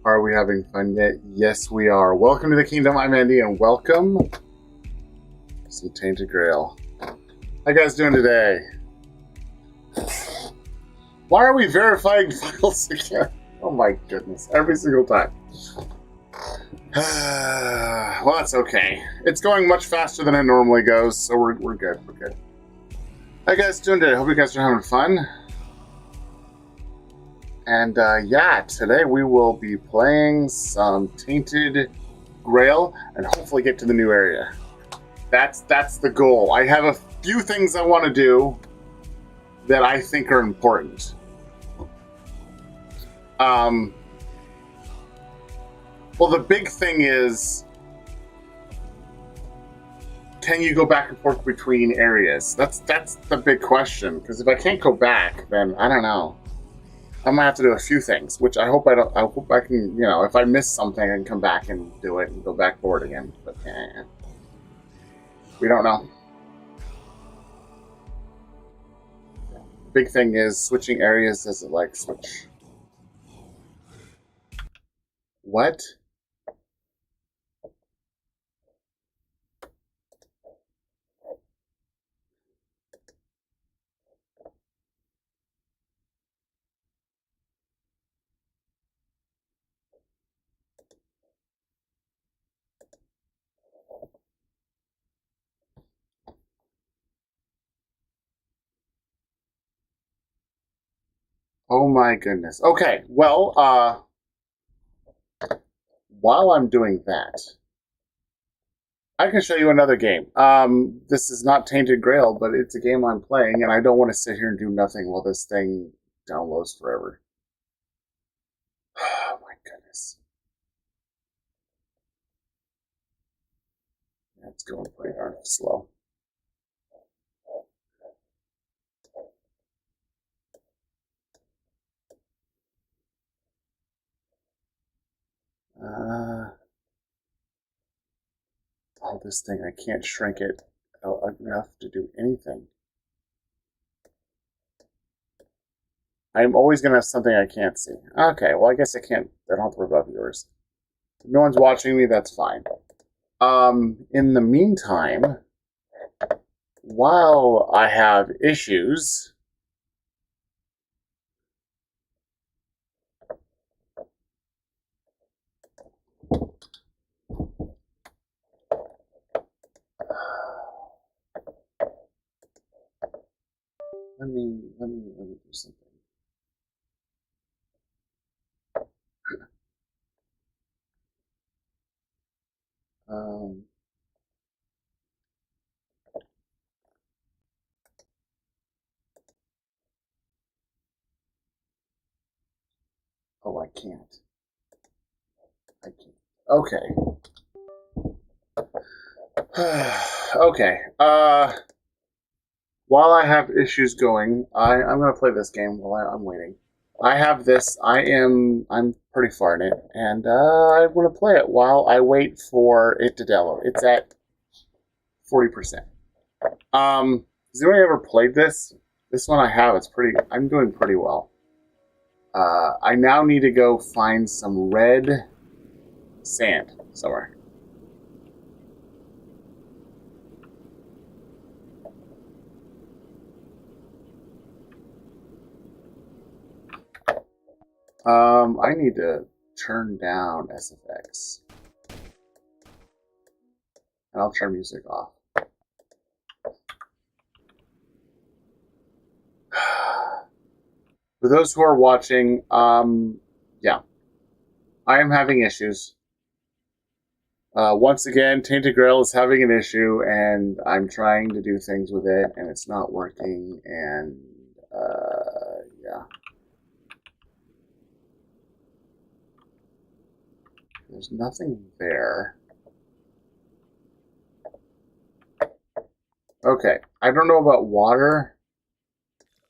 Are we having fun yet? Yes, we are. Welcome to the Kingdom. I'm Andy, and welcome to the Tainted Grail. How you guys doing today? Why are we verifying files again? Oh my goodness, every single time. Well, that's okay. It's going much faster than it normally goes, so we're good. We're good. How you guys doing today? Hope you guys are having fun. And yeah, today we will be playing some Tainted Grail and hopefully get to the new area. That's the goal. I have a few things I want to do that I think are important. Well, the big thing is, can you go back and forth between areas? That's the big question. Because if I can't go back, then I don't know. I might have to do a few things, which I hope I don't. I hope I can, if I miss something, I can come back and do it and go back forward again. But we don't know. Big thing is switching areas. Does it like switch? What? Oh my goodness. Okay, well, while I'm doing that, I can show you another game. This is not Tainted Grail, but it's a game I'm playing, and I don't want to sit here and do nothing while this thing downloads forever. Oh my goodness. It's going pretty darn slow. Oh, this thing, I can't shrink it enough to do anything. I'm always going to have something I can't see. Okay, well, I guess I don't have to worry about viewers. If no one's watching me, that's fine. In the meantime, while I have issues, let me do something. Um, oh, I can't. I can't. Okay. Okay. While I have issues going, I'm going to play this game while I'm waiting. I have this. I'm pretty far in it, and I want to play it while I wait for it to download. It's at 40%. Has anyone ever played this? This one I have. I'm doing pretty well. I now need to go find some red sand somewhere. I need to turn down SFX. And I'll turn music off. For those who are watching, yeah. I am having issues. Once again, Tainted Grail is having an issue, and I'm trying to do things with it, and it's not working, and, yeah. There's nothing there. Okay, I don't know about water,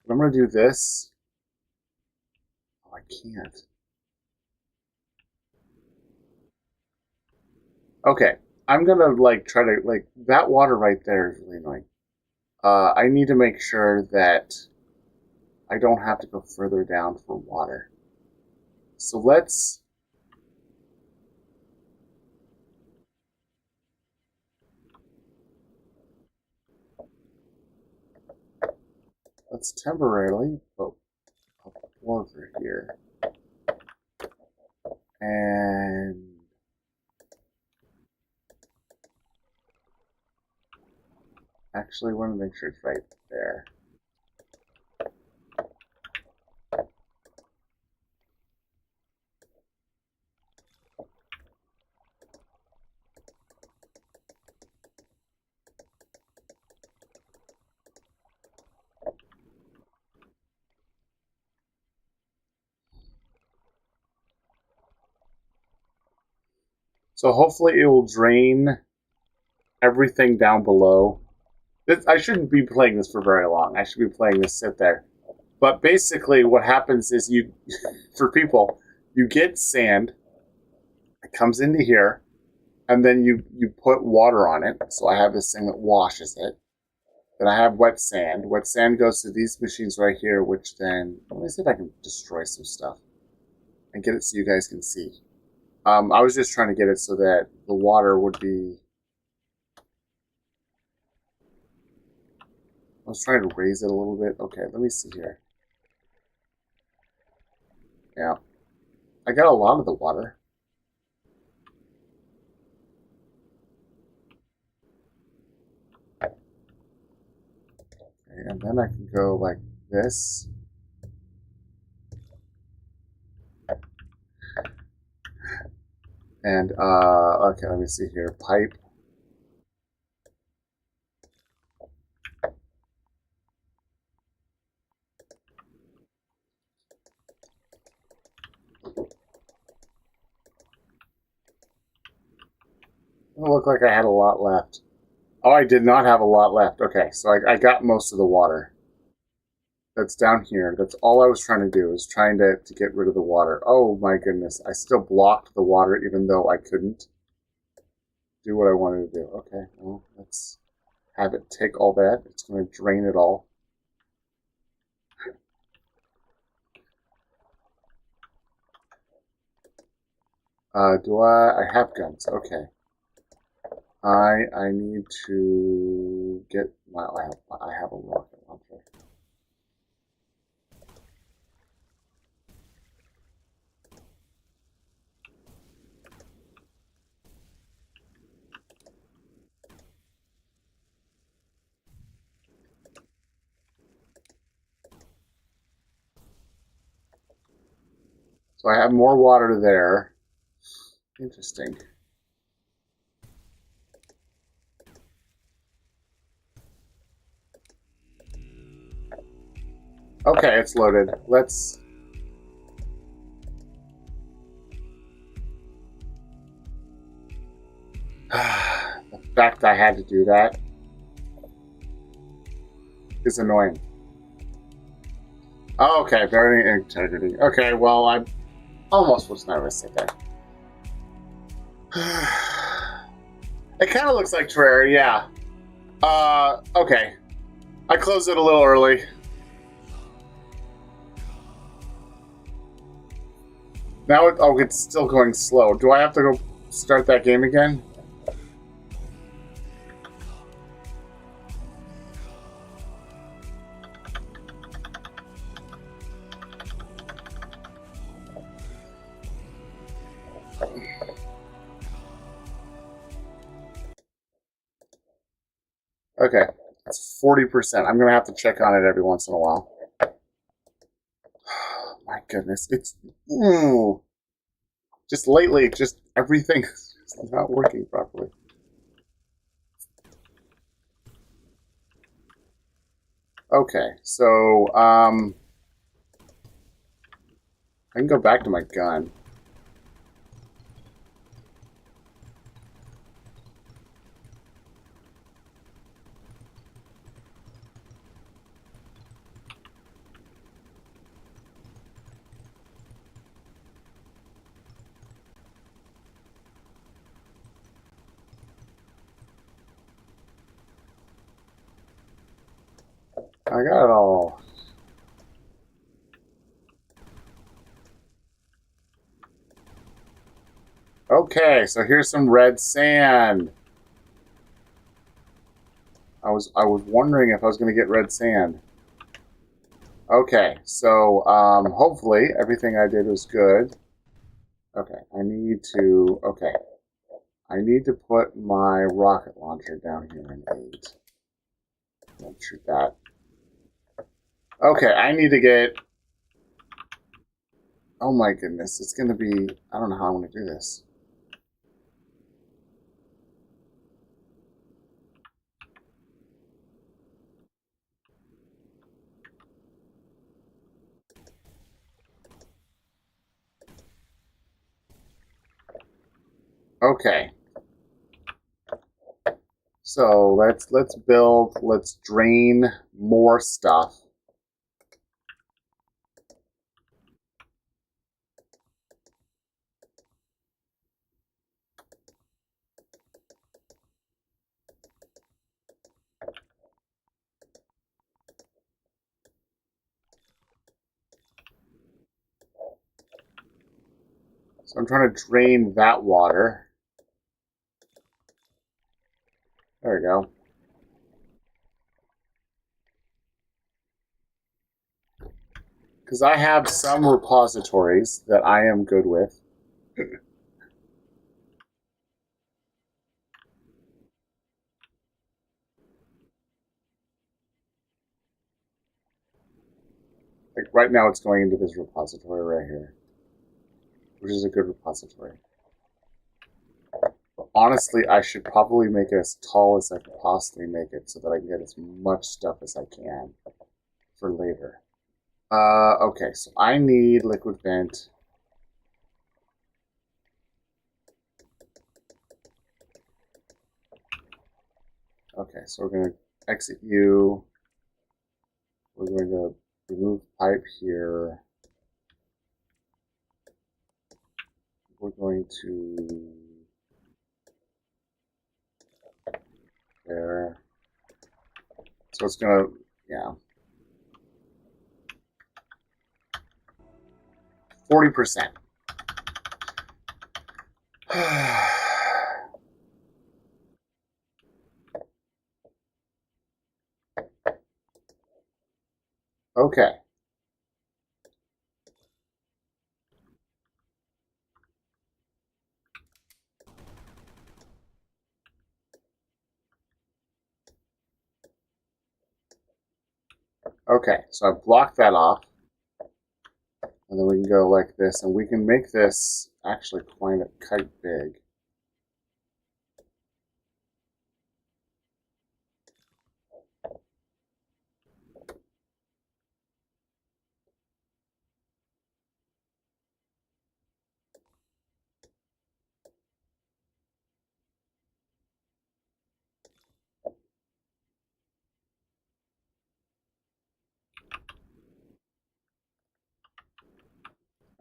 but I'm going to do this. Oh, I can't. Okay, I'm going to, try to, that water right there is really annoying. I need to make sure that I don't have to go further down for water. So let's let's temporarily put a border here. And actually, I want to make sure it's right there. So hopefully it will drain everything down below. I shouldn't be playing this for very long. I should be playing this sit there. But basically what happens is you, for people, you get sand, it comes into here, and then you put water on it. So I have this thing that washes it. Then I have wet sand. Wet sand goes to these machines right here, which then, let me see if I can destroy some stuff and get it so you guys can see. I was just trying to get it so that the water would be... I was trying to raise it a little bit. Okay, let me see here. Yeah. I got a lot of the water. Okay, and then I can go like this. And, okay, let me see here. Pipe. It looked like I had a lot left. Oh, I did not have a lot left. Okay, so I got most of the water. That's down here. That's all I was trying to do, is trying to get rid of the water. Oh my goodness. I still blocked the water even though I couldn't do what I wanted to do. Okay, well, let's have it take all that. It's going to drain it all. Do I have guns. Okay. I need to get my... I have a rocket launcher. So I have more water there. Interesting. Okay, it's loaded. Let's... The fact I had to do that is annoying. Oh, okay, very integrity. Okay, well, I almost was nervous at that. It kind of looks like Terraria, yeah. Okay. I closed it a little early. Now it's still going slow. Do I have to go start that game again? Okay, that's 40%. I'm gonna have to check on it every once in a while. My goodness, it's just lately, just everything is not working properly. Okay, so I can go back to my gun. I got it all. Okay, so here's some red sand. I was wondering if I was going to get red sand. Okay, so hopefully everything I did was good. Okay, I need to put my rocket launcher down here in 8. Don't shoot that. Okay, I need to get... Oh my goodness, it's going to be... I don't know how I'm going to do this. Okay. So let's build, let's drain more stuff. So I'm trying to drain that water. There we go. Because I have some repositories that I am good with. Like right now it's going into this repository right here, which is a good repository. But honestly, I should probably make it as tall as I can possibly make it so that I can get as much stuff as I can for later. Okay, so I need liquid vent. Okay, so we're going to exit you. We're going to remove pipe here. We're going to there. So it's going to, yeah. 40%. Okay. Okay, so I've blocked that off. And then we can go like this, and we can make this actually quite big.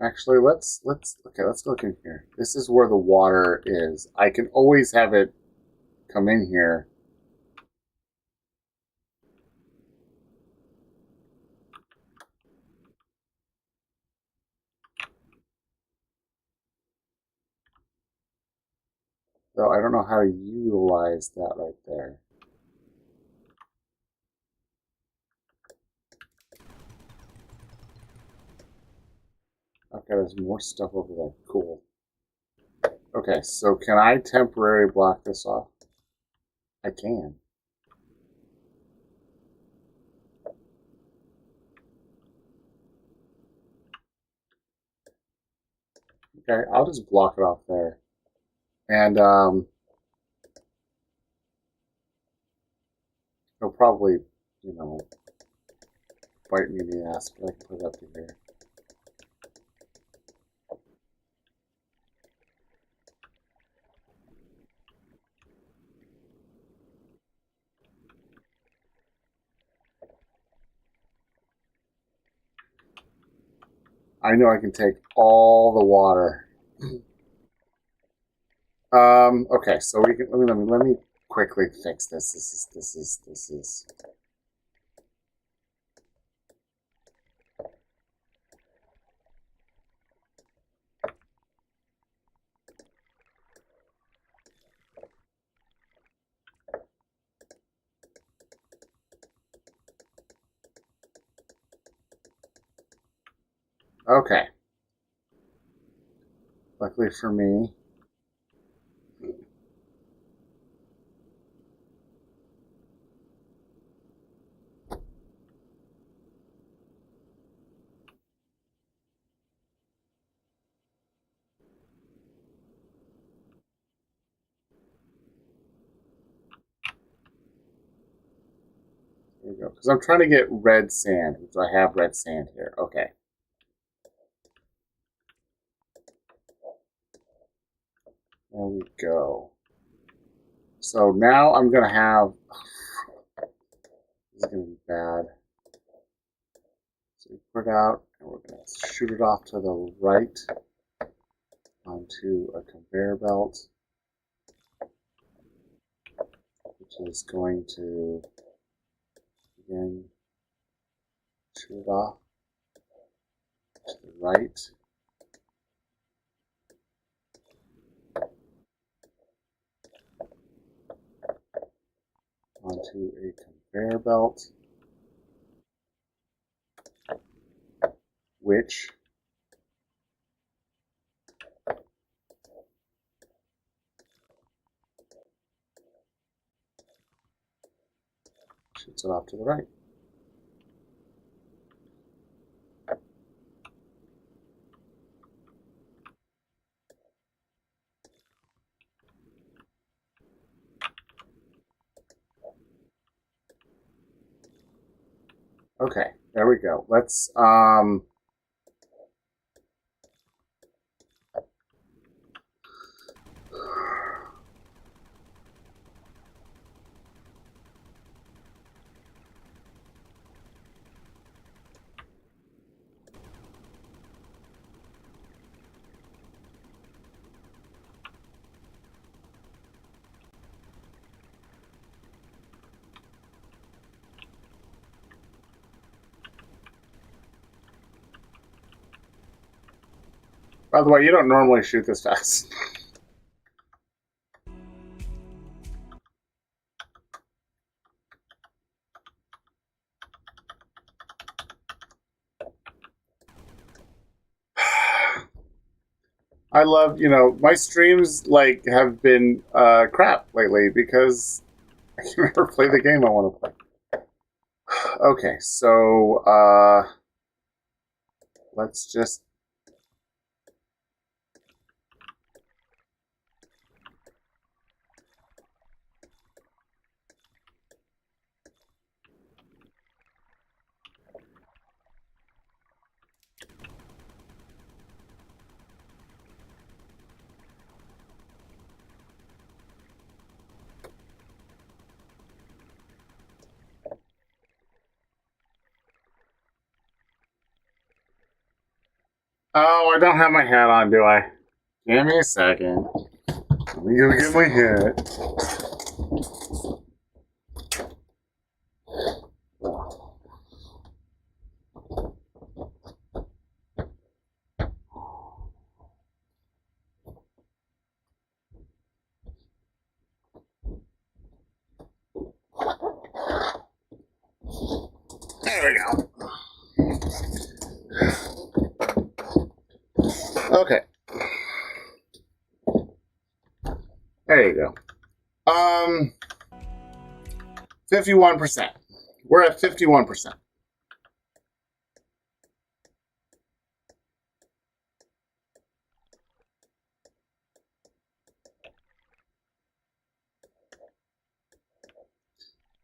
Actually, let's look in here. This is where the water is. I can always have it come in here. Though I don't know how to utilize that right there. Okay, there's more stuff over there. Cool. Okay, so can I temporarily block this off? I can. Okay, I'll just block it off there. And he'll probably, you know, bite me in the ass, but I can put it up to here. I know I can take all the water. Okay, so we can let me quickly fix this. This is Okay. Luckily for me. There we go. Because I'm trying to get red sand, which I have red sand here. Okay. There we go. So now I'm going to have... This is going to be bad. So we put it out, and we're going to shoot it off to the right onto a conveyor belt, which is going to, again, shoot it off to the right. Onto a conveyor belt, which shoots it off to the right. Okay, there we go. Let's by the way, you don't normally shoot this fast. I love, my streams like have been crap lately because I can never play the game I want to play. Okay, so let's just Oh, I don't have my hat on, do I? Give me a second. Let me go get my hat. There we go. Okay. There you go. 51%. We're at 51%.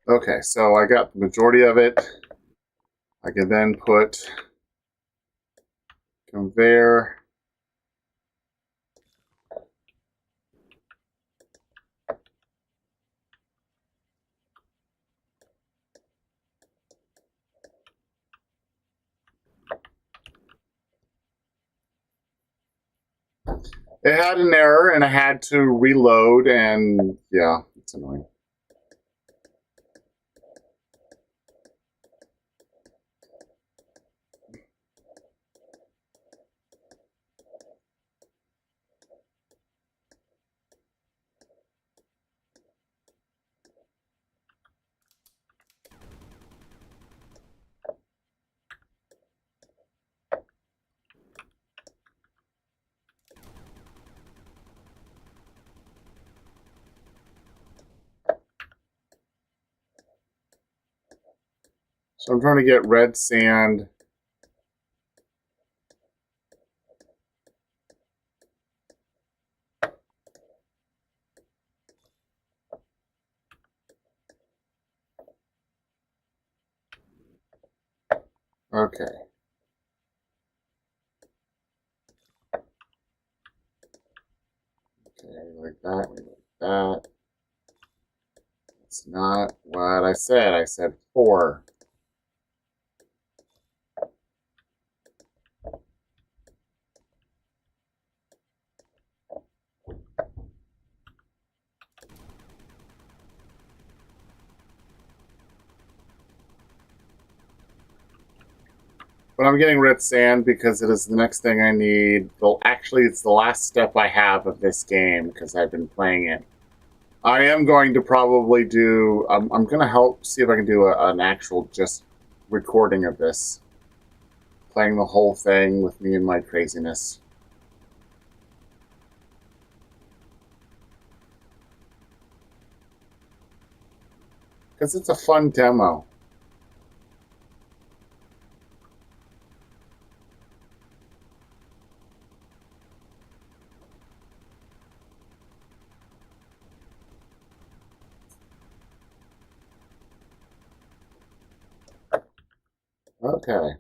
Okay, so I got the majority of it. I can then put conveyor. It had an error and I had to reload, and yeah, it's annoying. So I'm trying to get red sand. Okay. Okay, like that, like that. It's not what I said. I said 4. But I'm getting red sand because it is the next thing I need. Well, actually, it's the last step I have of this game because I've been playing it. I am going to probably do... I'm going to help see if I can do an actual just recording of this. Playing the whole thing with me and my craziness. Because it's a fun demo. Okay.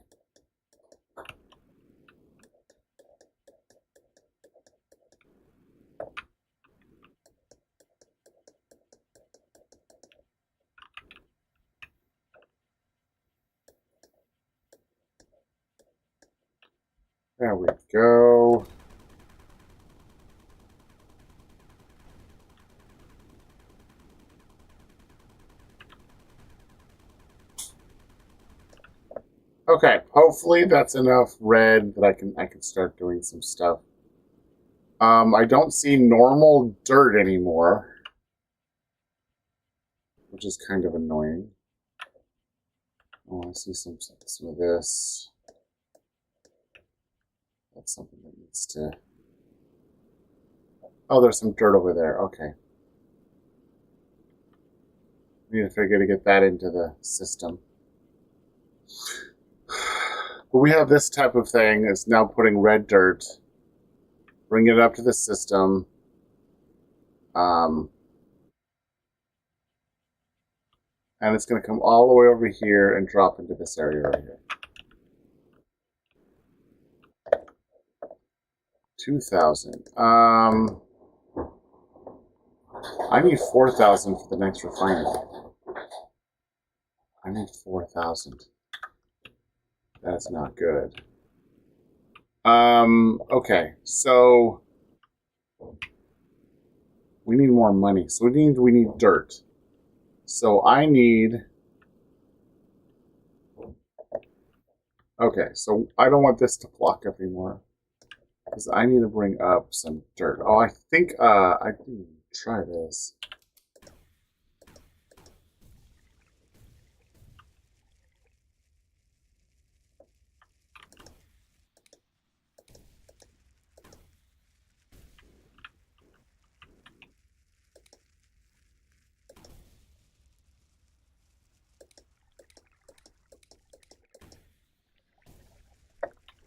There we go. Okay, hopefully that's enough red that I can start doing some stuff. I don't see normal dirt anymore, which is kind of annoying. Oh, I see some of this. That's something that needs to... Oh, there's some dirt over there. Okay. We need to figure to get that into the system. But we have this type of thing. It's now putting red dirt, bring it up to the system. And it's going to come all the way over here and drop into this area right here. 2,000. I need 4,000 for the next refinery. I need 4,000. That's not good. Okay, so we need more money. So we need dirt. So I need... Okay, so I don't want this to block up anymore. Because I need to bring up some dirt. Oh, I think I can try this.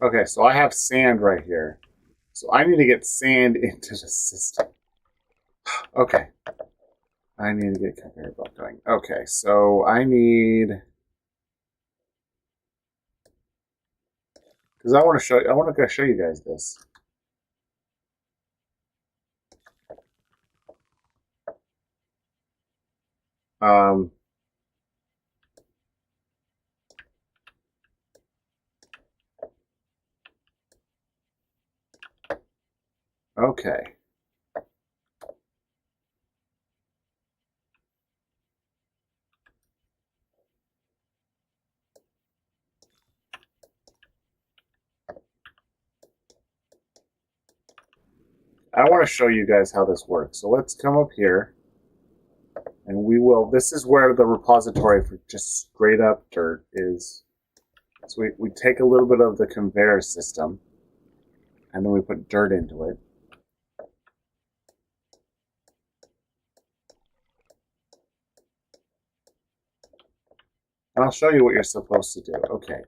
Okay, so I have sand right here. So I need to get sand into the system. Okay. I need to get conveyor belt going. Okay, so I need... Because I want to show you guys this. Um, okay. I want to show you guys how this works. So let's come up here. And we will... This is where the repository for just straight up dirt is. So we take a little bit of the conveyor system. And then we put dirt into it. I'll show you what you're supposed to do. Okay.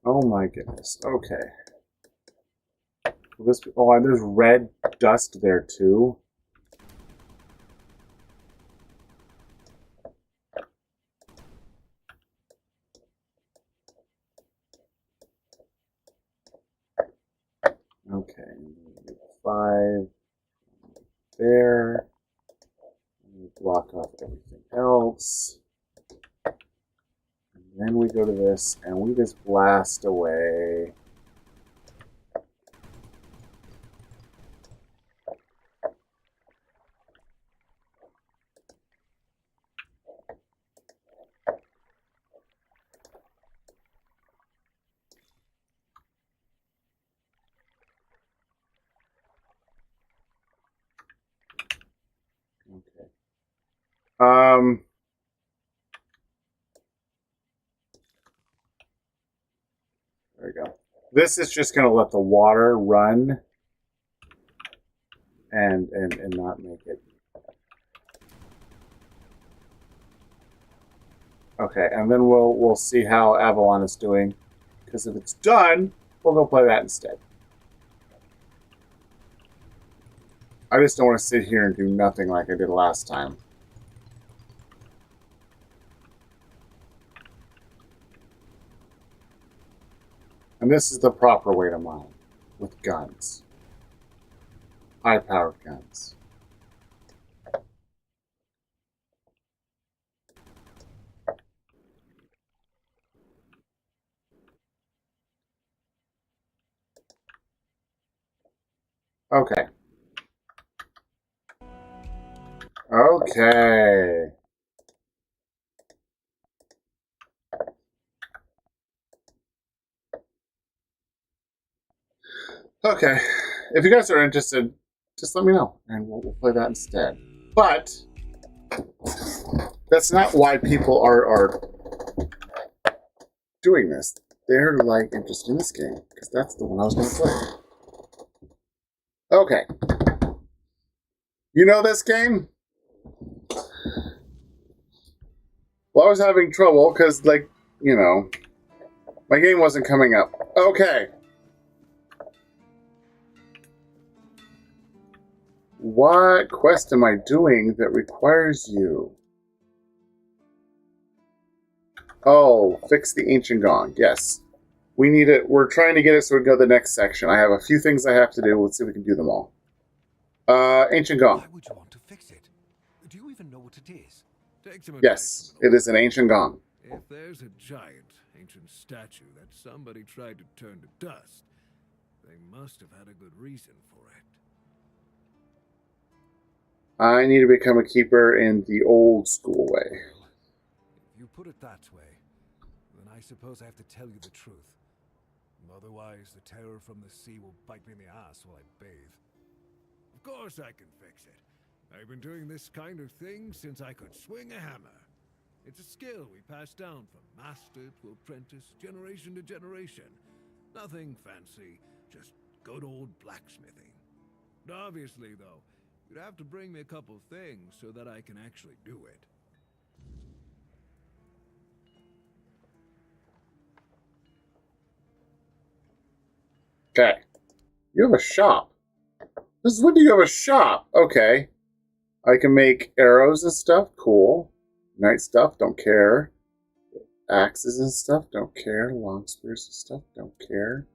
Oh my goodness. Okay. This, oh, and there's red dust there too. Okay. 5 there. Block off everything else. And then we go to this and we just blast away. Okay. There we go. This is just going to let the water run and not make it. Okay, and then we'll see how Avalon is doing, because if it's done, we'll go play that instead. I just don't want to sit here and do nothing like I did last time. And this is the proper way to mine, with guns. High-powered guns. Okay. Okay. Okay. If you guys are interested, just let me know, and we'll play that instead. But that's not why people are doing this. They're like interested in this game, because that's the one I was going to play. Okay. You know this game? Well, I was having trouble because, like, you know, my game wasn't coming up. Okay. What quest am I doing that requires you? Oh, fix the ancient gong. Yes. We need it. We're trying to get it so we can go to the next section. I have a few things I have to do. Let's see if we can do them all. Ancient gong. Why would you want to fix it? Do you even know what it is? Take some Yes, it is an ancient gong. If there's a giant ancient statue that somebody tried to turn to dust, they must have had a good reason for it. I need to become a keeper in the old school way. Well, if you put it that way, then I suppose I have to tell you the truth. Otherwise, the terror from the sea will bite me in the ass while I bathe. Of course I can fix it. I've been doing this kind of thing since I could swing a hammer. It's a skill we pass down from master to apprentice, generation to generation. Nothing fancy, just good old blacksmithing. Obviously, though, you'd have to bring me a couple things so that I can actually do it. Okay. You have a shop. This is when you have a shop. Okay. I can make arrows and stuff. Cool. Night stuff. Don't care. Axes and stuff. Don't care. Long spears and stuff. Don't care.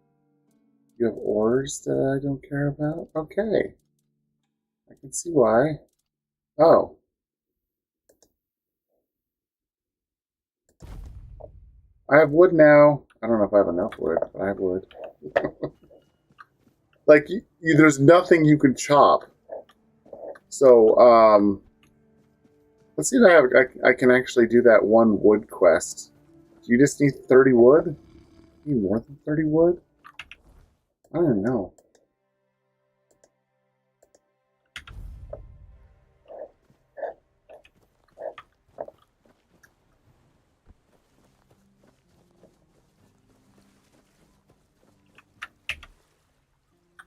You have ores that I don't care about. Okay. I can see why. Oh. I have wood now. I don't know if I have enough wood, but I have wood. Like, there's nothing you can chop. So, let's see if I can actually do that one wood quest. Do you just need 30 wood? You need more than 30 wood? I don't know.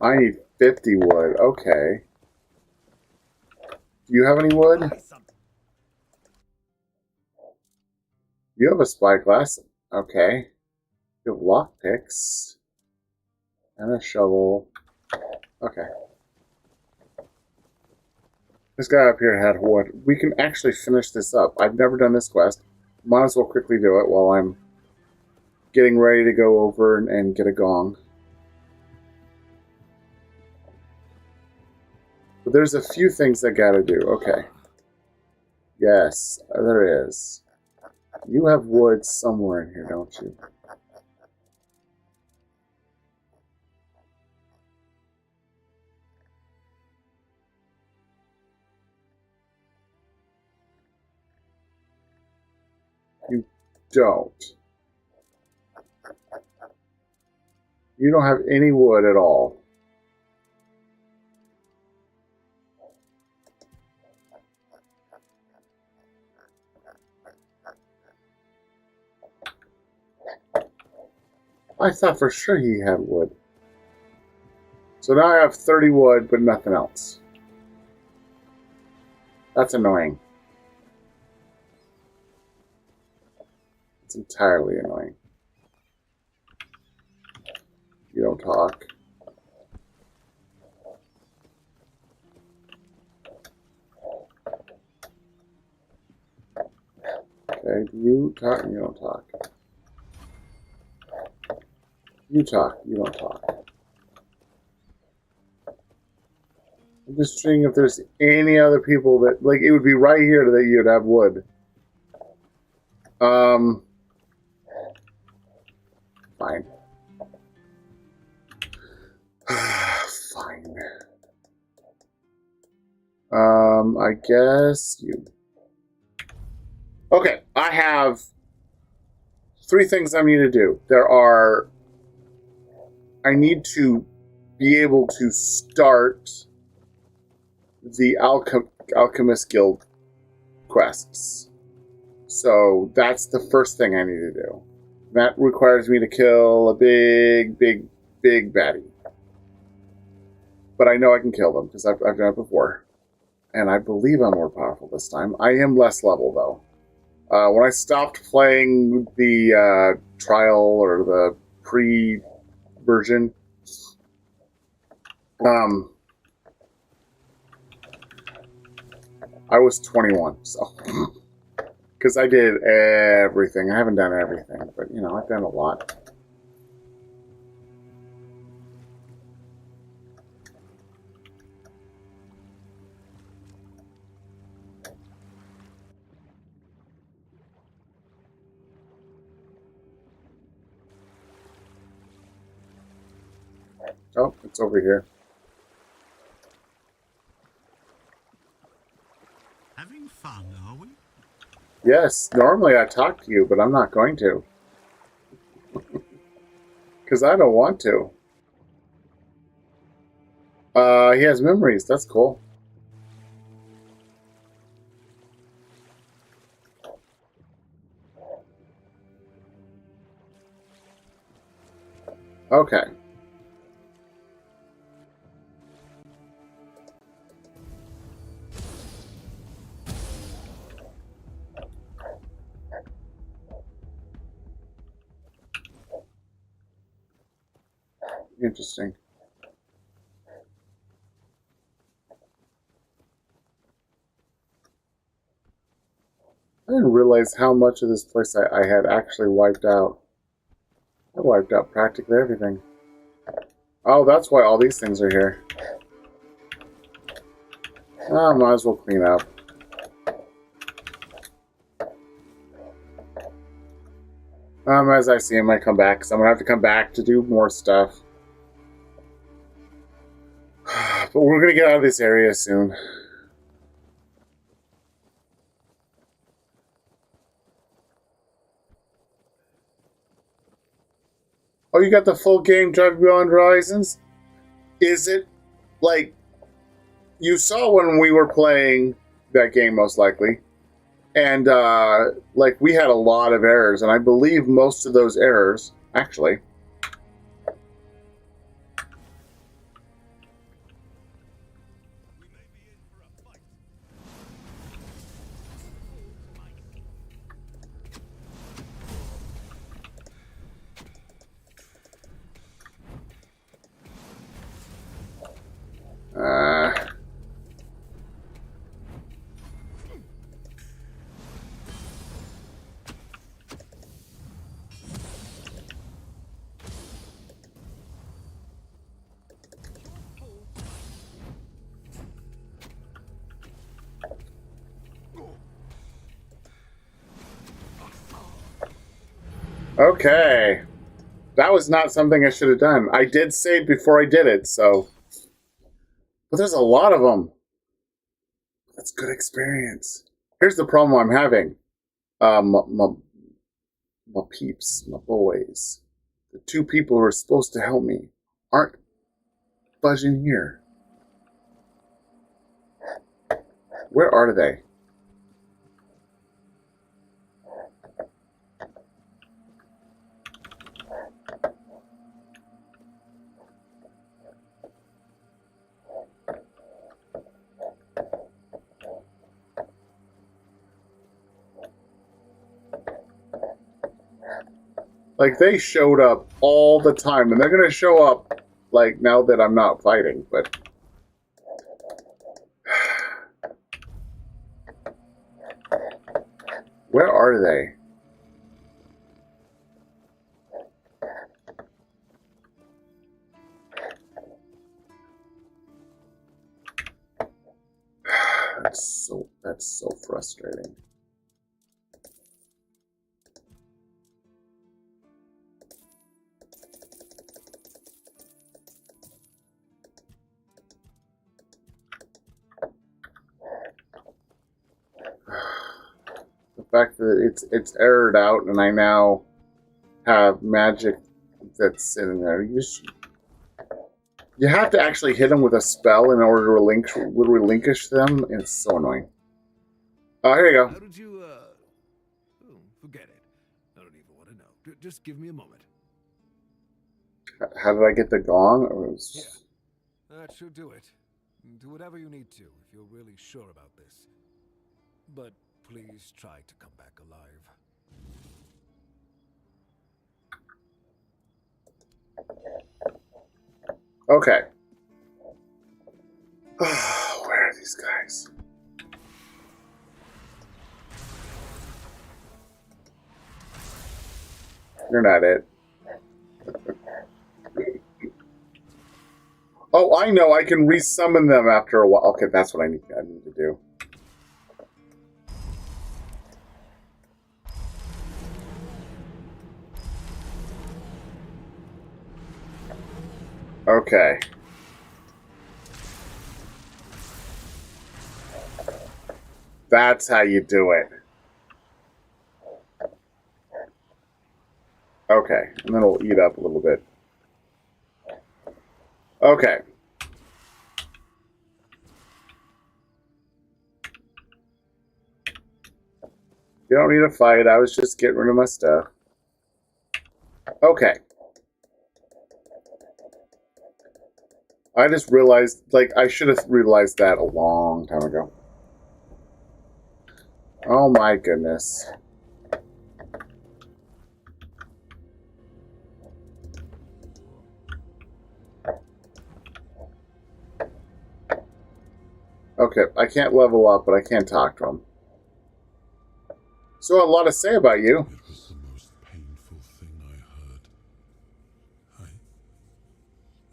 I need 50 wood. Okay. Do you have any wood? You have a spyglass. Okay. You have lockpicks. And a shovel. Okay. This guy up here had wood. We can actually finish this up. I've never done this quest. Might as well quickly do it while I'm getting ready to go over and get a gong. But there's a few things I gotta do. Okay. Yes, there is. You have wood somewhere in here, don't you? You don't. You don't have any wood at all. I thought for sure he had wood. So now I have 30 wood, but nothing else. That's annoying. It's entirely annoying. You don't talk. Okay, you talk and you don't talk. You talk, you don't talk. I'm just seeing if there's any other people that, like, it would be right here that you'd have wood. Fine. Fine. I guess you. Okay, I have 3 things I need to do. I need to be able to start the Alchemist Guild quests. So that's the first thing I need to do. That requires me to kill a big baddie. But I know I can kill them because I've done it before. And I believe I'm more powerful this time. I am less level, though. When I stopped playing the trial or the pre-version, I was 21, so... Because I did everything. I haven't done everything, but, you know, I've done a lot. Oh, it's over here. Having fun, are we? Yes, normally I talk to you, but I'm not going to. Because I don't want to. He has memories. That's cool. Okay. Interesting. I didn't realize how much of this place I had actually wiped out. I wiped out practically everything. Oh, that's why all these things are here. Ah, might as well clean up. As I see him, I come back, because I'm going to have to come back to do more stuff. But we're going to get out of this area soon. Oh, you got the full game, Drive Beyond Horizons? Is it, like, you saw when we were playing that game, most likely. And, like, we had a lot of errors, and I believe most of those errors, actually... Okay. That was not something I should have done. I did save before I did it, so... But there's a lot of them. That's good experience. Here's the problem I'm having. My peeps, my boys, the two people who are supposed to help me aren't budging here. Where are they? Like, they showed up all the time, and they're going to show up, like, now that I'm not fighting, but... Where are they? That's so frustrating. The fact that it's errored out and I now have magic that's sitting there. You have to actually hit them with a spell in order to relinquish them. It's so annoying. Oh, here you go. How did you, oh, forget it. I don't even want to know. Just give me a moment. How did I get the gong? Yeah, that should do it. Do whatever you need to if you're really sure about this. But please try to come back alive. Okay. Where are these guys? You're not it. Oh, I know. I can resummon them after a while. Okay, that's what I need to do. Okay. That's how you do it. Okay, and then it'll eat up a little bit. Okay. You don't need to fight. I was just getting rid of my stuff. Okay. I just realized, like, I should have realized that a long time ago. Oh my goodness. Okay, I can't level up, but I can talk to him. So a lot to say about you. It was the most painful thing I heard.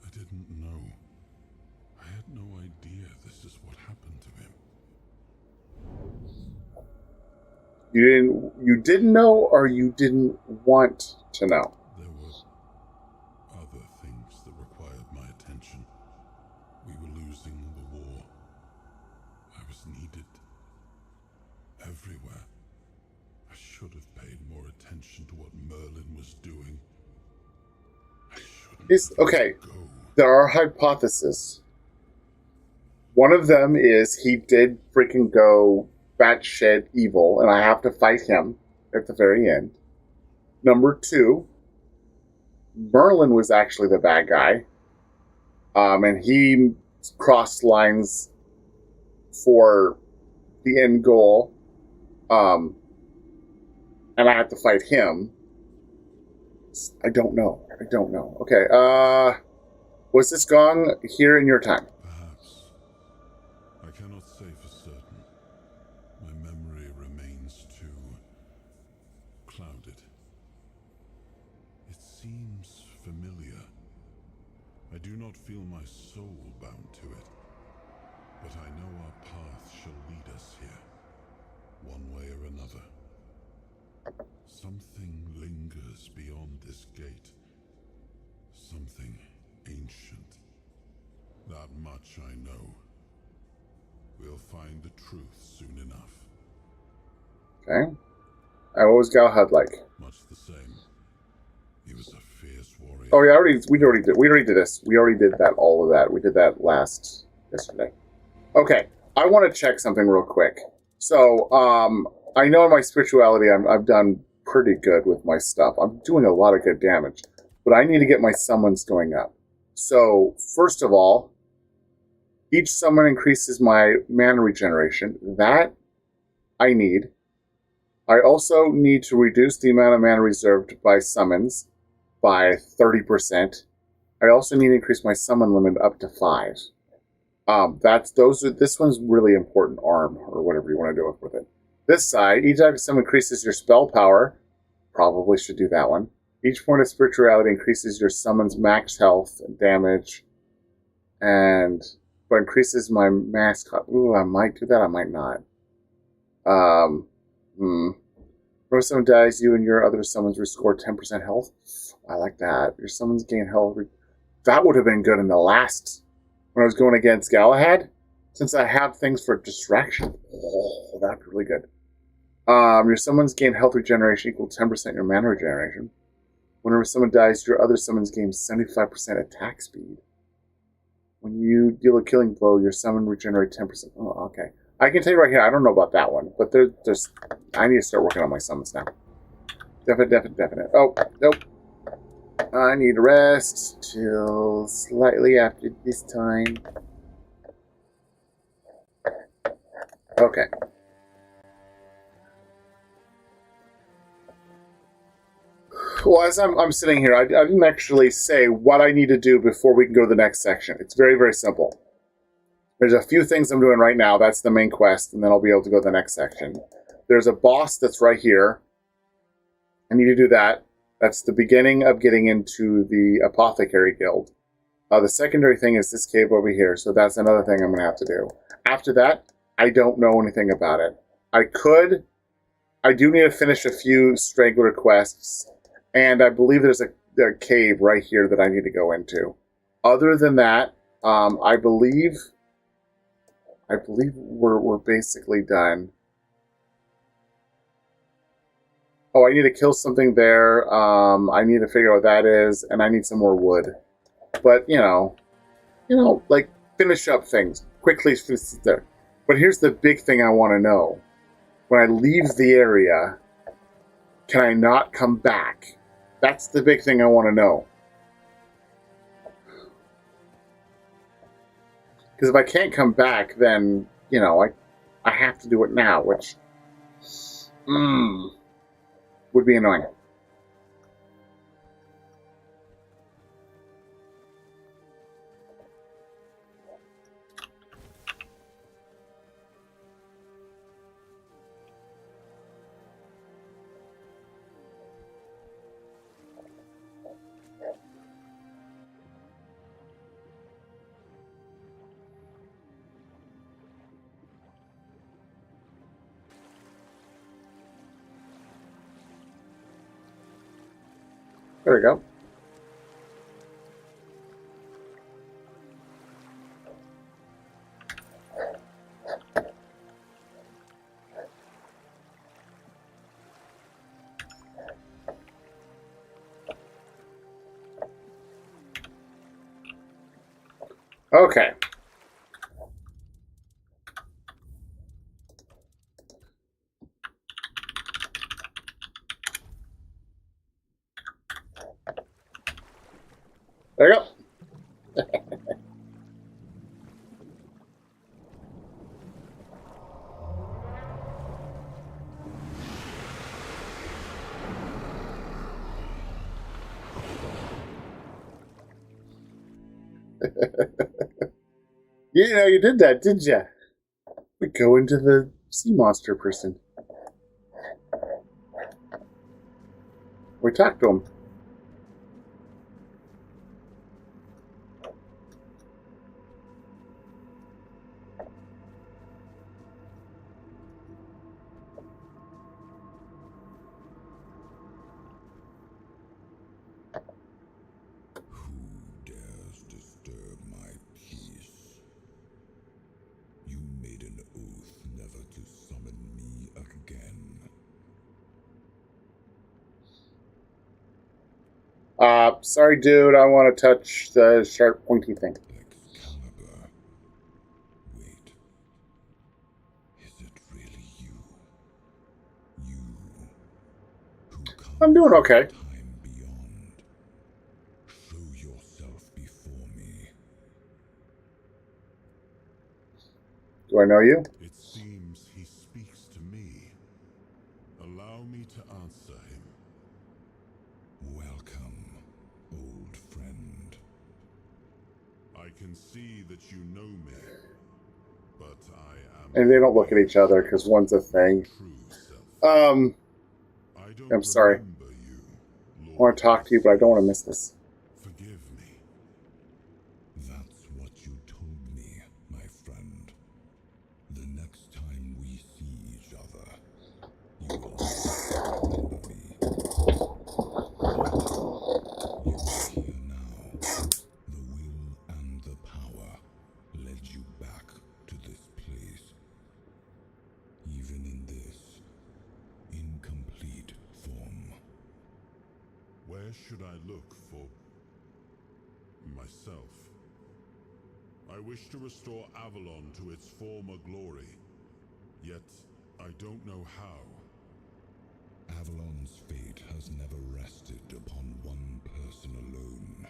I didn't know. I had no idea this is what happened to him. You didn't know, or you didn't want to know? There were other things that required my attention. We were losing the war. I was needed everywhere. I should have paid more attention to what Merlin was doing. I shouldn't have Okay, let go. there are hypotheses. One of them is he did freaking go batshit evil, and I have to fight him at the very end. Number two, Merlin was actually the bad guy, and he crossed lines for the end goal, and I have to fight him. I don't know. Okay, was this gong here in your time? Perhaps. I cannot say for certain. My memory remains too clouded. It seems familiar. I do not feel my soul bound to it, but I know our path shall lead us here, one way or another. Something lingers beyond this gate. Something ancient. That much I know. We'll find the truth soon enough. Okay. I always got HUD like. Much the same. He was a fierce warrior. Oh yeah, we already did this. We already did that. All of that. We did that yesterday. Okay, I want to check something real quick. So, I know in my spirituality, I've done pretty good with my stuff. I'm doing a lot of good damage, but I need to get my summons going up. So, first of all, each summon increases my mana regeneration. That I need. I also need to reduce the amount of mana reserved by summons by 30%. I also need to increase my summon limit up to 5. This one's really important, arm, or whatever you want to do with it. This side, each active summon increases your spell power. Probably should do that one. Each point of spirituality increases your summon's max health and damage. But increases my max. Ooh, I might do that, I might not. When someone dies, you and your other summons restore 10% health. I like that. Your summons gain health. That would have been good in the last, when I was going against Galahad. Since I have things for distraction. Oh, that'd be really good. Your summons gain health regeneration equal 10% your mana regeneration. Whenever someone dies, your other summons gain 75% attack speed. When you deal a killing blow, your summon regenerate 10%. Oh, okay. I can tell you right here, I don't know about that one, but I need to start working on my summons now. Definite. Oh, nope. I need to rest till slightly after this time. Okay. Well, as I'm sitting here, I didn't actually say what I need to do before we can go to the next section. It's very, very simple. There's a few things I'm doing right now. That's the main quest, and then I'll be able to go to the next section. There's a boss that's right here. I need to do that. That's the beginning of getting into the Apothecary Guild. The secondary thing is this cave over here, so that's another thing I'm going to have to do. After that, I don't know anything about it. I do need to finish a few straggler quests, and I believe there's a cave right here that I need to go into. Other than that, I believe we're basically done. Oh, I need to kill something there. I need to figure out what that is, and I need some more wood. But like finish up things quickly. There. But here's the big thing I want to know: when I leave the area, can I not come back? That's the big thing I want to know. Because if I can't come back, then I have to do it now, which would be annoying. There we go. Okay. There you go. You know, you did that, didn't you? We go into the sea monster person. We talked to him. Who dares disturb my peace? You made an oath never to summon me again. Sorry, dude. I want to touch the sharp, pointy thing. Excalibur. Wait. Is it really you? You who comes I'm doing okay. from time beyond. Show yourself before me. Do I know you? It seems he speaks to me. Allow me to answer him. Welcome, old friend. I can see that you know me, but I am... And they don't look at each other because one's a thing. True self. I don't I'm sorry. remember you, I want to talk to you, but I don't want to miss this. Forgive me. That's what you told me, my friend. The next time we see each other, you will remember me. You are here now. The will and the power led you back to this place. Even in this incomplete form. Where should I look for myself? I wish to restore Avalon to its former glory, yet I don't know how. Avalon's fate has never rested upon one person alone,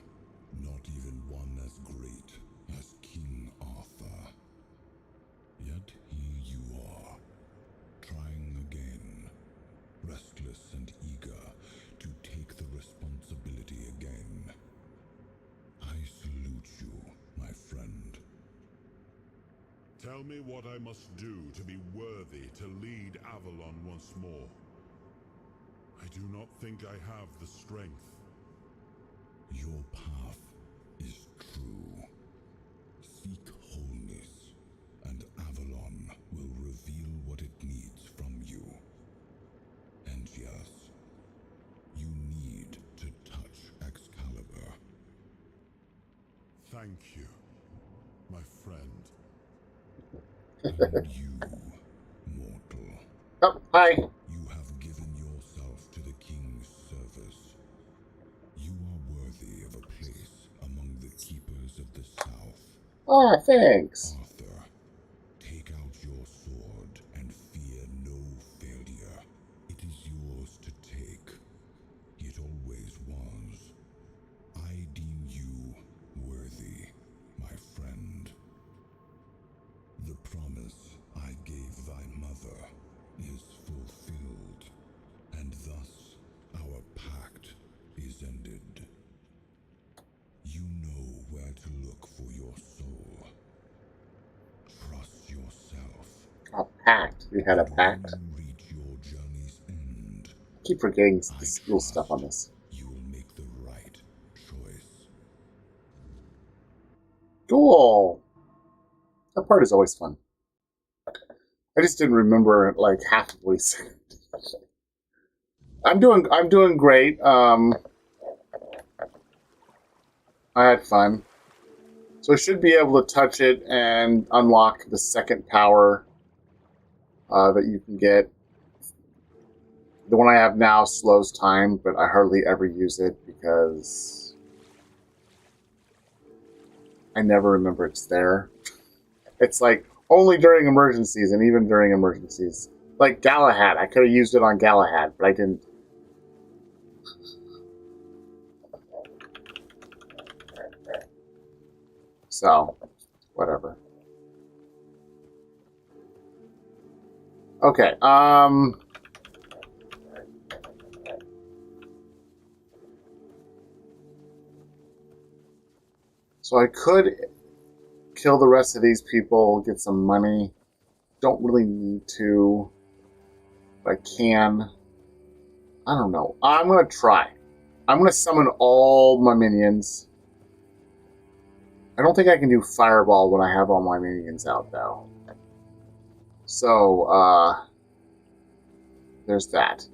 not even one as great as King Arthur. Yet here you are, trying again, restless and eager to take the responsibility again. I salute you, my friend. Tell me what I must do to be worthy to lead Avalon once more. I do not think I have the strength. Your path is true. Seek wholeness, and Avalon will reveal what it needs from you. And yes, you need to touch Excalibur. Thank you, my friend. And you, mortal. Oh, hi. You have given yourself to the king's service. You are worthy of a place among the keepers of the South. Ah, thanks. Arthur, take out your sword and fear no failure. It is yours to take. It always was. I deem you worthy, my friend. The promise I gave thy mother is fulfilled, and thus our pact is ended. You know where to look for your soul. Trust yourself. A pact. We had a pact. When you reach your journey's end, I keep forgetting I the school stuff on trust this. you will make the right choice. Cool. That part is always fun. I just didn't remember like half of what he said. I'm doing great. I had fun. So I should be able to touch it and unlock the second power that you can get. The one I have now slows time, but I hardly ever use it because I never remember it's there. It's like only during emergencies, and even during emergencies. Like Galahad, I could have used it on Galahad, but I didn't. So, whatever. Okay, so I could kill the rest of these people, get some money. Don't really need to, but I can. I don't know. I'm gonna try. I'm gonna summon all my minions. I don't think I can do Fireball when I have all my minions out, though. So, there's that.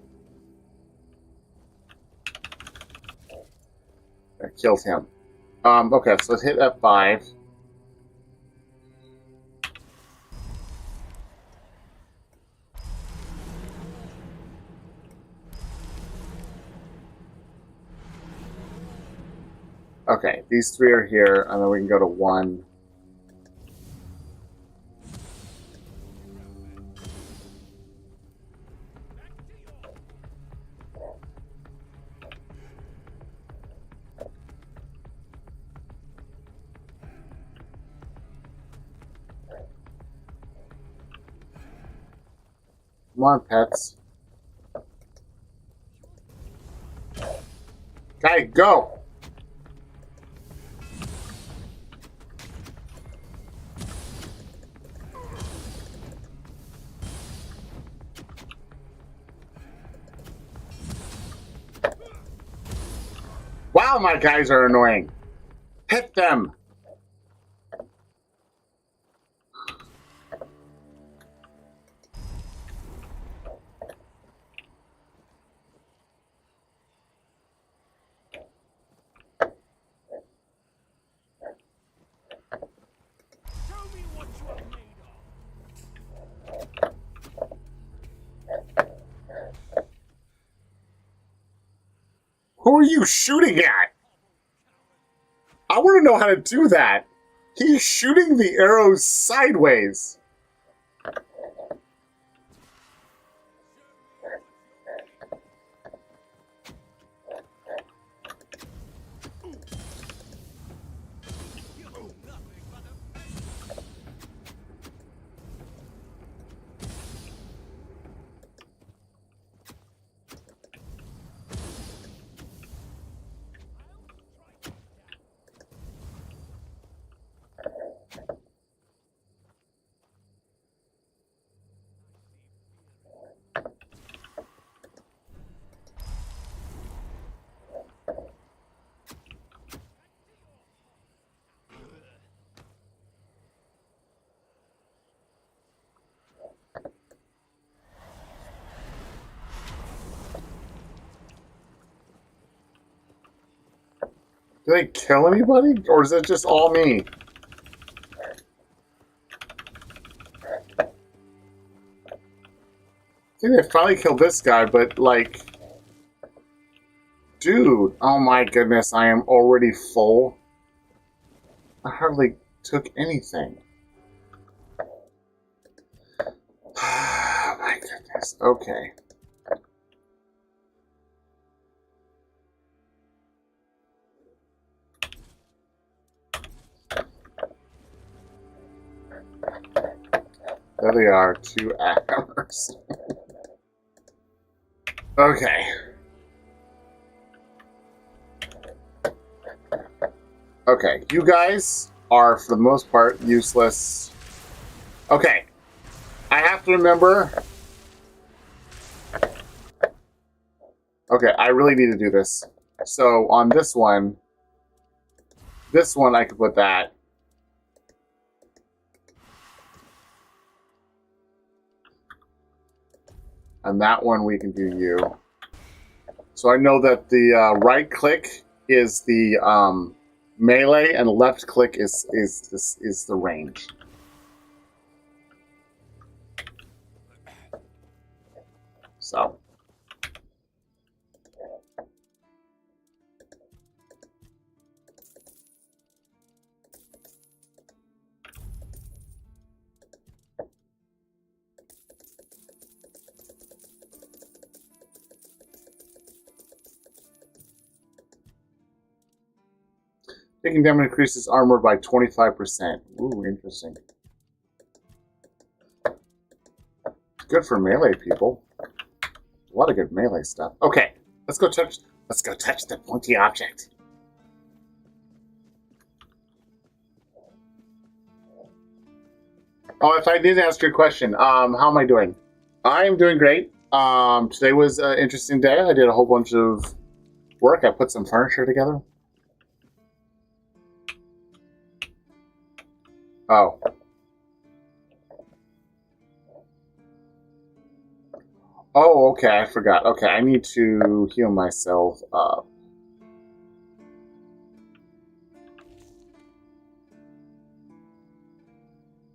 I killed him. Okay, so let's hit F5. Okay, these three are here, and then we can go to 1. Come on, pets. Okay, go! Wow, my guys are annoying. Hit them! Who are you shooting at? I want to know how to do that. He's shooting the arrows sideways. Do they kill anybody? Or is it just all me? I think they finally killed this guy, but like... Dude, oh my goodness, I am already full. I hardly took anything. Oh my goodness, okay. There they are, 2 hammers. Okay. Okay, you guys are, for the most part, useless. Okay. I have to remember... Okay, I really need to do this. So, on this one I could put that. And that one we can do you. So I know that the right click is the melee, and left click is the range. So. Taking damage increases armor by 25%. Ooh, interesting. Good for melee people. A lot of good melee stuff. Okay, let's go touch the pointy object. Oh, if I did ask your question, how am I doing? I am doing great. Today was an interesting day. I did a whole bunch of work. I put some furniture together. Oh. Oh, okay, I forgot. Okay, I need to heal myself up.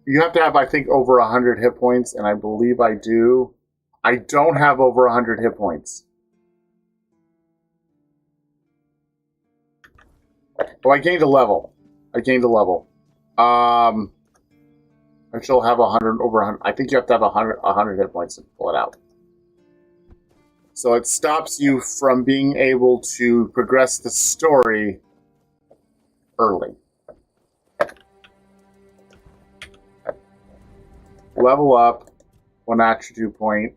You have to have, I think, over 100 hit points, and I believe I do. I don't have over 100 hit points. Oh, I gained a level. I shall have 100 over 100. I think you have to have 100 hit points to pull it out. So it stops you from being able to progress the story early. Level up, 1 attribute point.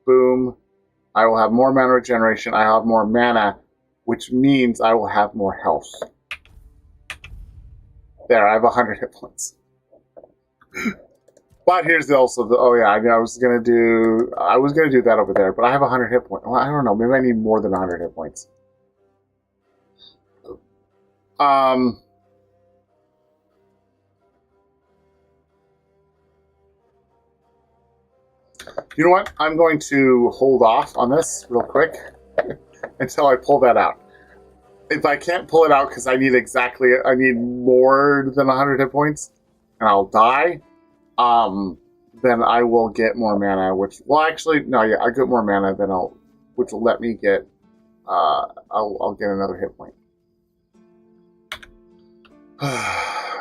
Boom. I will have more mana regeneration. I have more mana, which means I will have more health. There, I have 100 hit points. But here's also the I was gonna do that over there, but I have 100 hit points. Well, I don't know, maybe I need more than 100 hit points. You know what? I'm going to hold off on this real quick until I pull that out. If I can't pull it out because I need more than 100 hit points, and I'll die, then I will get more mana, I get more mana, which will let me get, I'll get another hit point.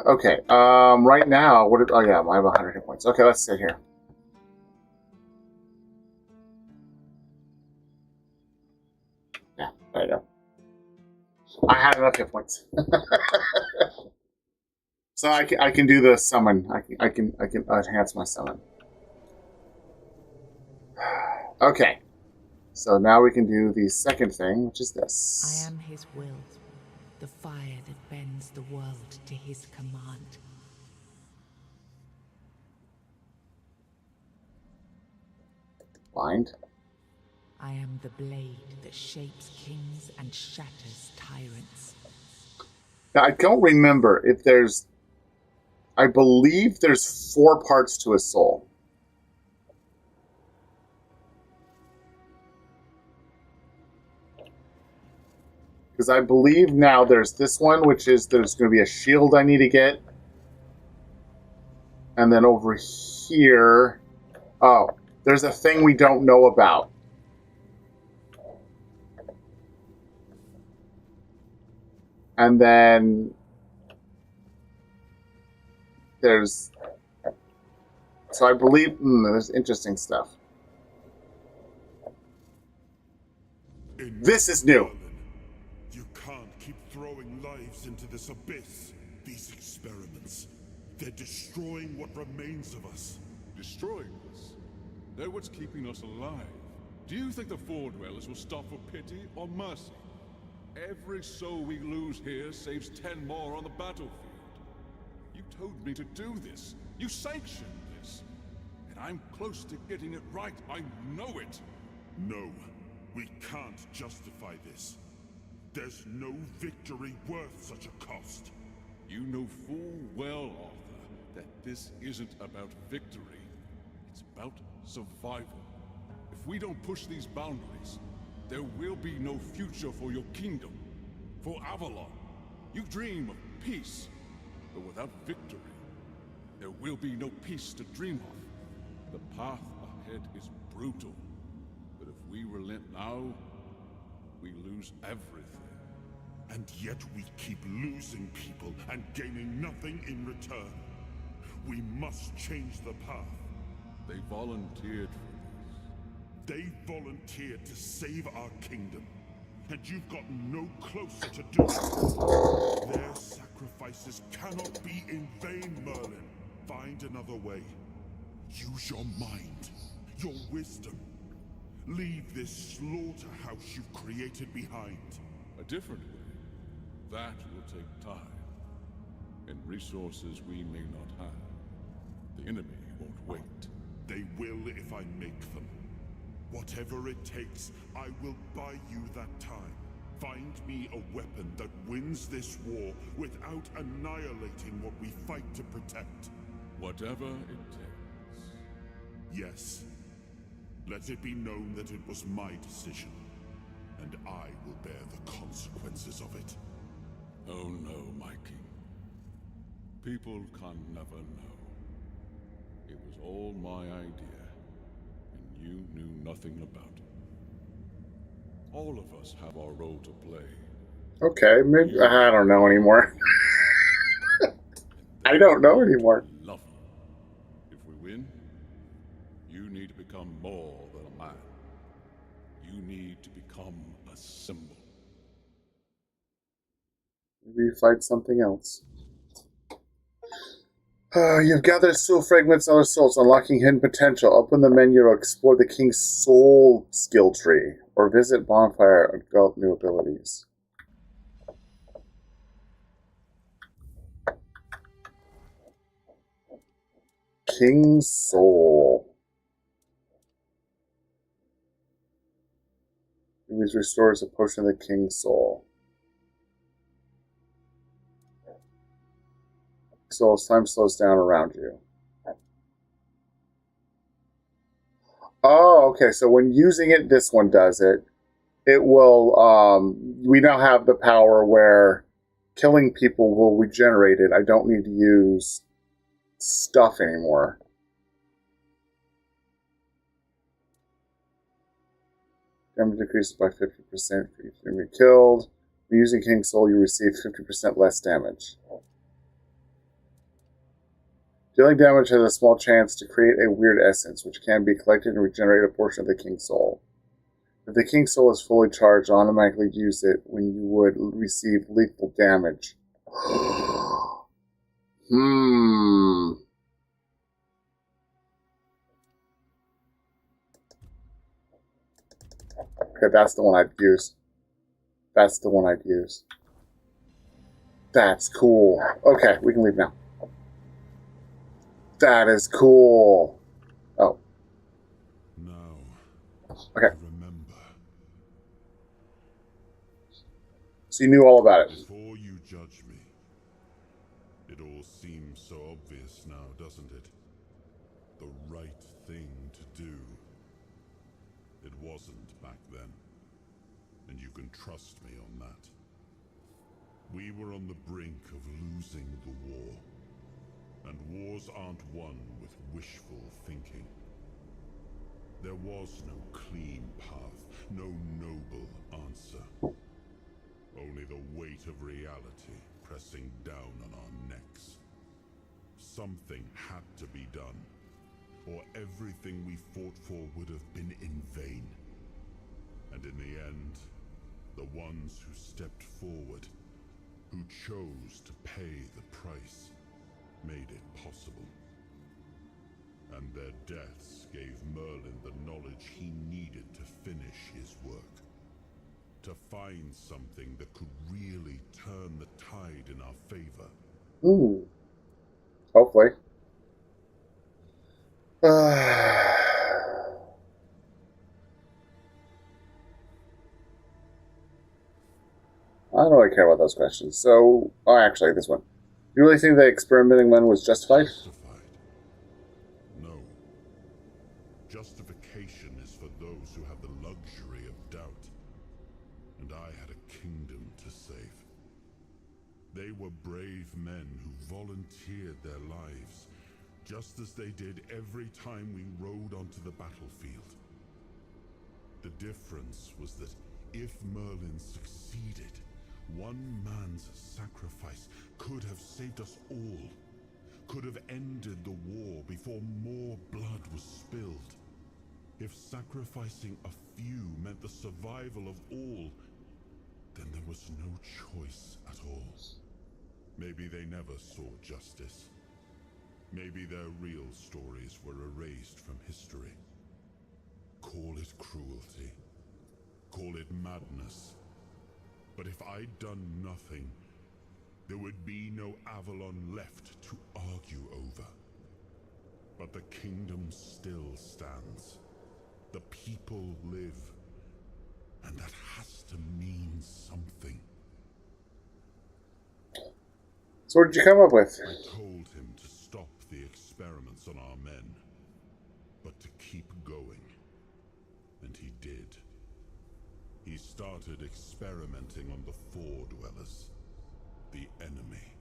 Okay, right now, I have 100 hit points. Okay, let's sit here. Yeah, there you go. I had enough hit points. So I can do the summon. I can enhance my summon. Okay. So now we can do the second thing, which is this. I am his will, the fire that bends the world to his command. Blind. I am the blade that shapes kings and shatters tyrants. Now, I don't remember if there's... I believe there's 4 parts to a soul. Because I believe now there's this one, which is there's going to be a shield I need to get. And then over here... Oh, there's a thing we don't know about. And then there's... So I believe there's interesting stuff. This is new. You can't keep throwing lives into this abyss. These experiments, they're destroying what remains of us. Destroying us? They're what's keeping us alive. Do you think the Four Dwellers will stop for pity or mercy? Every soul we lose here saves 10 more on the battlefield. You told me to do this. You sanctioned this. And I'm close to getting it right. I know it. No, we can't justify this. There's no victory worth such a cost. You know full well, Arthur, that this isn't about victory. It's about survival. If we don't push these boundaries, there will be no future for your kingdom, for Avalon. You dream of peace, but without victory, there will be no peace to dream of. The path ahead is brutal, but if we relent now, we lose everything. And yet we keep losing people and gaining nothing in return. We must change the path. They volunteered for this. They volunteered to save our kingdom, and you've got no closer to do it. Their sacrifices cannot be in vain, Merlin. Find another way. Use your mind, your wisdom. Leave this slaughterhouse you've created behind. A different way. That will take time, and resources we may not have. The enemy won't wait. They will if I make them. Whatever it takes, I will buy you that time. Find me a weapon that wins this war without annihilating what we fight to protect. Whatever it takes. Yes. Let it be known that it was my decision, and I will bear the consequences of it. Oh no, my king. People can never know. It was all my idea, and you knew nothing about it. All of us have our role to play. Okay, maybe I don't know anymore. I don't know anymore. Love you. If we win, you need to become more than a man. You need to become a symbol. Maybe fight something else. You've gathered soul fragments and other souls, unlocking hidden potential. Open the menu to explore the King's Soul skill tree, or visit Bonfire and develop new abilities. King's Soul. Always restores a potion of the King's Soul. So time slows down around you. Oh, okay. So when using it, this one does it. It will, we now have the power where killing people will regenerate it. I don't need to use stuff anymore. Damage decreases by 50% for each enemy killed. When using King's Soul, you receive 50% less damage. Dealing damage has a small chance to create a weird essence, which can be collected and regenerate a portion of the King's Soul. If the King's Soul is fully charged, automatically use it when you would receive lethal damage. Okay, that's the one I'd use. That's the one I'd use. That's cool. Okay, we can leave now. That is cool. Oh. Now, Okay. I remember. So you knew all about it. Before you judge me, it all seems so obvious now, doesn't it? The right thing to do. It wasn't back then, and you can trust me on that. We were on the brink of losing the war. And wars aren't won with wishful thinking. There was no clean path, no noble answer. Only the weight of reality pressing down on our necks. Something had to be done, or everything we fought for would have been in vain. And in the end, the ones who stepped forward, who chose to pay the price, made it possible. And their deaths gave Merlin the knowledge he needed to finish his work. To find something that could really turn the tide in our favor. Ooh. Hopefully. I don't really care about those questions. So, oh, actually, this one. You really think that experimenting men was justified? Justified? No. Justification is for those who have the luxury of doubt. And I had a kingdom to save. They were brave men who volunteered their lives, just as they did every time we rode onto the battlefield. The difference was that if Merlin succeeded, one man's sacrifice could have saved us all, could have ended the war before more blood was spilled. If sacrificing a few meant the survival of all, then there was no choice at all. Maybe they never saw justice. Maybe their real stories were erased from history. Call it cruelty. Call it madness. But if I'd done nothing, there would be no Avalon left to argue over. But the kingdom still stands. The people live. And that has to mean something. So what did you come up with? I told him to stop the experiments on our men, but to keep going. And he did. He started experimenting on the Four Dwellers, the enemy.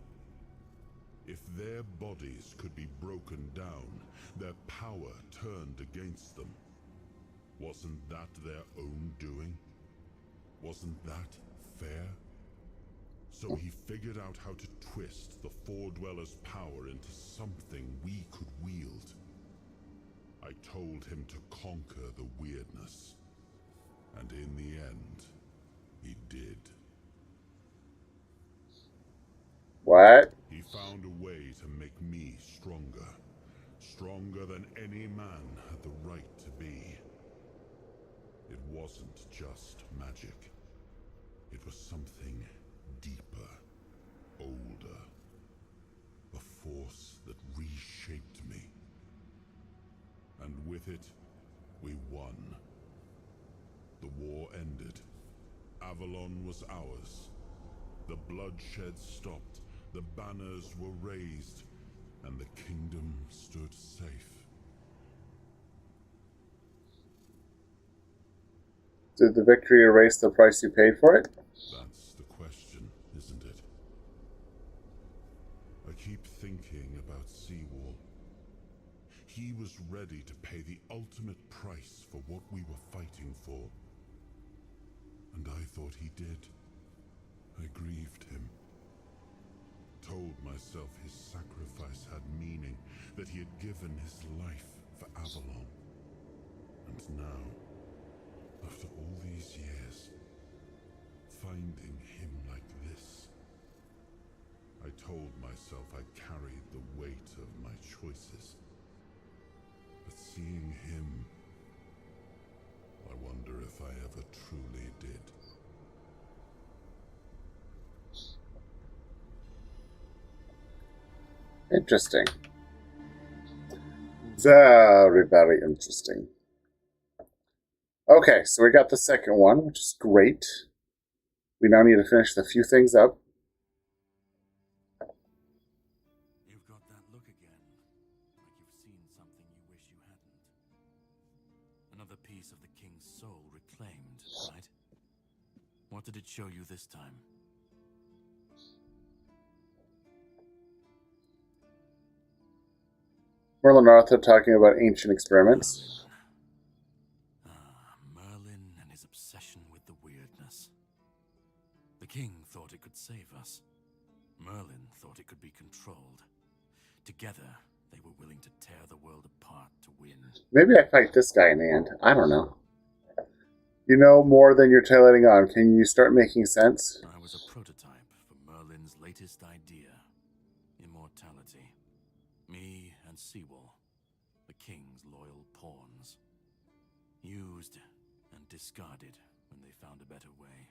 If their bodies could be broken down, their power turned against them, wasn't that their own doing? Wasn't that fair? So he figured out how to twist the Four Dwellers' power into something we could wield. I told him to conquer the weirdness. And in the end, he did. What? He found a way to make me stronger. Stronger than any man had the right to be. It wasn't just magic. It was something deeper, older. A force that reshaped me. And with it, we won. The war ended. Avalon was ours. The bloodshed stopped. The banners were raised. And the kingdom stood safe. Did the victory erase the price you paid for it? That's the question, isn't it? I keep thinking about Seawall. He was ready to pay the ultimate price for what we were fighting for. And I thought he did. I grieved him. Told myself his sacrifice had meaning, that he had given his life for Avalon. And now, after all these years, finding him like this, I told myself I carried the weight of my choices. But seeing him, I wonder if I ever truly did. Interesting. Very, very interesting. Okay, so we got the second one, which is great. We now need to finish the few things up. You've got that look again, like you've seen something you wish you hadn't. Another piece of the king's soul reclaimed, right? What did it show you this time? Merlin and Arthur talking about ancient experiments. Merlin and his obsession with the weirdness. The king thought it could save us. Merlin thought it could be controlled. Together, they were willing to tear the world apart to win. Maybe I fight this guy in the end. I don't know. You know more than you're letting on. Can you start making sense? I was a prototype for Merlin's latest idea. Immortality. Me and Seawall, the king's loyal pawns. Used and discarded when they found a better way.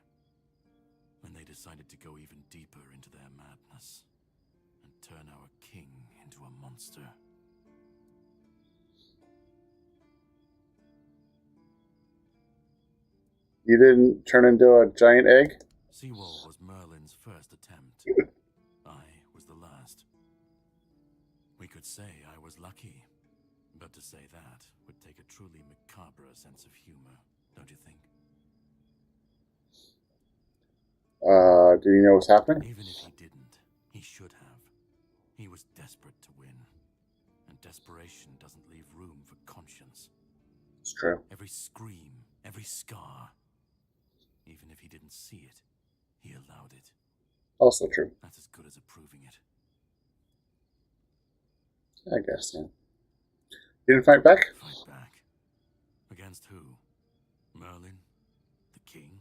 When they decided to go even deeper into their madness and turn our king into a monster. You didn't turn into a giant egg? Seawall was Merlin's first attempt. I was the last. We could say I was lucky, but to say that would take a truly macabre sense of humor, don't you think? Do you know what's happening? Even if he didn't, desperate to win. And desperation doesn't leave room for conscience. It's true. Every scream, every scar, even if he didn't see it, he allowed it. Also true. That's as good as approving it. I guess, yeah. You didn't fight back? Fight back? Against who? Merlin? The king?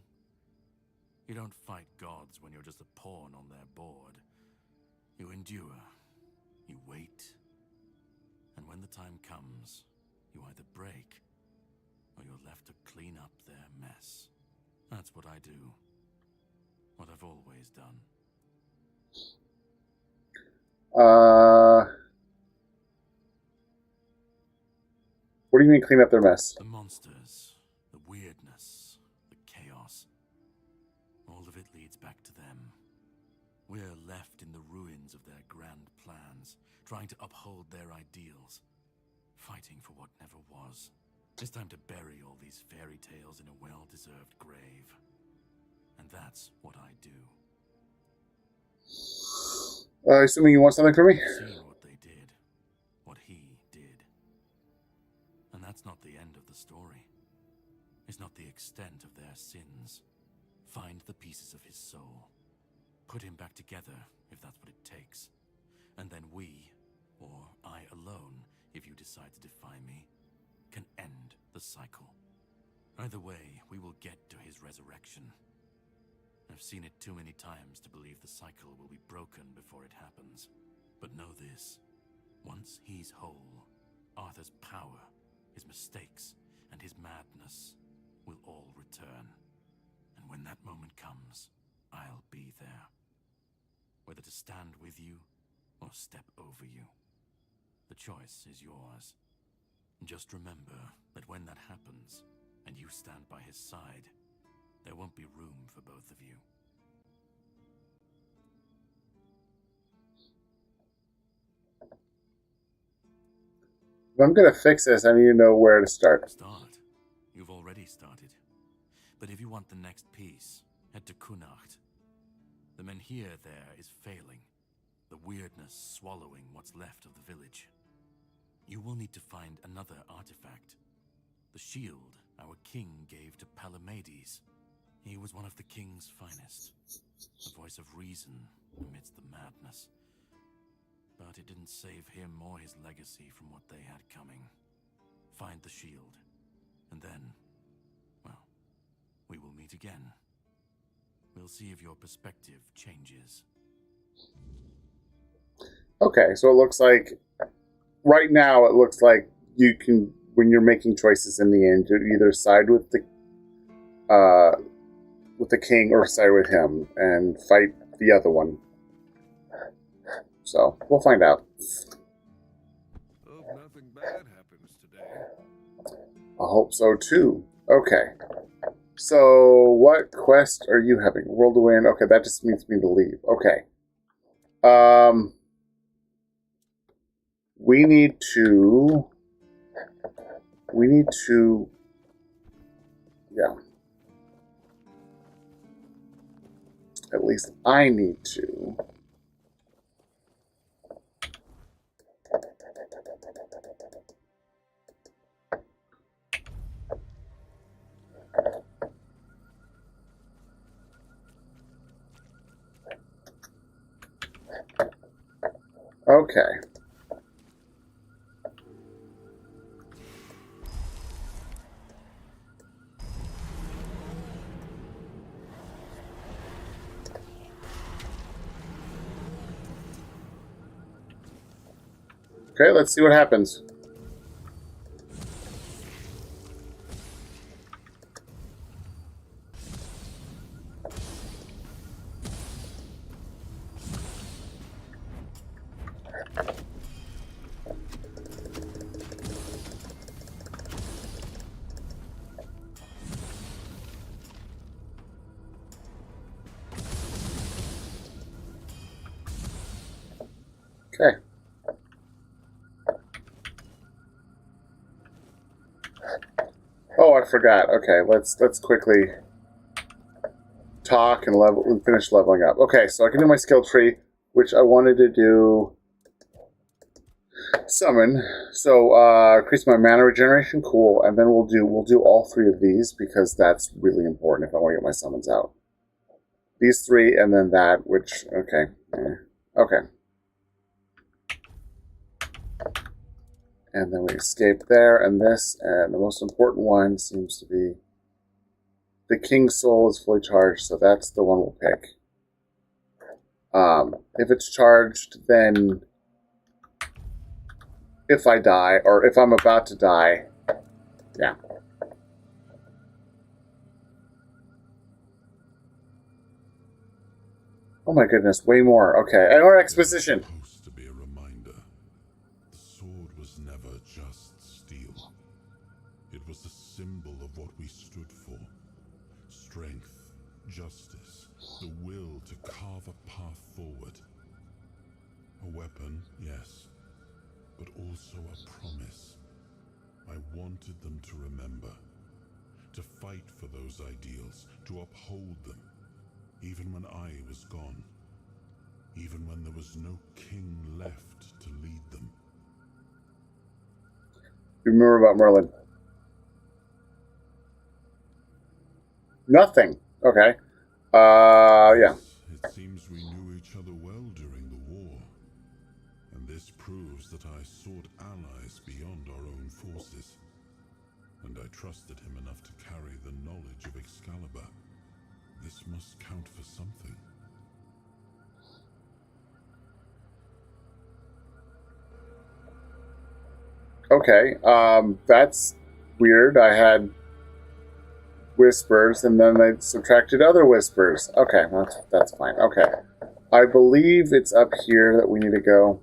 You don't fight gods when you're just a pawn on their board. You endure. You wait. And when the time comes, you either break, or you're left to clean up their mess. That's what I do. What I've always done. What do you mean clean up their mess? The monsters, the weirdness, the chaos. All of it leads back to them. We're left in the ruins of their grand plans, trying to uphold their ideals, fighting for what never was. It's time to bury all these fairy tales in a well-deserved grave. And that's what I do. Assuming you want something from me? Seeing what they did, what he did. And that's not the end of the story. It's not the extent of their sins. Find the pieces of his soul. Put him back together, if that's what it takes. And then we, or I alone, if you decide to defy me, can end the cycle. Either way, we will get to his resurrection. I've seen it too many times to believe the cycle will be broken before it happens. But know this. Once he's whole, Arthur's power, his mistakes, and his madness will all return. And when that moment comes, I'll be there. Whether to stand with you or step over you. The choice is yours. Just remember that when that happens, and you stand by his side, there won't be room for both of you. If I'm gonna fix this, I need to know where to start. Start. You've already started. But if you want the next piece, head to Kunacht. The menhir there is failing. The weirdness swallowing what's left of the village. You will need to find another artifact. The shield our king gave to Palamedes. He was one of the king's finest. A voice of reason amidst the madness. But it didn't save him or his legacy from what they had coming. Find the shield. And then, well, we will meet again. We'll see if your perspective changes. Okay, so it looks like, right now it looks like you can, when you're making choices in the end, you either side with the king or side with him and fight the other one. So, we'll find out. Hope nothing bad happens today. I hope so too. Okay. So, what quest are you having? World to win. Okay, that just means me to leave. Okay. We need to... Yeah. At least I need to. Okay. Okay, let's see what happens. Okay. Oh, I forgot. Okay, let's quickly talk and finish leveling up. Okay, so I can do my skill tree, which I wanted to do Summon. So increase my mana regeneration. Cool. And then we'll do all three of these because that's really important if I want to get my summons out. These three and then that, which okay. Okay. And then we escape there and this, and the most important one seems to be the King's Soul is fully charged, so that's the one we'll pick. If it's charged, then if I die, or if I'm about to die, yeah. Oh my goodness, way more. Okay, and our exposition. Supposed to be a reminder. The sword was never just steel. It was a symbol of what we stood for. Strength, justice, the will to carve a path forward. A weapon, yes, but also a promise. I wanted them to remember, to fight for those ideals, to uphold them, even when I was gone, even when there was no king left to lead them. You remember about Merlin? Nothing. Okay. Yeah. It seems we knew each other well during the war, and this proves that I sought allies beyond our own forces, and I trusted him enough to carry the knowledge of Excalibur. This must count for something. Okay. That's weird. I had whispers, and then they subtracted other whispers. Okay, that's fine. Okay. I believe it's up here that we need to go.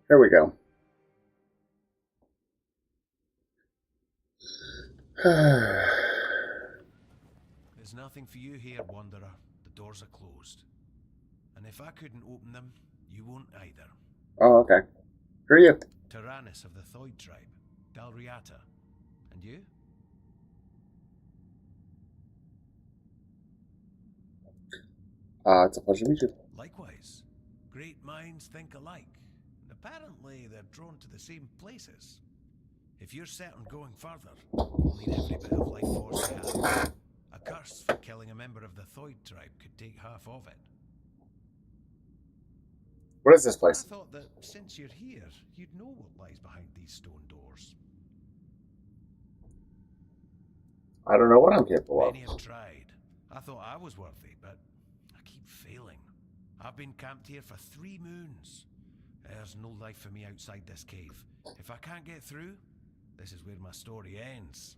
Here we go. There's nothing for you here, Wanderer. The doors are closed. And if I couldn't open them, you won't either. Oh, okay. Who are you? Tyrannus of the Thoid tribe, Dalriata. And you? It's a pleasure to meet you. Likewise. Great minds think alike. And apparently they're drawn to the same places. If you're set on going further, you'll need every bit of life force you have. A curse for killing a member of the Thoid tribe could take half of it. What is this place? I thought that since you're here, you'd know what lies behind these stone doors. I don't know what I'm capable of. Many have tried. I thought I was worthy, but I keep failing. I've been camped here for 3 moons. There's no life for me outside this cave. If I can't get through, this is where my story ends.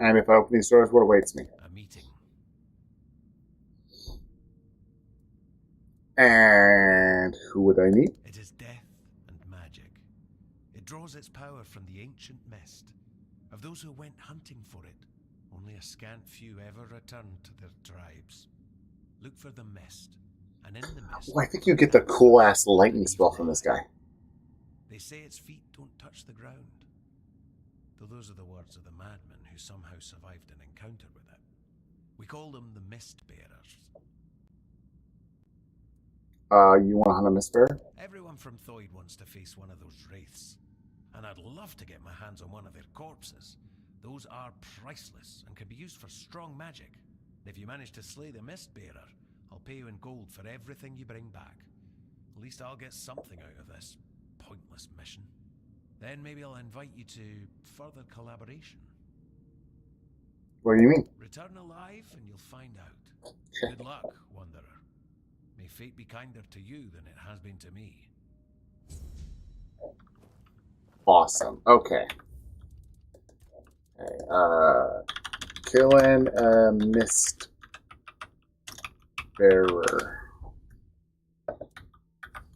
And if I open these doors, what awaits me? A meeting. And who would I meet? It is death and magic. It draws its power from the ancient mist. Of those who went hunting for it, only a scant few ever returned to their tribes. Look for the mist, and in the mist... Oh, I think you get the cool-ass lightning spell from this guy. They say its feet don't touch the ground. Though those are the words of the madman who somehow survived an encounter with it. We call them the Mist Bearers. You want to hunt a mist bearer? Everyone from Thoid wants to face one of those wraiths. And I'd love to get my hands on one of their corpses. Those are priceless and can be used for strong magic. If you manage to slay the Mist Bearer, I'll pay you in gold for everything you bring back. At least I'll get something out of this pointless mission. Then maybe I'll invite you to further collaboration. What do you mean? Return alive and you'll find out. Good luck, Wanderer. May fate be kinder to you than it has been to me. Awesome. Okay. Killing a mist bearer.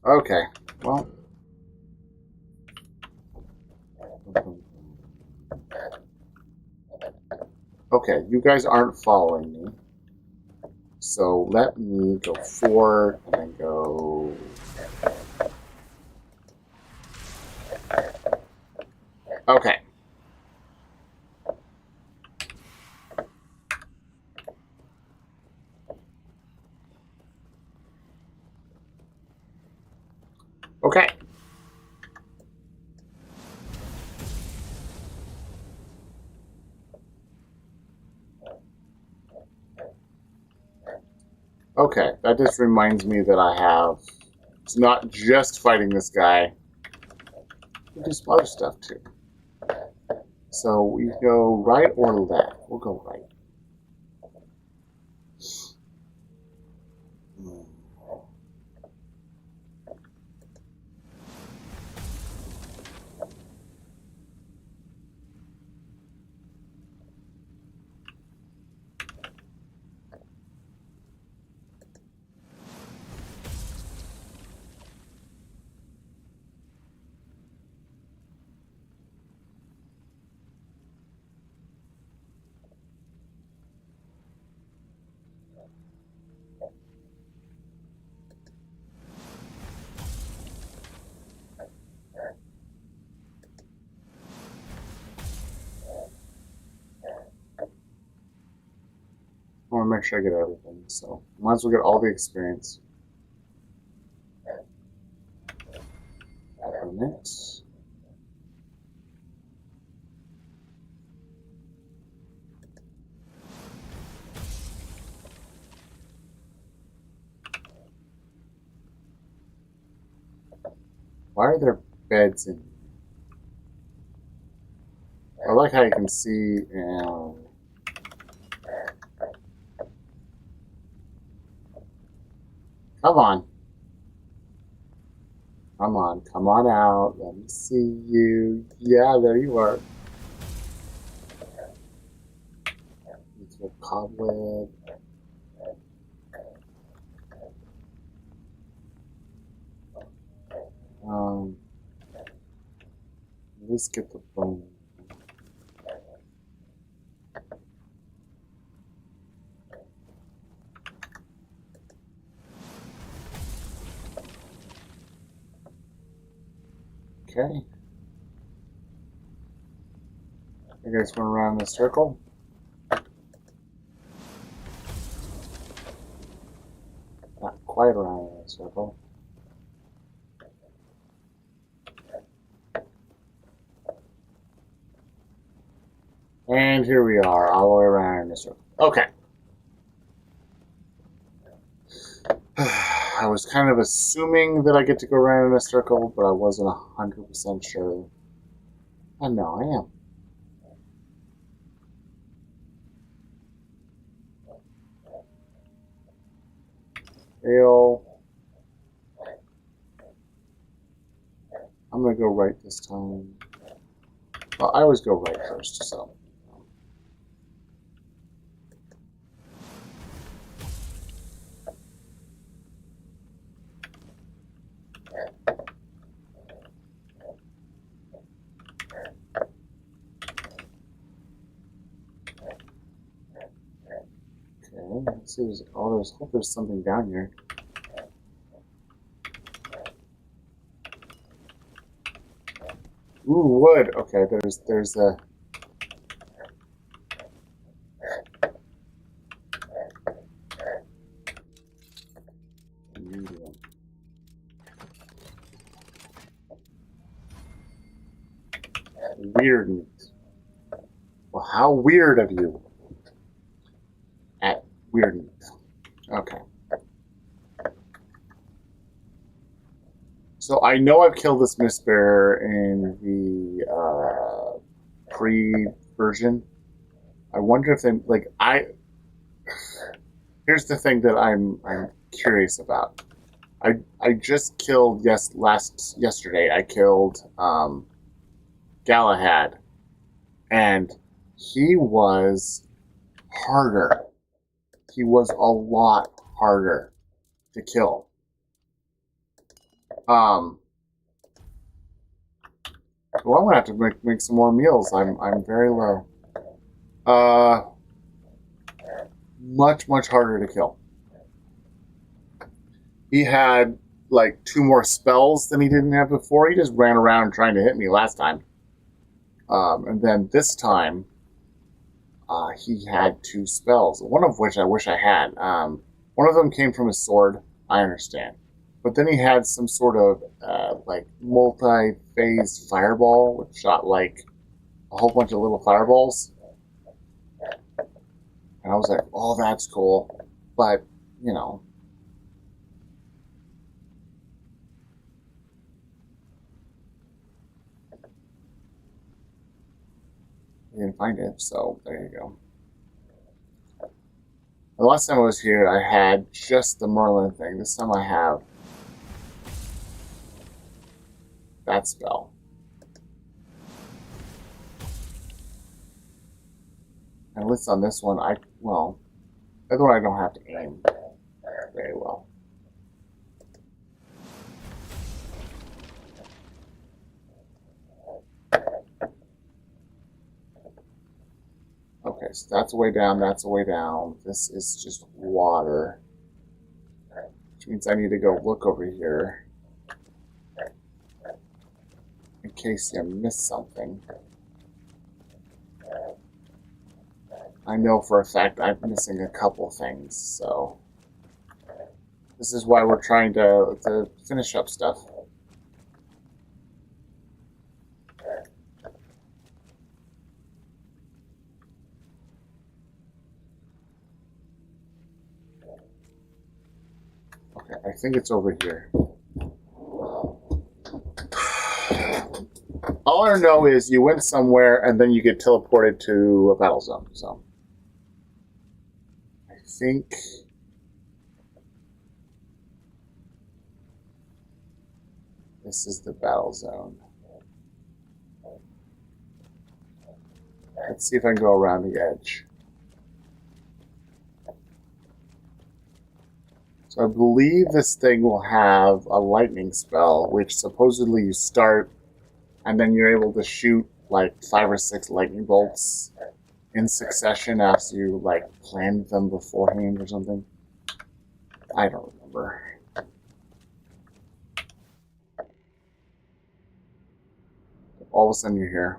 Okay. Well. Okay, you guys aren't following me. So let me go forward and then go Okay. Okay. Okay, that just reminds me that I have... It's not just fighting this guy. We do some other stuff, too. So we go right or left? We'll go right. I want to make sure I get everything, so might as well get all the experience. Open it. Why are there beds in? I like how you can see. Come on. Come on. Come on out. Let me see you. Yeah, there you are. Into a cobweb. Let's get the bone. Okay. You guys went around the circle. Not quite around the circle. And here we are, all the way around the circle. Okay. I was kind of assuming that I get to go around in a circle, but I wasn't 100% sure. And now I am. Grail. I'm going to go right this time. Well, I always go right first, so. Okay, let's see. Hope there's something down here. Ooh, wood. Okay, there's a. Weird meat. Well, how weird of you. At weird meat. Okay. So I know I've killed this Mistbearer in the pre-version. I wonder if they Here's the thing that I'm curious about. I just killed yesterday. I killed Galahad, and he was harder. He was a lot harder to kill. Well, I'm gonna have to make some more meals. I'm very low. Much harder to kill. He had like 2 more spells than he didn't have before. He just ran around trying to hit me last time. And then this time, he had 2 spells, one of which I wish I had. One of them came from his sword, I understand. But then he had some sort of like multi-phase fireball, which shot like a whole bunch of little fireballs. And I was like, oh, that's cool. But, you know. I didn't find it, so there you go. The last time I was here, I had just the Merlin thing. This time I have that spell. And at least on this one, well, the other one I don't have to aim very well. Okay, so that's a way down, that's a way down. This is just water. Which means I need to go look over here. In case I missed something. I know for a fact I'm missing a couple things, so... This is why we're trying to finish up stuff. Okay, I think it's over here. All I know is you went somewhere and then you get teleported to a battle zone, so... I think... This is the battle zone. Let's see if I can go around the edge. So I believe this thing will have a lightning spell, which supposedly you start, and then you're able to shoot like 5 or 6 lightning bolts in succession after you like planned them beforehand or something. I don't remember. All of a sudden you're here.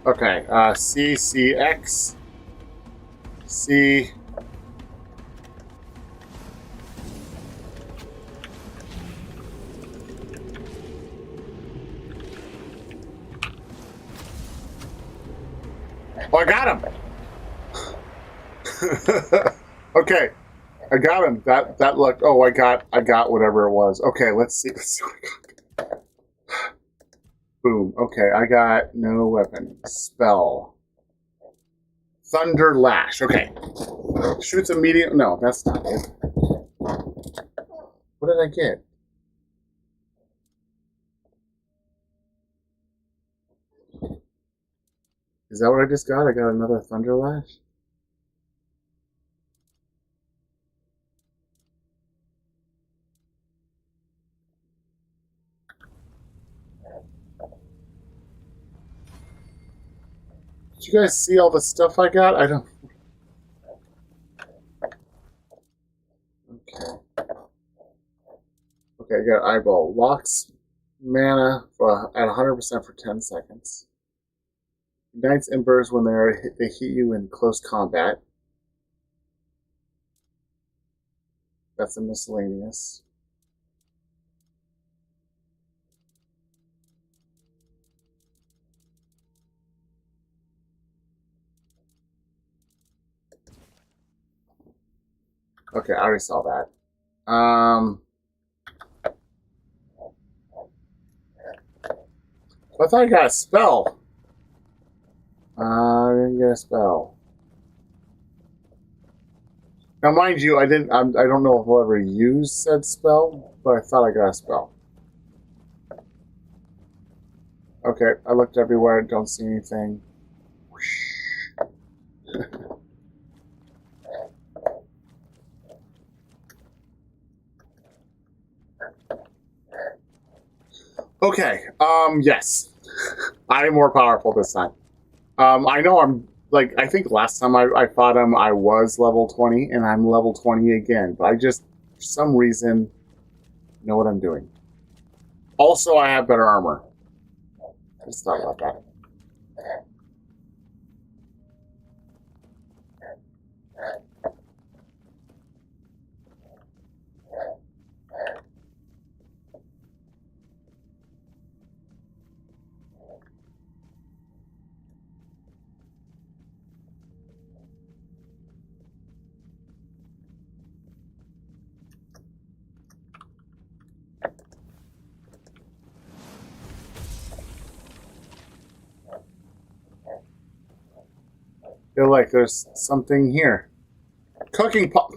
Okay, CCX, C. Oh, I got him! Okay, I got him. That looked. Oh, I got whatever it was. Okay, let's see. Let's see what I got. Boom. Okay, I got no weapon. Spell. Thunder Lash. Okay. Shoots immediate. No, that's not it. What did I get? Is that what I just got? I got another Thunder Lash? Did you guys see all the stuff I got? I don't... Okay. Okay, I got eyeball. Locks mana at 100% for 10 seconds. Ignites embers when they hit you in close combat. That's a miscellaneous. Okay, I already saw that. I thought I got a spell. I didn't get a spell. Now, mind you, I didn't. I don't know if I'll ever use said spell, but I thought I got a spell. Okay, I looked everywhere. Don't see anything. Okay. Yes, I'm more powerful this time. I know I'm like, I think last time I fought him, I was level 20, and I'm level 20 again. But I just, for some reason, know what I'm doing. Also, I have better armor. Let's talk about that. Feel like there's something here. Cooking pot.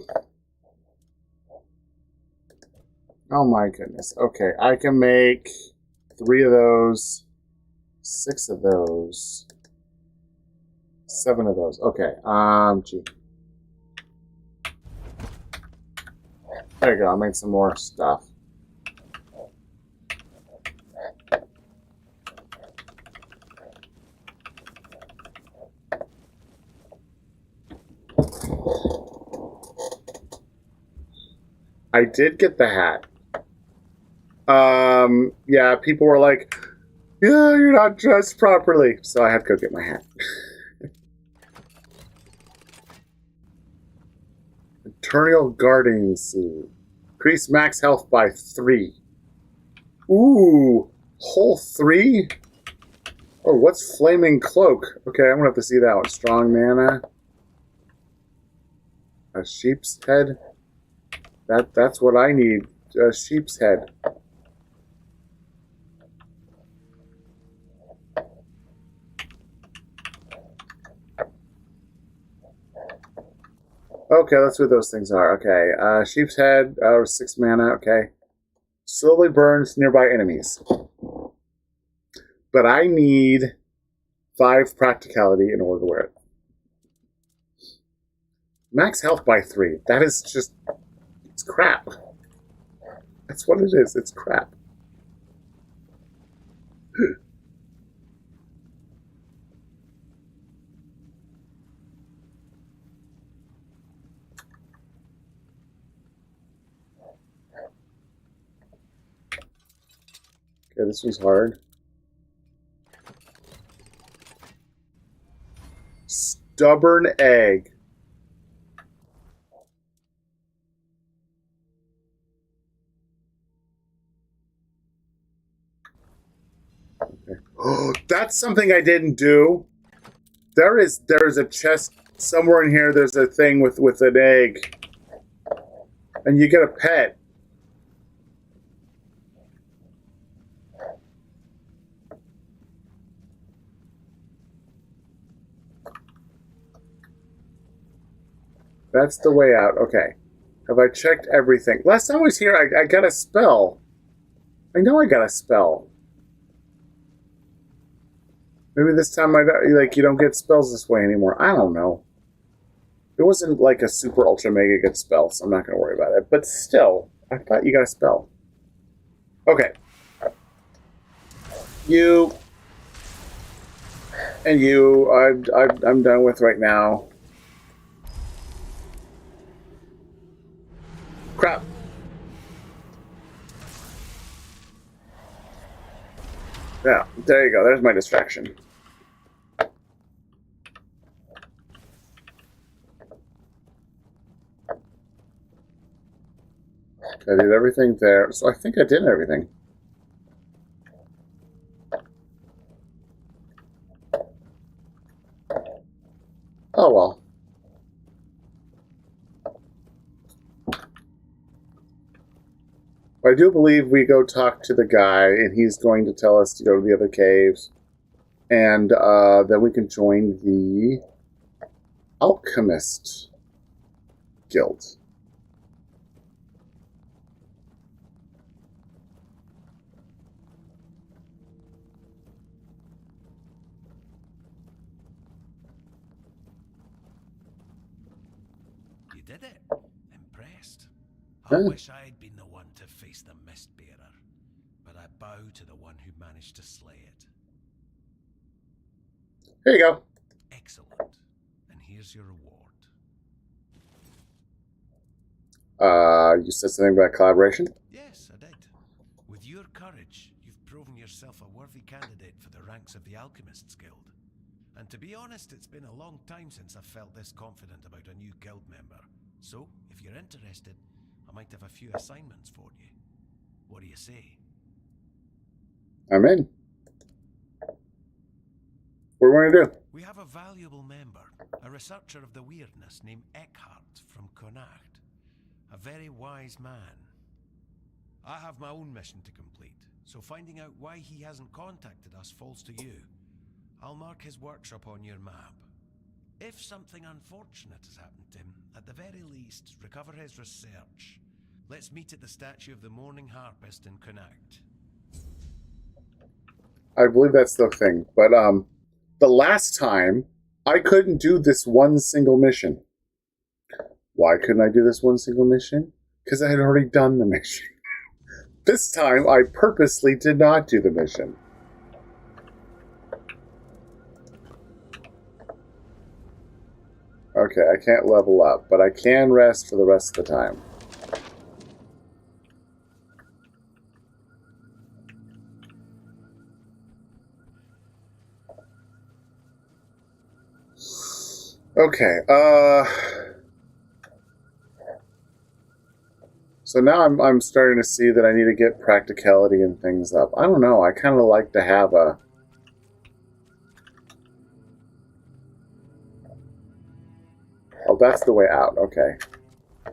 Oh my goodness. Okay, I can make 3 of those, 6 of those, 7 of those. Okay, gee. There you go, I made some more stuff. I did get the hat. Yeah, people were like, yeah, you're not dressed properly. So I had to go get my hat. Eternal Guarding Seed. Increase max health by 3. Ooh, whole 3? Oh, what's Flaming Cloak? Okay, I'm gonna have to see that one. Strong mana. A sheep's head. That's what I need. A sheep's head. Okay, that's what those things are. Okay, sheep's head, 6 mana. Okay, slowly burns nearby enemies. But I need 5 practicality in order to wear it. Max health by 3. That is just... It's crap. That's what it is. It's crap. Okay, this was hard. Stubborn egg. Oh, that's something I didn't do. There's a chest somewhere in here. There's a thing with an egg, and you get a pet. That's the way out. Okay. Have I checked everything? Last time I was here, I got a spell. I know I got a spell. Maybe this time you don't get spells this way anymore. I don't know. It wasn't like a super ultra mega good spell, so I'm not going to worry about it. But still, I thought you got a spell. Okay. And you, I'm done with right now. Crap. Yeah, there you go. There's my distraction. I did everything there, so I think I did everything. Oh well. I do believe we go talk to the guy, and he's going to tell us to go to the other caves, and then we can join the Alchemist Guild. You did it. Impressed. I wish I'd been the one to face the Mistbearer, but I bow to the one who managed to slay it. Here you go. Excellent. And here's your reward. You said something about collaboration? Yes, I did. With your courage, you've proven yourself a worthy candidate for the ranks of the Alchemists Guild. And to be honest, it's been a long time since I've felt this confident about a new guild member. So, if you're interested, I might have a few assignments for you. What do you say? I'm in. What are we going to do? We have a valuable member, a researcher of the weirdness named Eckhart from Connacht. A very wise man. I have my own mission to complete, so finding out why he hasn't contacted us falls to you. I'll mark his workshop on your map. If something unfortunate has happened to him, at the very least, recover his research. Let's meet at the statue of the Morning Harpist in Connacht. I believe that's the thing, but the last time, I couldn't do this one single mission. Why couldn't I do this one single mission? Because I had already done the mission. This time, I purposely did not do the mission. Okay, I can't level up, but I can rest for the rest of the time. Okay, so now I'm starting to see that I need to get practicality and things up. I don't know, I kind of like to have a... Oh, that's the way out, okay.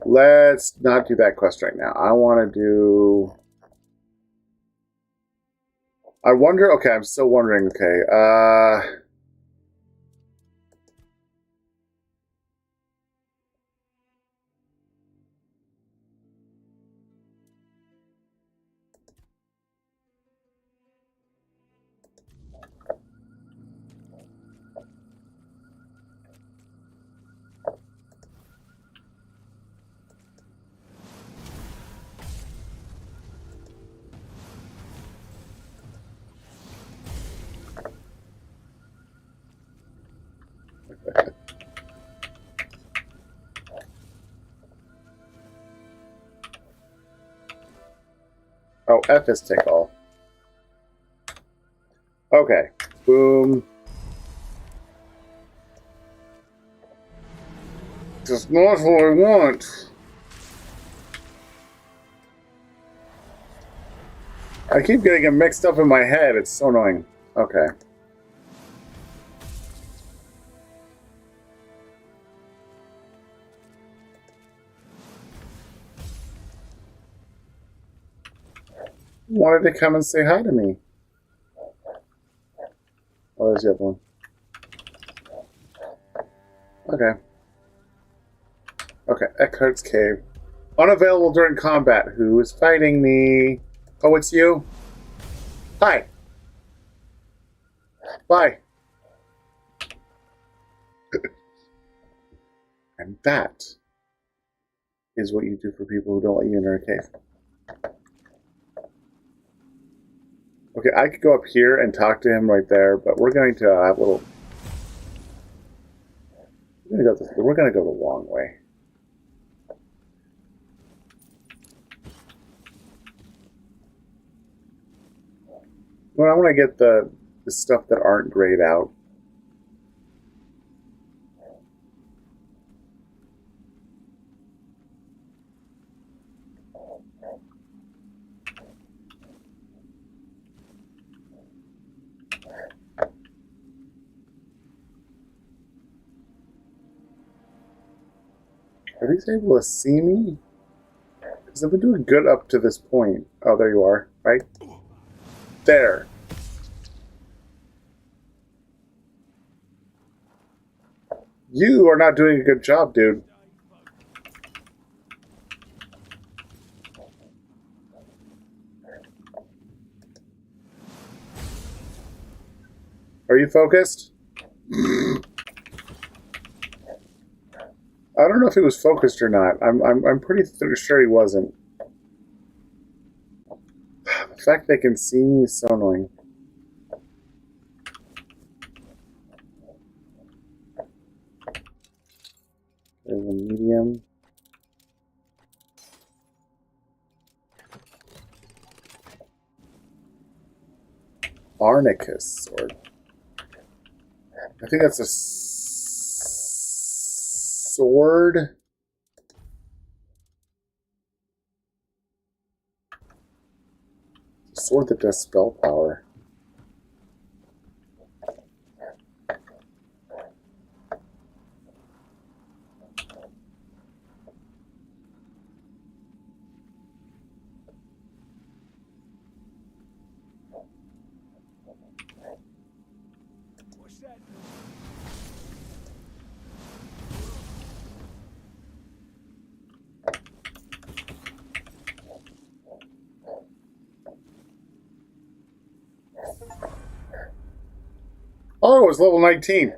Let's not do that quest right now. I want to do... I wonder... Okay, I'm still wondering, okay, oh, F is take all. Okay. Boom. That's not what I want. I keep getting it mixed up in my head. It's so annoying. Okay. Wanted to come and say hi to me. Oh, there's the other one. Okay. Okay, Eckhart's Cave. Unavailable during combat. Who is fighting me? Oh, it's you? Hi. Bye. And that is what you do for people who don't let you enter a cave. Okay, I could go up here and talk to him right there, but we're going to have a little We're gonna go the long way. Well, I want to get the stuff that aren't grayed out. Are these able to see me? Because I've been doing good up to this point. Oh, there you are. Right? There. You are not doing a good job, dude. Are you focused? I don't know if he was focused or not. I'm pretty sure he wasn't. The fact they can see me is so annoying. There's a medium. Arnicus sword. I think that's a sword. A sword that does spell power. What's that? Oh, it was level 19.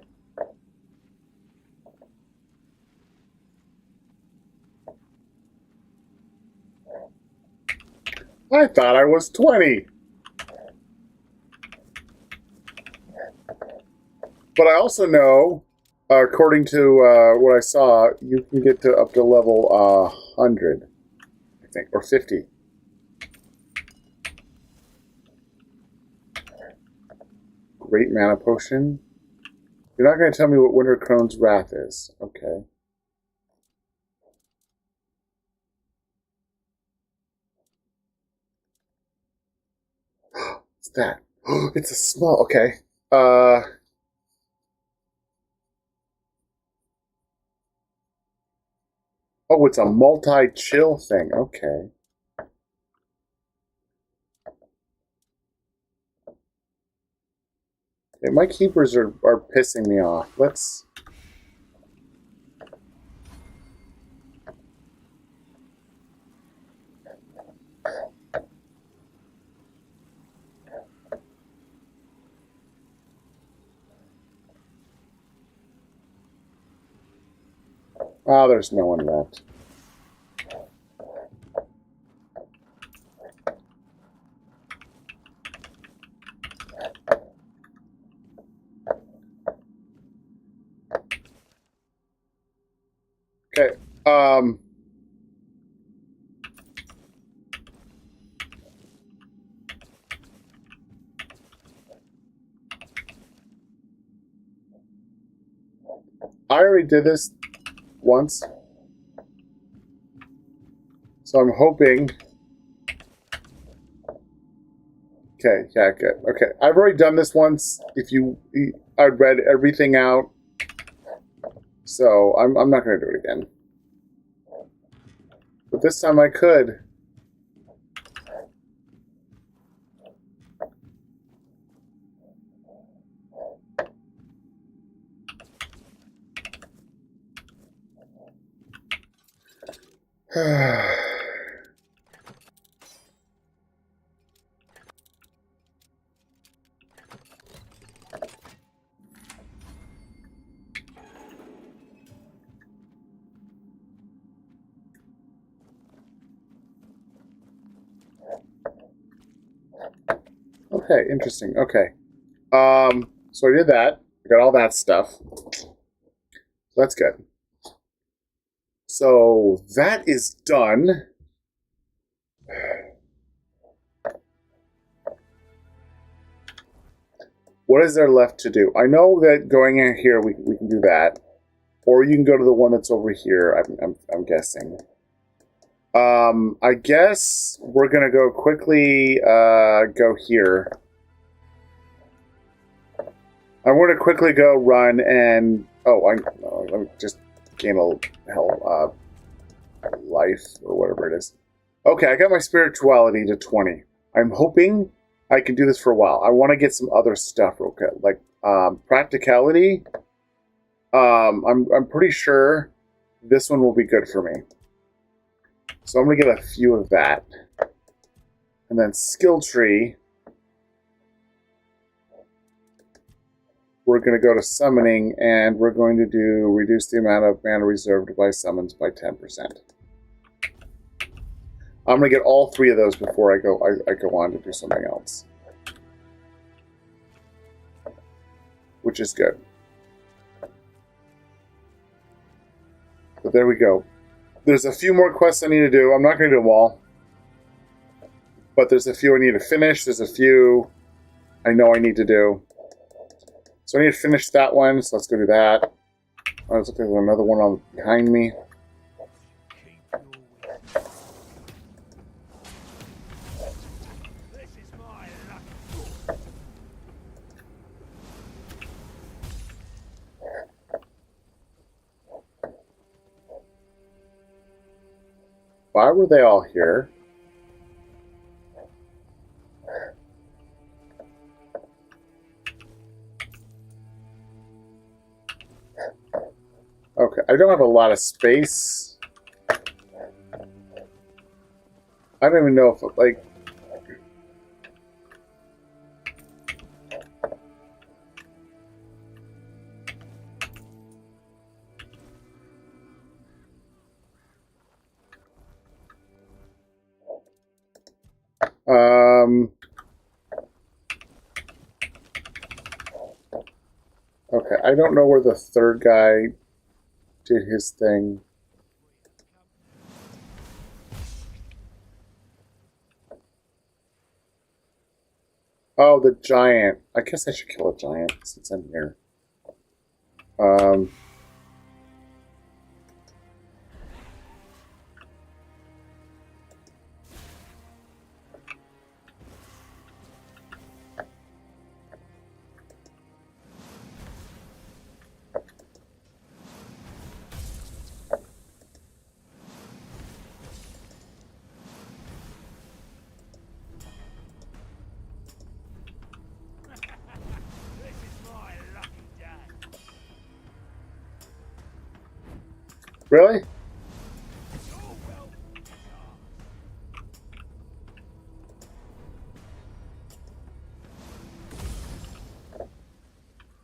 I thought I was 20. But I also know, according to what I saw, you can get to up to level 100, I think, or 50. Great mana potion. You're not going to tell me what Winter Crone's Wrath is. Okay. What's that? It's a small... Okay. Oh, it's a multi-chill thing. Okay. Okay, my keepers are pissing me off. Let's... Oh, there's no one left. Okay. I already did this once. So I'm hoping... Okay, yeah, good. Okay, I've already done this once. I'd read everything out. So I'm not going to do it again. But this time I could. Okay, interesting. Okay. So I did that. I got all that stuff. That's good. So that is done. What is there left to do? I know that going in here, we can do that. Or you can go to the one that's over here, I'm guessing. I guess we're going to go quickly go here. I want to quickly go run and... Oh, let me just gain a life or whatever it is. Okay, I got my spirituality to 20. I'm hoping I can do this for a while. I want to get some other stuff real quick, like practicality. I'm pretty sure this one will be good for me. So I'm going to get a few of that. And then skill tree. We're going to go to summoning, and we're going to do reduce the amount of mana reserved by summons by 10%. I'm going to get all 3 of those before I go on to do something else. Which is good. But there we go. There's a few more quests I need to do. I'm not going to do them all. But there's a few I need to finish. There's a few I know I need to do. So I need to finish that one, so let's go do that. There's another one behind me. Why were they all here? Okay, I don't have a lot of space. I don't even know if, like... Okay, I don't know where the third guy did his thing. Oh, the giant. I guess I should kill a giant since I'm here. Really?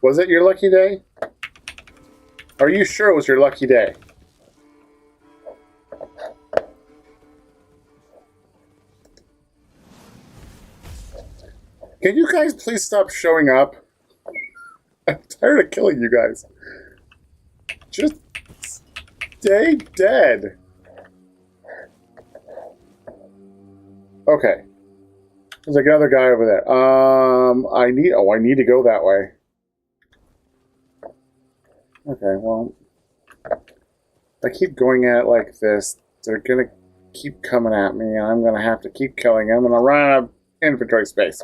Was it your lucky day? Are you sure it was your lucky day? Can you guys please stop showing up? I'm tired of killing you guys. Just stay dead. Okay. There's like another guy over there. I need to go that way. Okay, well, if I keep going at it like this, they're gonna keep coming at me, and I'm gonna have to keep killing them, and I'll run out of inventory space.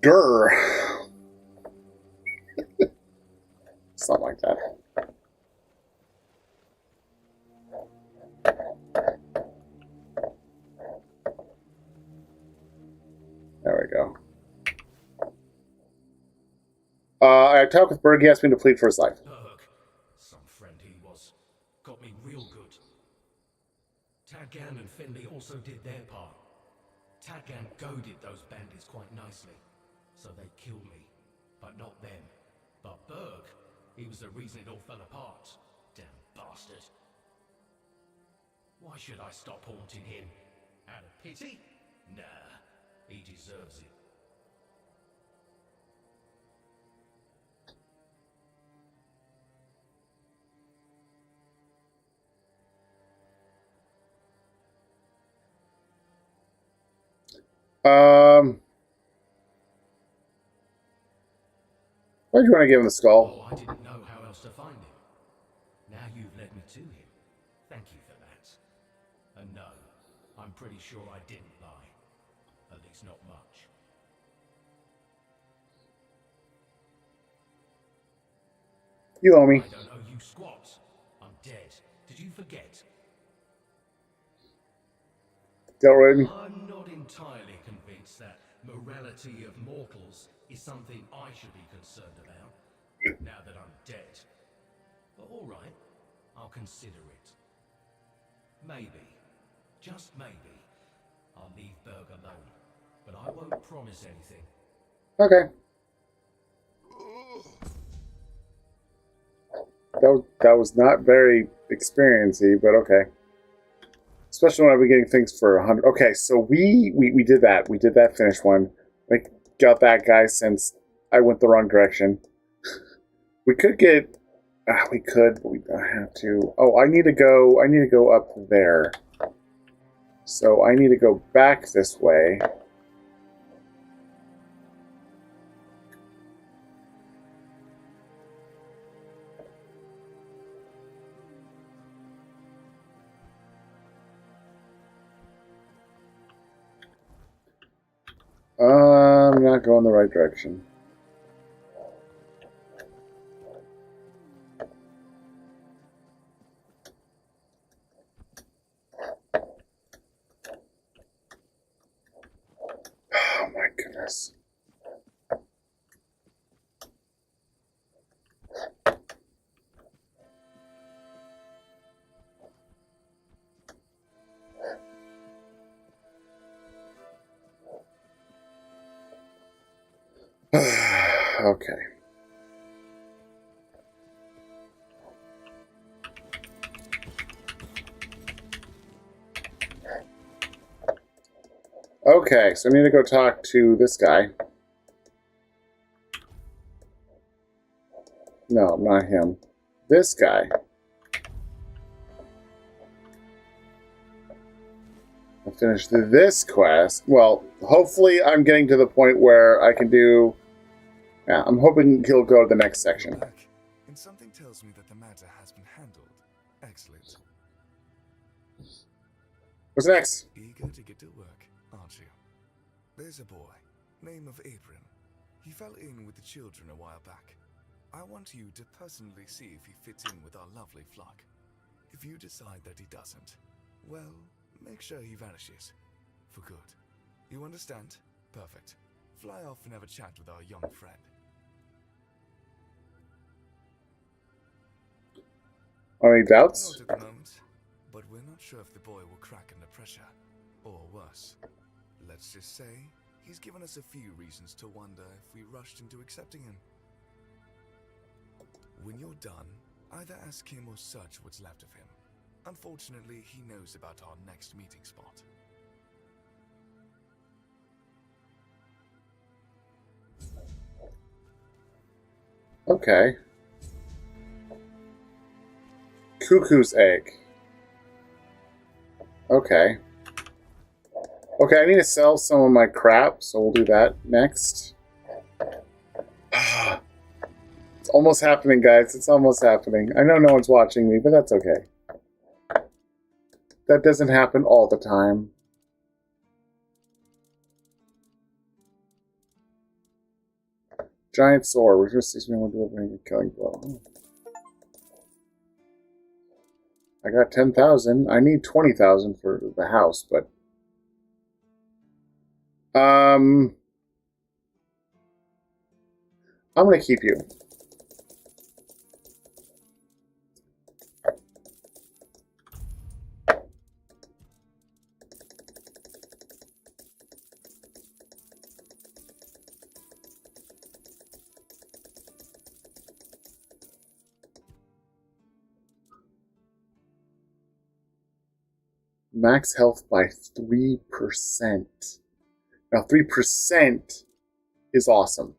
Grr. Something like that. There we go. I talked with Berg. He asked me to plead for his life. Berg, some friend he was, got me real good. Tadgan and Finley also did their part. Tadgan goaded those bandits quite nicely, so they killed me, but not them. But Berg, he was the reason it all fell apart. Damn bastard. Why should I stop haunting him? Out of pity? Nah, he deserves it. Why do you want to give him the skull? Oh, I didn't know how else to find him. Now you've led me to him. Thank you for that. And no, I'm pretty sure I didn't lie. At least not much. You owe me. I don't owe you squat. I'm dead. Did you forget? Delroy. I'm not entirely convinced that morality of mortals is something I should be concerned about, now that I'm dead. But all right, I'll consider it. Maybe, just maybe, I'll leave Berg alone. But I won't promise anything. Okay. That was not very experiencey, but okay. Especially when I've been getting things for 100. Okay, so we did that. We did that finish one. We got that guy since I went the wrong direction. We could get. We could, but we don't have to. Oh, I need to go up there. So I need to go back this way. I'm not going the right direction. Oh my goodness. Okay. Okay, so I need to go talk to this guy. No, not him. This guy. I finished this quest. Well, hopefully I'm getting to the point where I can do... Yeah, I'm hoping he'll go to the next section. Back, and something tells me that the matter has been handled. Excellent. What's next? Eager to get to work, aren't you? There's a boy, name of Abram. He fell in with the children a while back. I want you to personally see if he fits in with our lovely flock. If you decide that he doesn't, well, make sure he vanishes. For good. You understand? Perfect. Fly off and have a chat with our young friend. Any doubts? Not at the moment, but we're not sure if the boy will crack under pressure. Or worse. Let's just say, he's given us a few reasons to wonder if we rushed into accepting him. When you're done, either ask him or search what's left of him. Unfortunately, he knows about our next meeting spot. Okay. Cuckoo's egg. Okay. Okay, I need to sell some of my crap, so we'll do that next. It's almost happening, guys. It's almost happening. I know no one's watching me, but that's okay. That doesn't happen all the time. Giant sword. We're just delivering a killing blow. I got 10,000. I need 20,000 for the house, but I'm gonna keep you. Max health by 3%. Now 3% is awesome.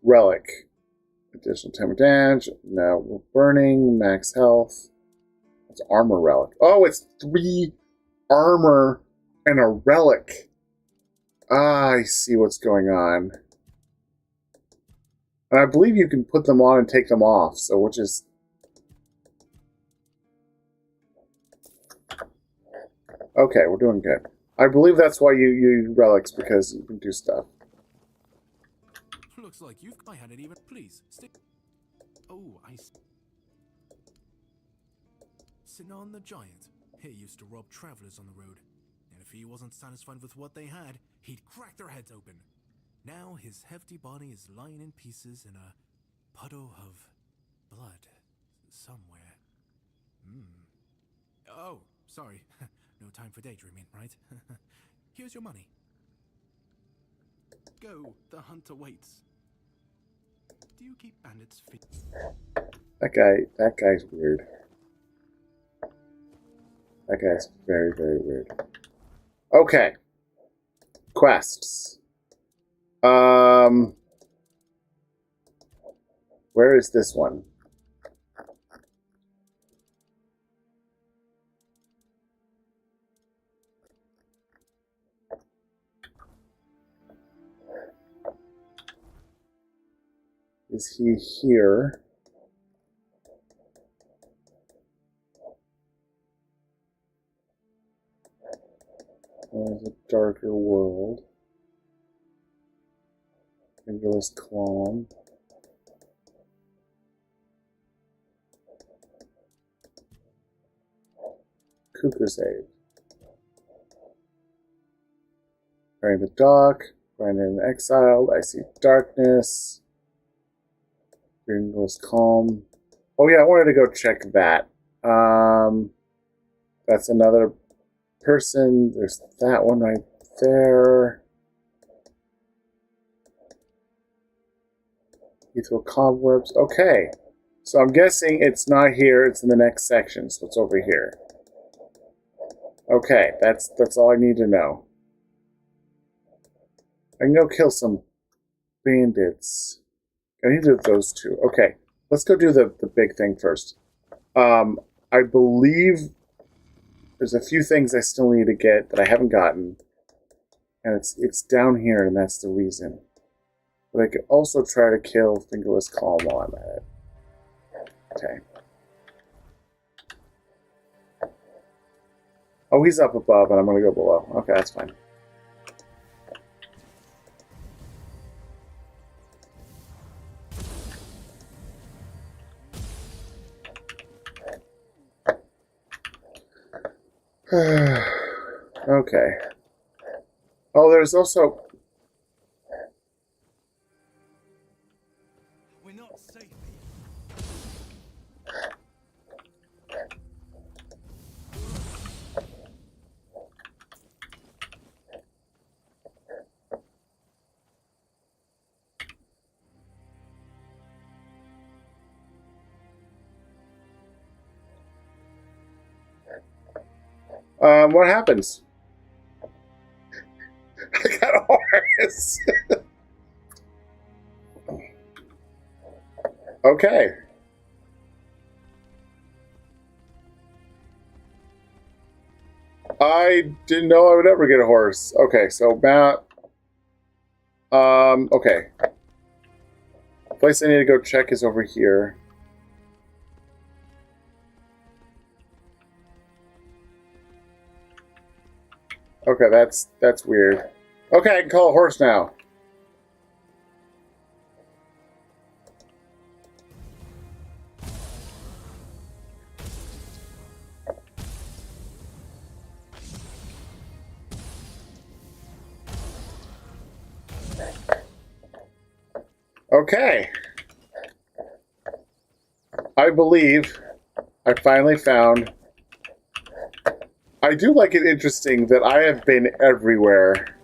Relic. Additional 10 damage. Now we're burning. Max health. It's armor relic. Oh, it's 3 armor And a relic. Ah, I see what's going on. And I believe you can put them on and take them off, so which is... Okay, we're doing good. I believe that's why you use relics, because you can do stuff. Looks like you've... I had it even... Please, stick... Oh, I see. Sinon the Giant. He used to rob travelers on the road. And if he wasn't satisfied with what they had, he'd crack their heads open. Now his hefty body is lying in pieces in a puddle of blood somewhere. Oh, sorry. No time for daydreaming, right? Here's your money. Go, the hunter waits. Do you keep bandits fit? That guy's weird. That guy's very, very weird. Okay. Quests. Where is this one? Is he here? There's a darker world. Angular's Calm. Kukusave. Bearing the Dock. Brandon Exiled. I See Darkness. Angular's Calm. Oh yeah, I wanted to go check that. That's another person. There's that one right there. Lethal Cobwebs. Okay. So I'm guessing it's not here, it's in the next section, so it's over here. Okay, that's all I need to know. I can go kill some bandits. I need to do those two. Okay, let's go do the big thing first. I believe there's a few things I still need to get that I haven't gotten. And it's down here, and that's the reason. But I could also try to kill Fingerless Calm while I'm at it. Okay. Oh, he's up above, and I'm going to go below. Okay, that's fine. Okay. Oh, there's also... We're not safe. What happens? I got a horse. Okay. I didn't know I would ever get a horse. Okay, so map. Okay. The place I need to go check is over here. Okay, that's weird. Okay, I can call a horse now. Okay. I believe I finally found... I do like it interesting that I have been everywhere.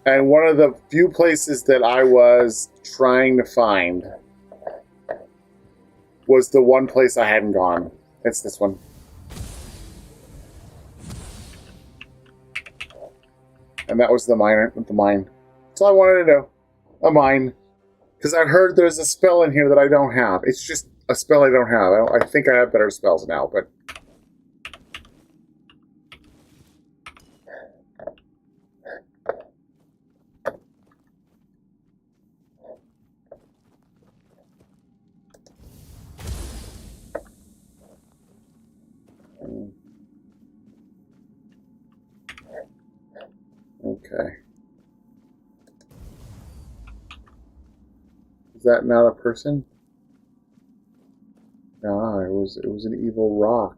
And one of the few places that I was trying to find was the one place I hadn't gone. It's this one. And that was the mine. That's all I wanted to know. A mine. Because I've heard there's a spell in here that I don't have. It's just a spell I don't have. I think I have better spells now, but... Okay. Is that not a person? No, it was an evil rock.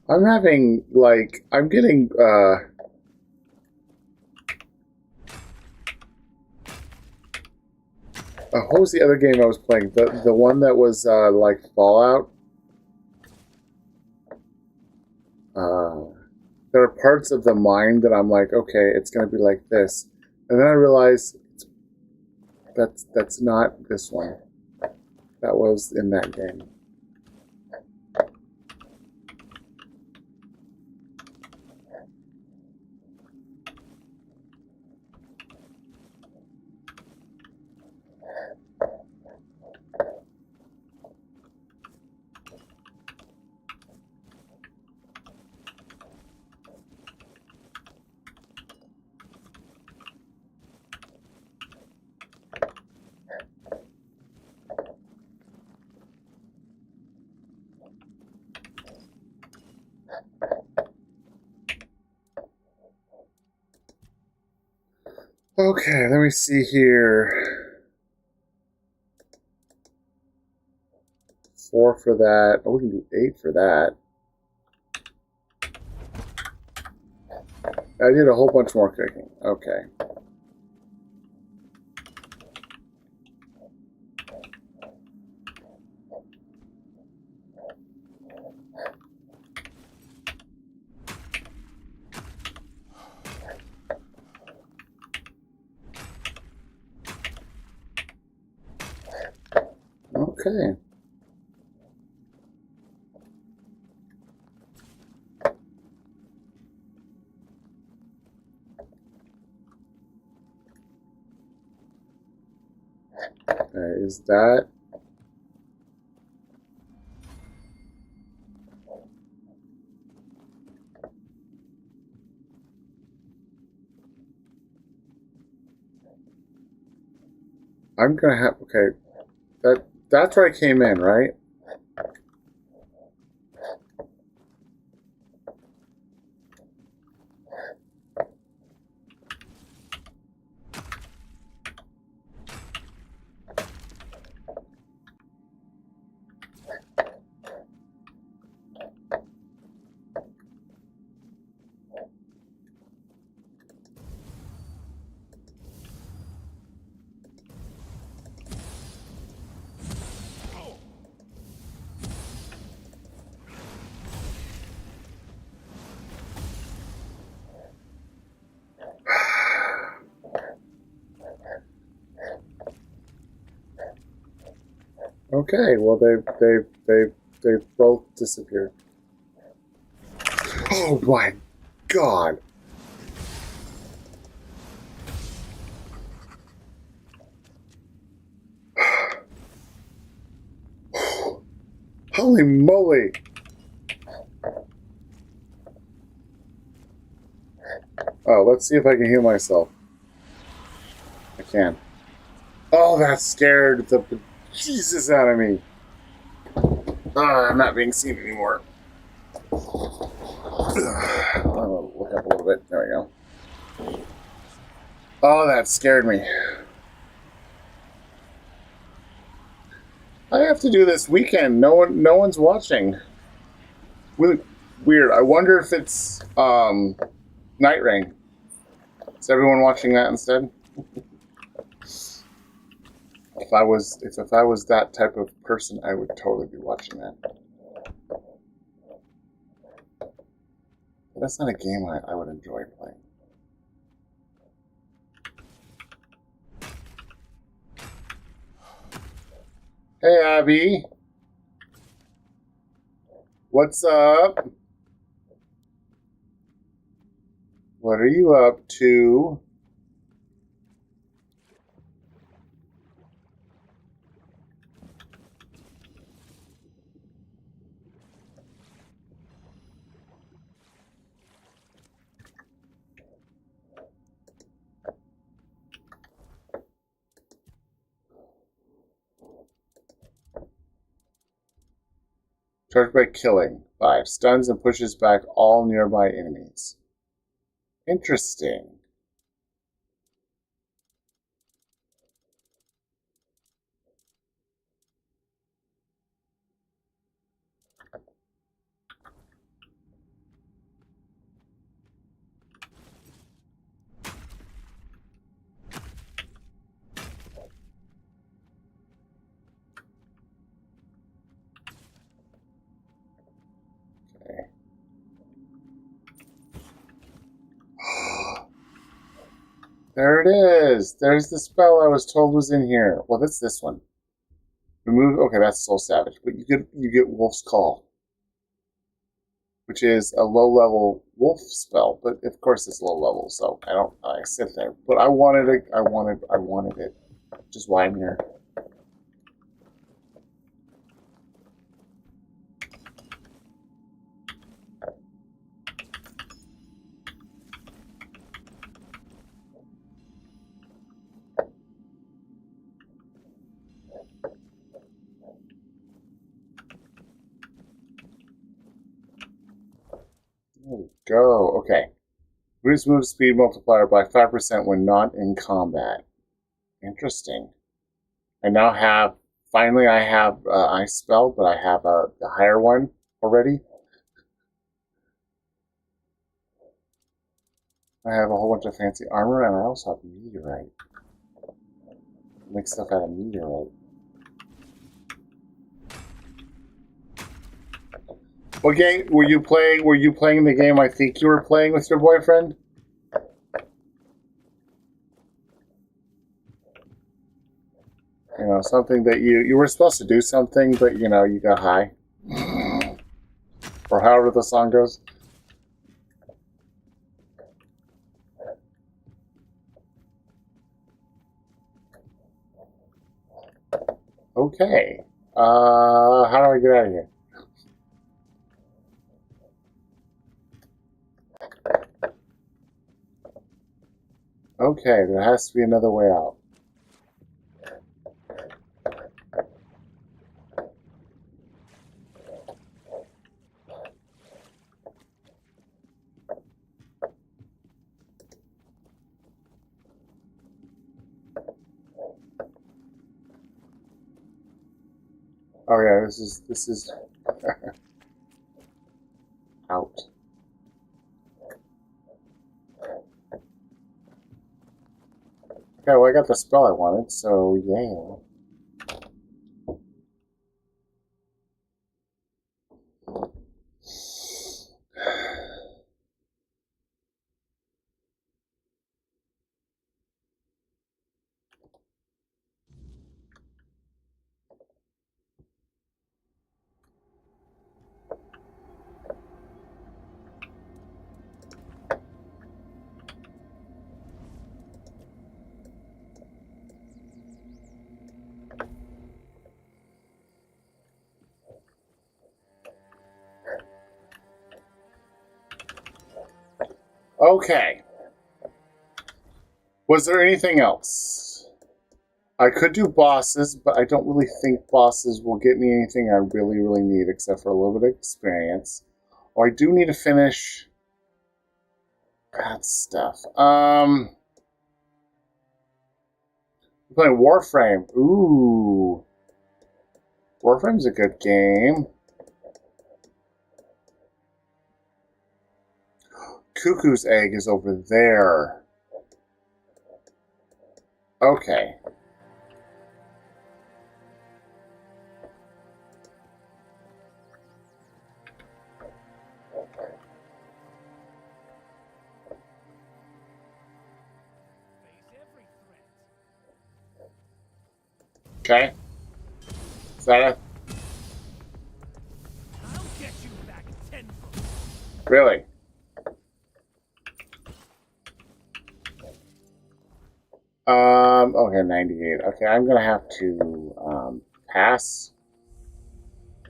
I'm having like I'm getting what was the other game I was playing? The one that was like Fallout. There are parts of the mind that I'm like, okay, it's gonna be like this, and then I realize that's not this one. That was in that game. Okay, let me see here. 4 for that. Oh, we can do 8 for that. I did a whole bunch more cooking. Okay. Okay. Is that... I'm gonna have... Okay. That's where I came in, right? Okay, well they've both disappeared. Oh my god! Holy moly! Oh, let's see if I can heal myself. I can. Oh, that scared the Jesus out of me. I'm not being seen anymore. I'll look up a little bit. There we go. Oh, that scared me. I have to do this weekend. No one's watching. Really weird. I wonder if it's Night Rain. Is everyone watching that instead? If I was that type of person, I would totally be watching that. But that's not a game I would enjoy playing. Hey, Abby. What's up? What are you up to? Charged by killing. 5. Stuns and pushes back all nearby enemies. Interesting. There it is. There's the spell I was told was in here. Well, that's this one. Remove. Okay, that's Soul Savage, but you get Wolf's Call, which is a low level wolf spell. But of course, it's low level, so I sit there. But I wanted it. I wanted it. Which is why I'm here. There we go. Okay. Reduce move speed multiplier by 5% when not in combat. Interesting. I now have, finally I have Ice Spell, but I have the higher one already. I have a whole bunch of fancy armor, and I also have meteorite. Make stuff out of meteorite. What game were you playing? Were you playing the game I think you were playing with your boyfriend? You know, something that you were supposed to do something, but you know, you got high. Or however the song goes. Okay. How do I get out of here? Okay, there has to be another way out. Oh yeah, this is out. Okay, well I got the spell I wanted, so yeah. Okay. Was there anything else? I could do bosses, but I don't really think bosses will get me anything I really, really need, except for a little bit of experience. Or I do need to finish that stuff. I'm playing Warframe. Ooh. Warframe's a good game. Cuckoo's Egg is over there. Okay. Okay. Is that a... I'll get you back tenfold. Really? Okay, 98. Okay, I'm gonna have to, pass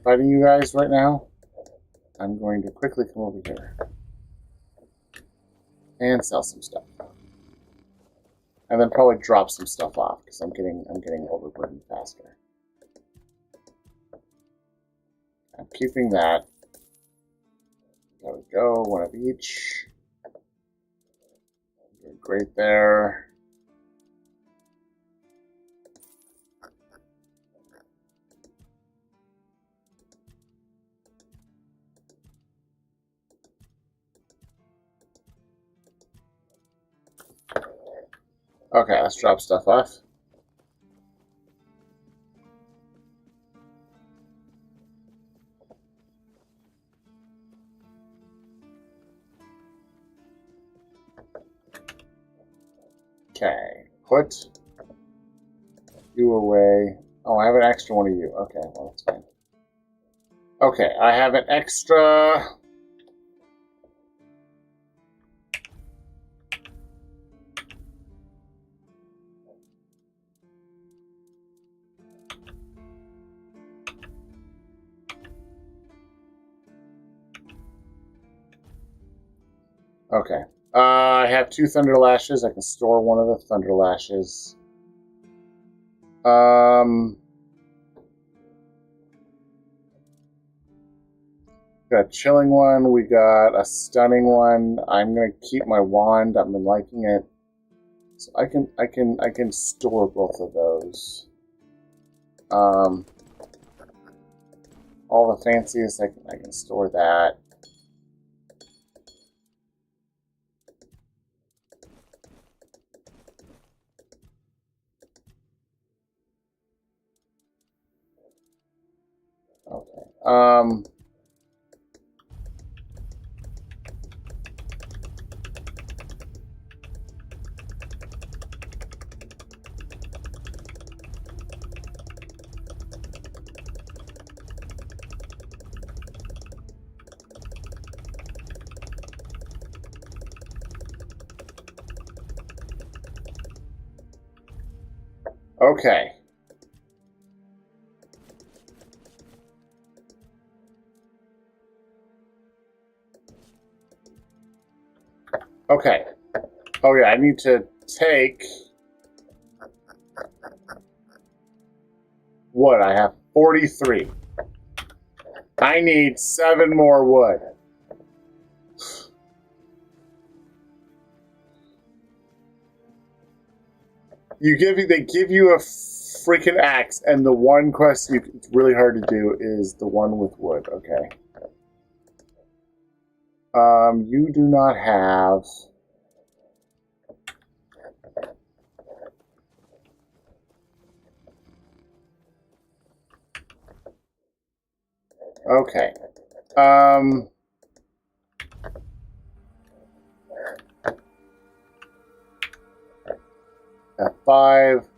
fighting you guys right now. I'm going to quickly come over here and sell some stuff. And then probably drop some stuff off, because I'm getting overburdened faster. I'm keeping that. There we go, one of each. Great there. Okay, let's drop stuff off. Okay, put you away. Oh, I have an extra one of you. Okay, well, that's fine. Okay, I have an extra... Okay. I have 2 Thunder Lashes. I can store one of the Thunder Lashes. Got a chilling one. We got a stunning one. I'm gonna keep my wand. I've been liking it, so I can store both of those. All the fanciest. I can store that. Okay. Okay. Okay. Oh yeah, I need to take wood. I have 43. I need 7 more wood. They give you a freaking axe, and the one quest it's really hard to do is the one with wood. Okay. You do not have. Okay. At 5.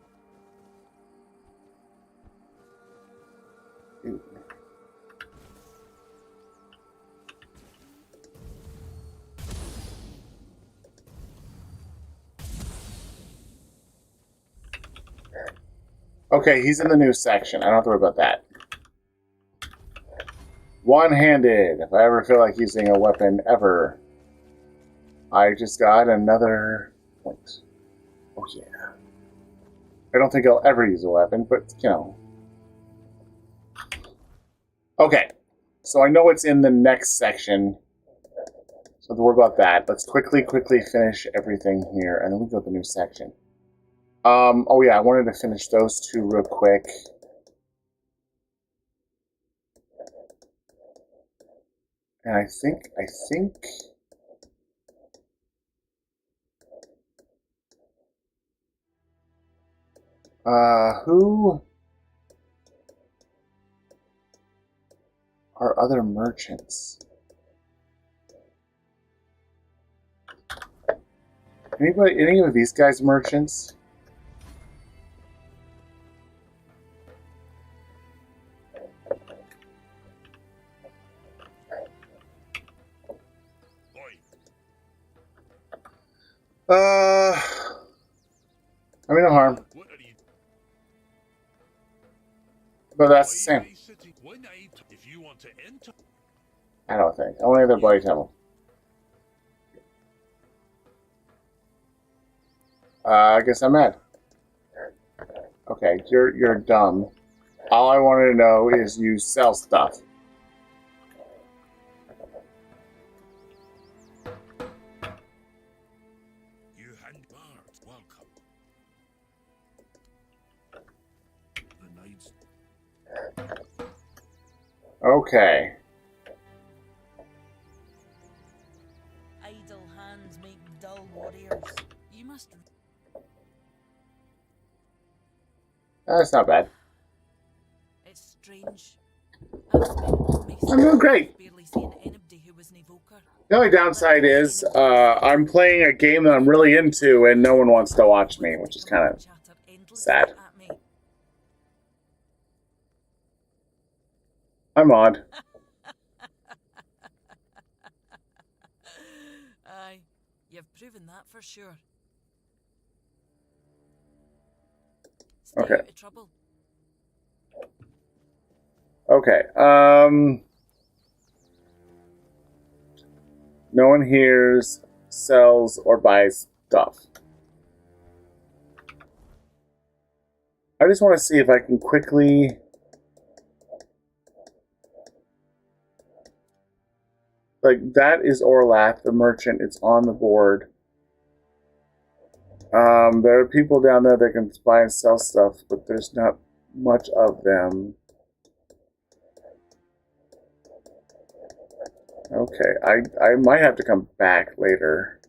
Okay, he's in the new section. I don't have to worry about that. One-handed. If I ever feel like using a weapon ever, I just got another point. Oh yeah. I don't think I'll ever use a weapon, but you know. Okay, so I know it's in the next section. So don't worry about that. Let's quickly finish everything here, and then we go to the new section. Oh yeah, I wanted to finish those 2 real quick. And I think who are other merchants? Any of these guys merchants? I mean, no harm. But that's the same. I don't think. Only other bloody temple. I guess I'm mad. Okay, you're dumb. All I wanted to know is you sell stuff. and birds welcome. The knights. Okay. Idle hands make dull warriors. You must. That's not bad. It's strange. I've spent most I'm doing great. barely seeing anybody who was an evoker. The only downside is I'm playing a game that I'm really into and no one wants to watch me, which is kind of sad. I'm odd. Aye, you've proven that for sure. Stay Okay. out of trouble. Okay. No one hears, sells, or buys stuff. I just want to see if I can quickly... Like, that is Orlath, the merchant. It's on the board. There are people down there that can buy and sell stuff, but there's not much of them. Okay, I might have to come back later.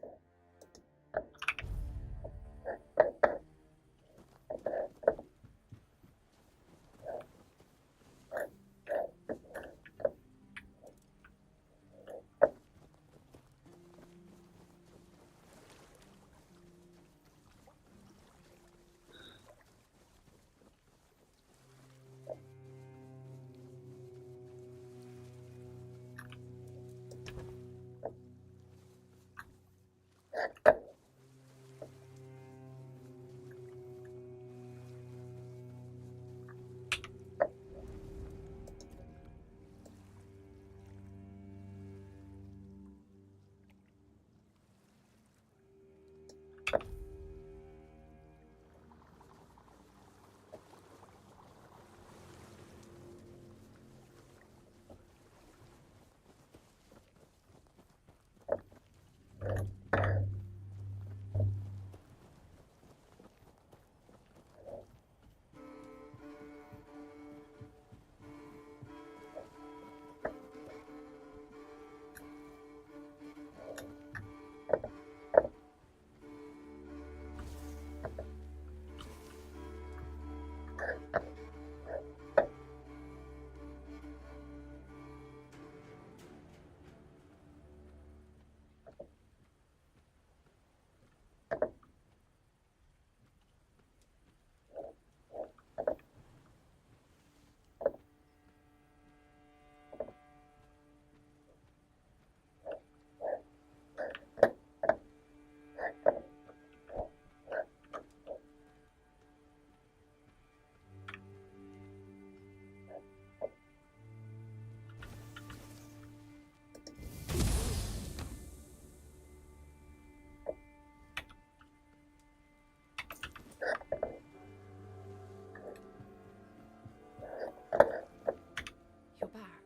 You're back.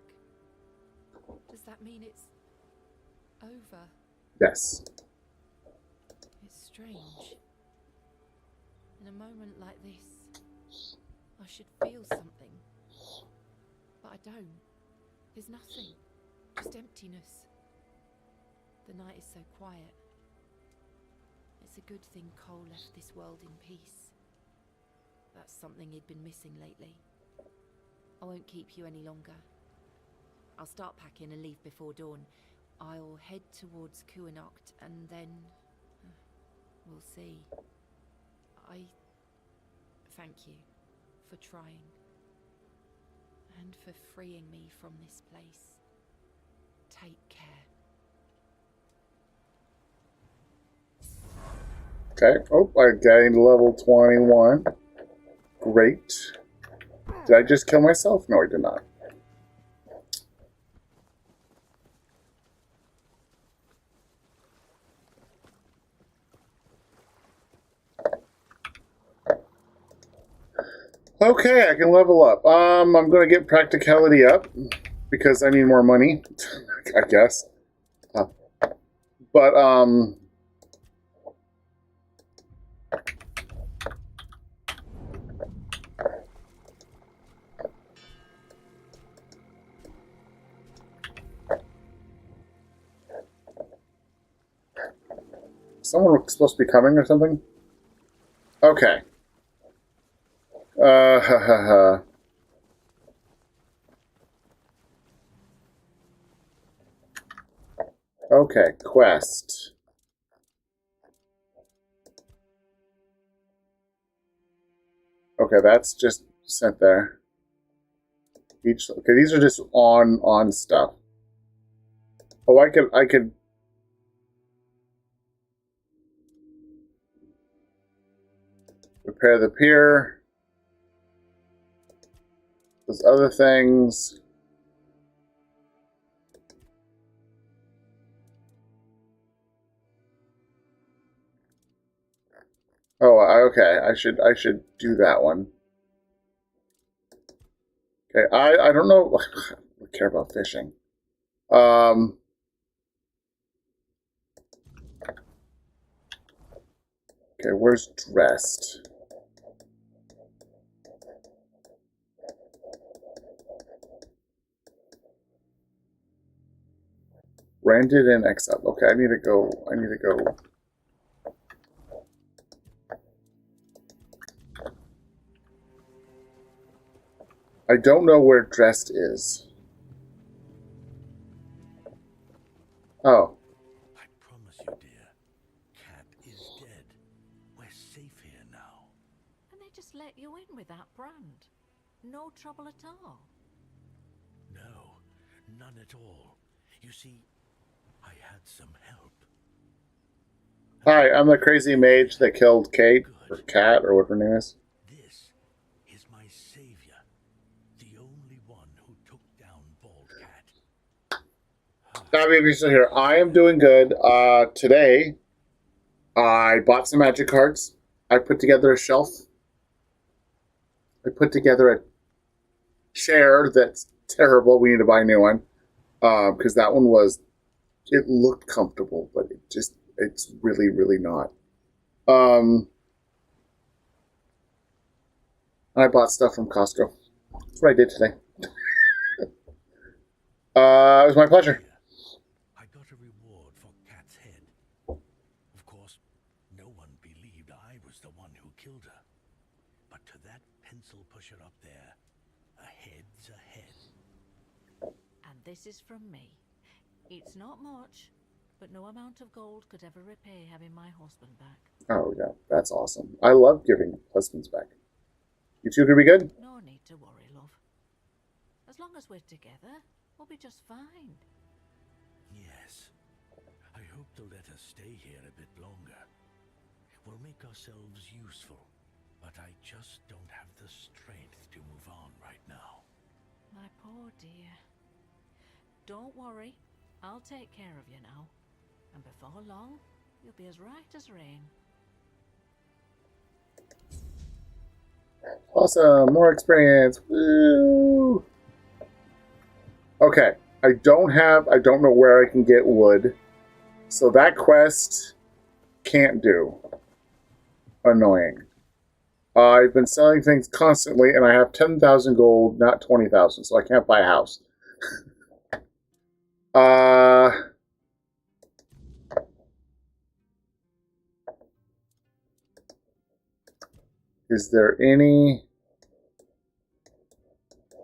Does that mean it's over? Yes. It's strange. In a moment like this, I should feel something. But I don't. There's nothing. Just emptiness. The night is so quiet. It's a good thing Cole left this world in peace. That's something he'd been missing lately. I won't keep you any longer. I'll start packing and leave before dawn. I'll head towards Keanedom and then... we'll see. I thank you for trying. And for freeing me from this place. Take care. Okay. Oh, I gained level 21. Great. Did I just kill myself? No, I did not. Okay, I can level up. I'm going to get practicality up because I need more money, I guess. But someone supposed to be coming or something? Okay. Ha ha ha. Okay, quest. Okay, that's just sent there. Okay, these are just on stuff. Oh, I could repair the pier. Those other things. Oh, okay. I should do that one. Okay, I don't know. I don't care about fishing. Okay, where's dressed? Branded and exiled. Okay, I need to go. I don't know where dressed is. Oh. I promise you, dear, Cat is dead. We're safe here now. And they just let you in with that brand. No trouble at all. No, none at all. You see, I had some help. Hi, I'm the crazy mage that killed Kate, or Cat, or what her name is. This is my savior, the only one who took down Bald Cat. Now, if you're still here, I am doing good. Today, I bought some magic cards. I put together a shelf. I put together a chair that's terrible. We need to buy a new one. Because that one it looked comfortable, but it's really, really not. I bought stuff from Costco. That's what I did today. It was my pleasure. I got a reward for Cat's head. Of course, no one believed I was the one who killed her. But to that pencil pusher up there, a head's a head. And this is from me. It's not much, but no amount of gold could ever repay having my husband back. Oh, yeah, that's awesome. I love giving husbands back. You two gonna be good? No need to worry, love. As long as we're together, we'll be just fine. Yes. I hope they'll let us stay here a bit longer. We'll make ourselves useful, but I just don't have the strength to move on right now. My poor dear. Don't worry. I'll take care of you now. And before long, you'll be as right as rain. Awesome, more experience. Woo! Okay, I don't know where I can get wood. So that quest can't do. Annoying. I've been selling things constantly and I have 10,000 gold, not 20,000, so I can't buy a house. Is there any...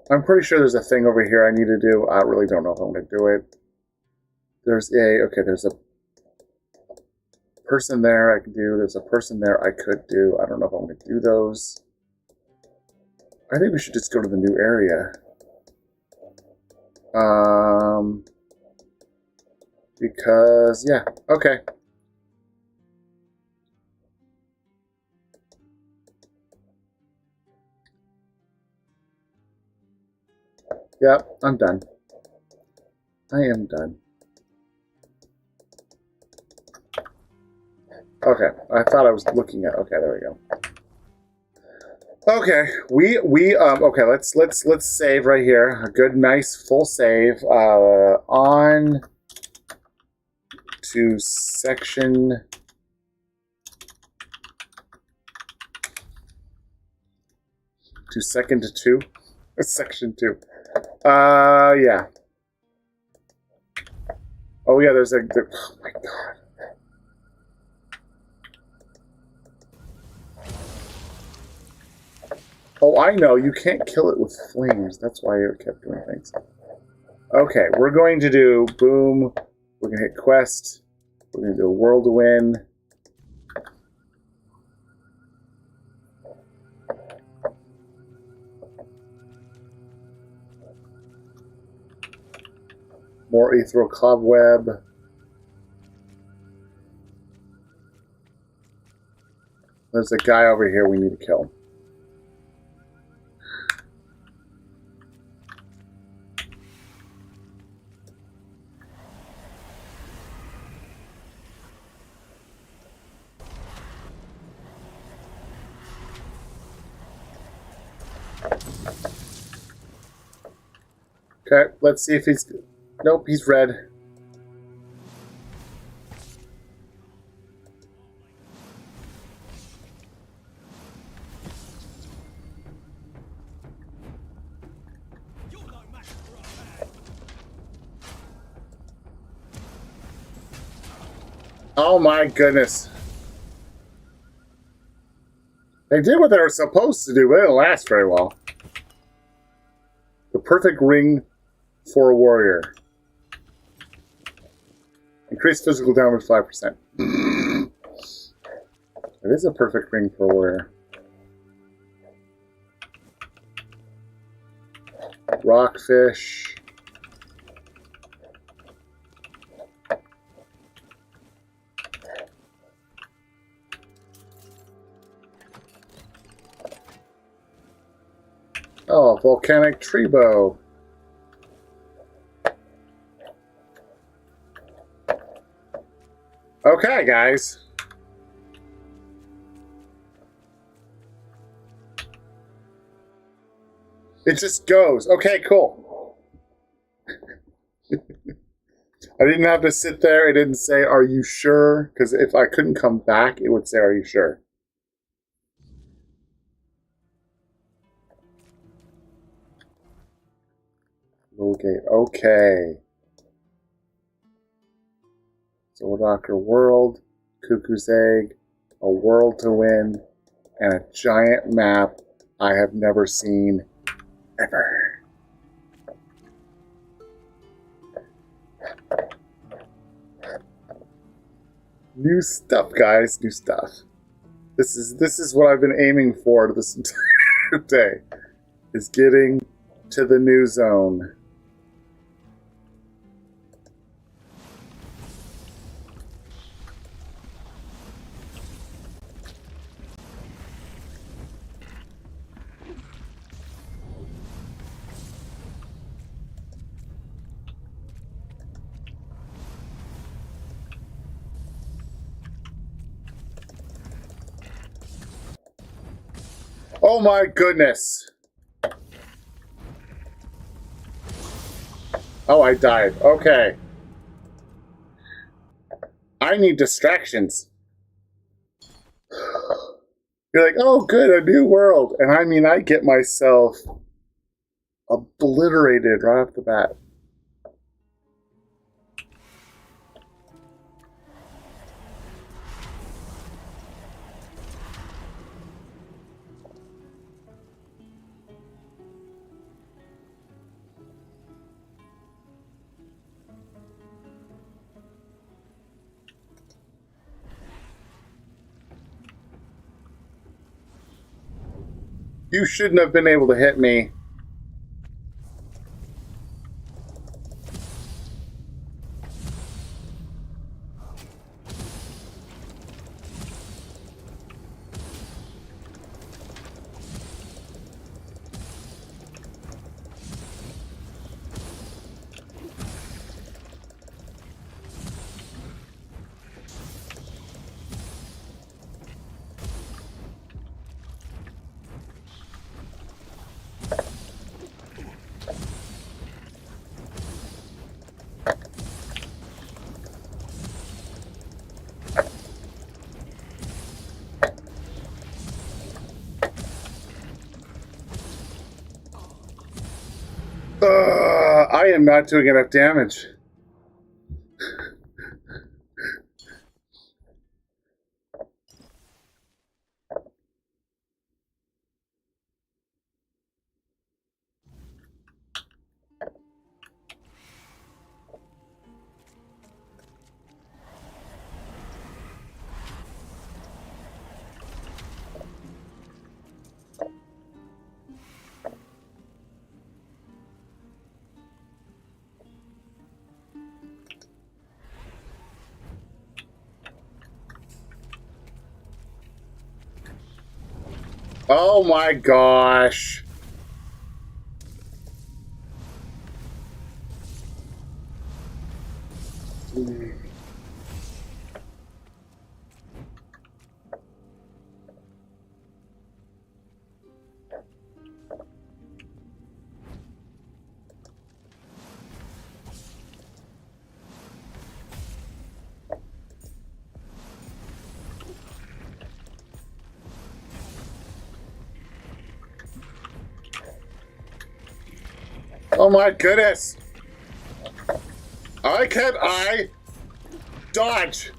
I'm pretty sure there's a thing over here I need to do. I really don't know if I'm going to do it. There's a person there I can do. There's a person there I could do. I don't know if I'm going to do those. I think we should just go to the new area. Because, yeah, okay. Yep, I'm done. I am done. Okay, I thought I was looking at. Okay, there we go. Okay, okay. Let's save right here. A good, nice, full save. On to section. To second 2. Section 2. Yeah. Oh yeah, oh my god. Oh, I know. You can't kill it with flames. That's why it kept doing things. Okay, we're going to do boom. We're going to hit quest. We're going to do a whirlwind. More ethereal cobweb. There's a guy over here we need to kill. Okay, let's see if he's... Nope, he's red. Oh my goodness. They did what they were supposed to do, but it didn't last very well. The perfect ring for a warrior. Increased physical damage 5%. It is a perfect ring for a warrior. Rockfish. Oh, volcanic tree bow. Okay, guys. It just goes. Okay, cool. I didn't have to sit there. It didn't say, "Are you sure?" Because if I couldn't come back, it would say, "Are you sure?" Little gate. Okay. Souldocker World, Cuckoo's Egg, a world to win, and a giant map I have never seen ever. New stuff, guys. New stuff. This is what I've been aiming for this entire day. Is getting to the new zone. Oh my goodness. Oh, I died. Okay. I need distractions. You're like, oh, good, a new world. And I mean, I get myself obliterated right off the bat. You shouldn't have been able to hit me. I am not doing enough damage. Oh my gosh. Oh my goodness! I dodge?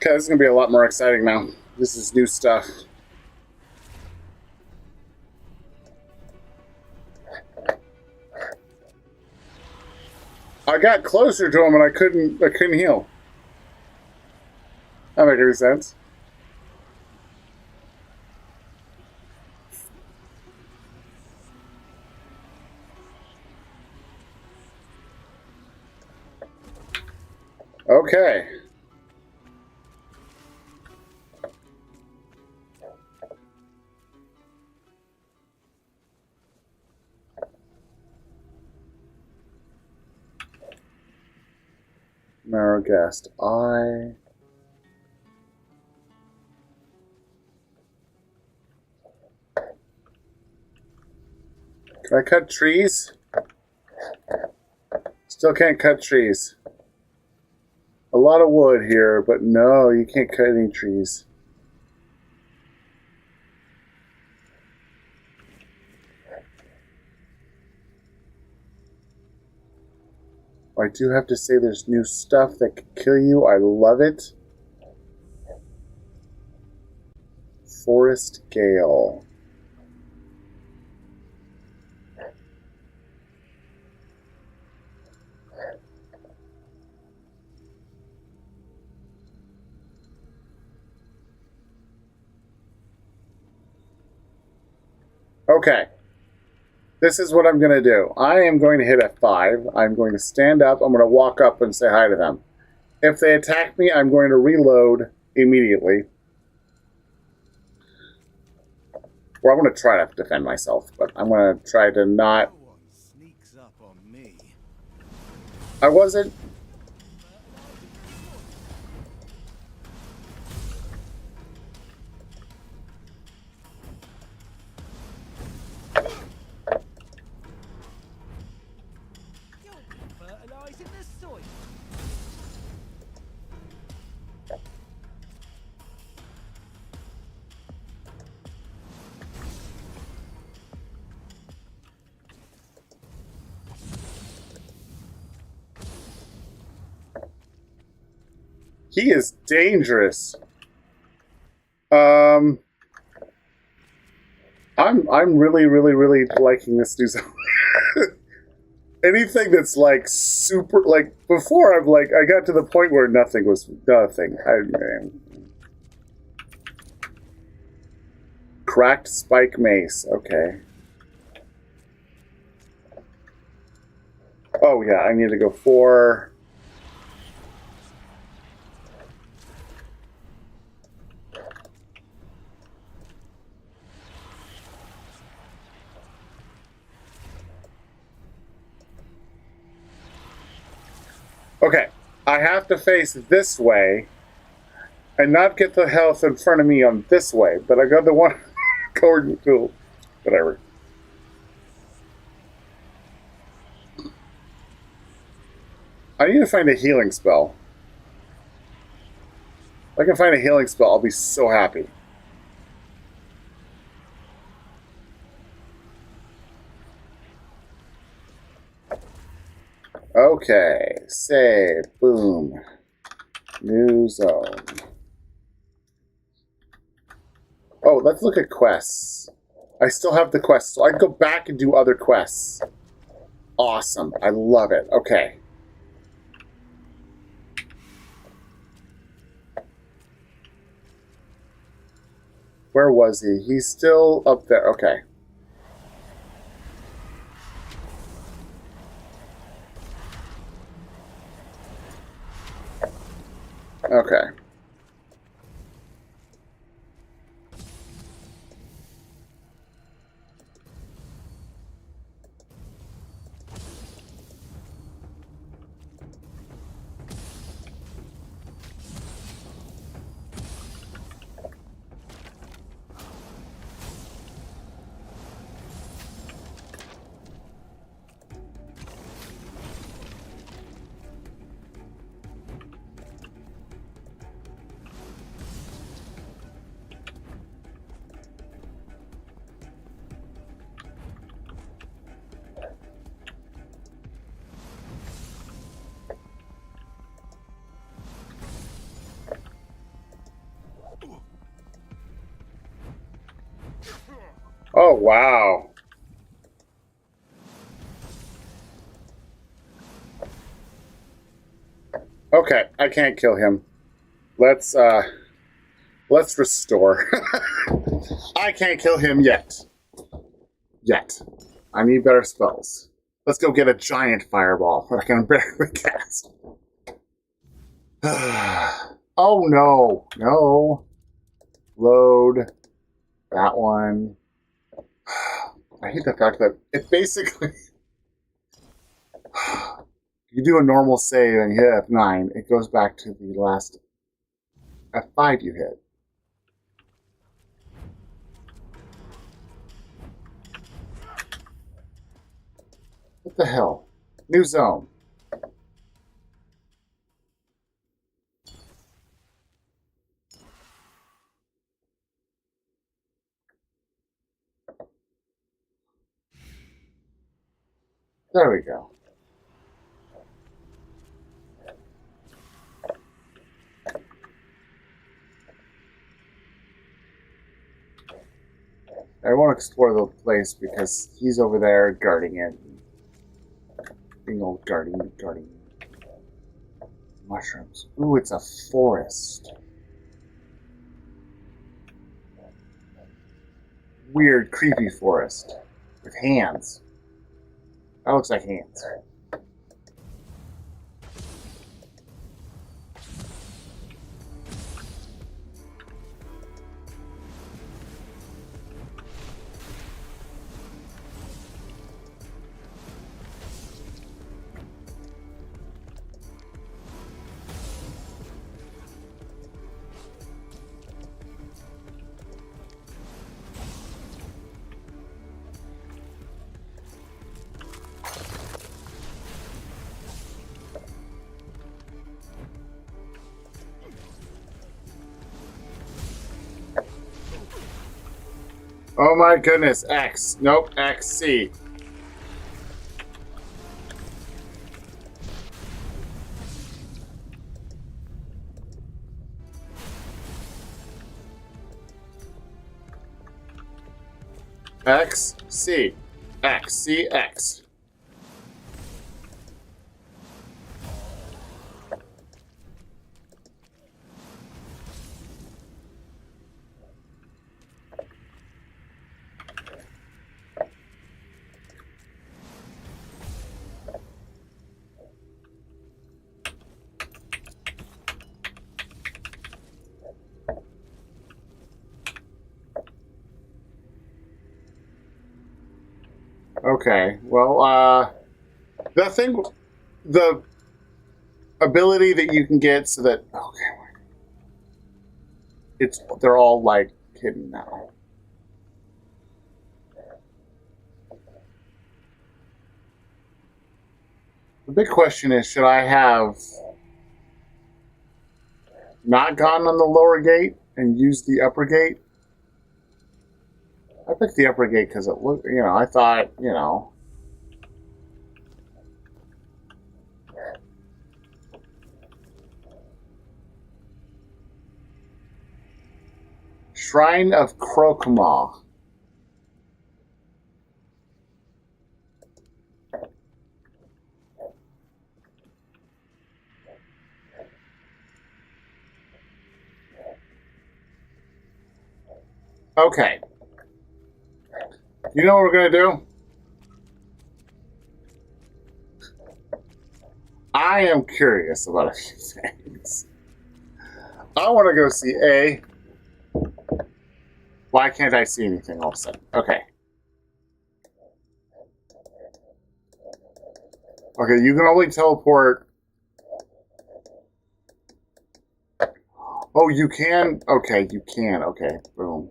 Okay, this is gonna be a lot more exciting now. This is new stuff. I got closer to him and I couldn't heal. That makes any sense. Okay. Marrow Guest. Can I cut trees? Still can't cut trees. A lot of wood here, but no, you can't cut any trees. I do have to say there's new stuff that can kill you. I love it. Forest Gale. Okay. This is what I'm going to do. I am going to hit F5. I'm going to stand up. I'm going to walk up and say hi to them. If they attack me, I'm going to reload immediately. Well, I'm going to try to defend myself, but I'm going to try to not... No one sneaks up on me. I wasn't... Fertilizing the soil. He is dangerous. I'm really liking this new zone. Anything that's like super, like before I got to the point where nothing was nothing. Cracked spike mace. Okay. Oh yeah, I need to go 4. Okay, I have to face this way and not get the health in front of me on this way, but I got the one going to whatever. I need to find a healing spell. If I can find a healing spell, I'll be so happy. Okay, save, boom, new zone. Oh, let's look at quests. I still have the quests, so I can go back and do other quests. awesome. I love it. Okay. Where was he? He's still up there. Okay. Okay. Oh, wow. Okay, I can't kill him. Let's restore. I can't kill him yet. Yet. I need better spells. Let's go get a giant fireball that I can barely cast. Oh, no. No. Load. That one. I hate the fact that it basically... you do a normal save and you hit F9, it goes back to the last F5 you hit. What the hell? New zone. There we go. I won't explore the place because he's over there guarding it. Being old guarding. Mushrooms. Ooh, it's a forest. Weird, creepy forest. With hands. That looks like hands. Oh my goodness, X. Nope, XC. X, C. X, C, X. Okay, well, the ability that you can get so that, okay, they're all, like, hidden now. The big question is, should I have not gone on the lower gate and used the upper gate? I picked the upper gate because it looked, I thought, Shrine of Krokma. Okay. You know what we're going to do? I am curious about a few things. I want to go see A. Why can't I see anything all of a sudden? Okay. Okay, you can only teleport. Oh, you can? Okay, you can. Okay, boom.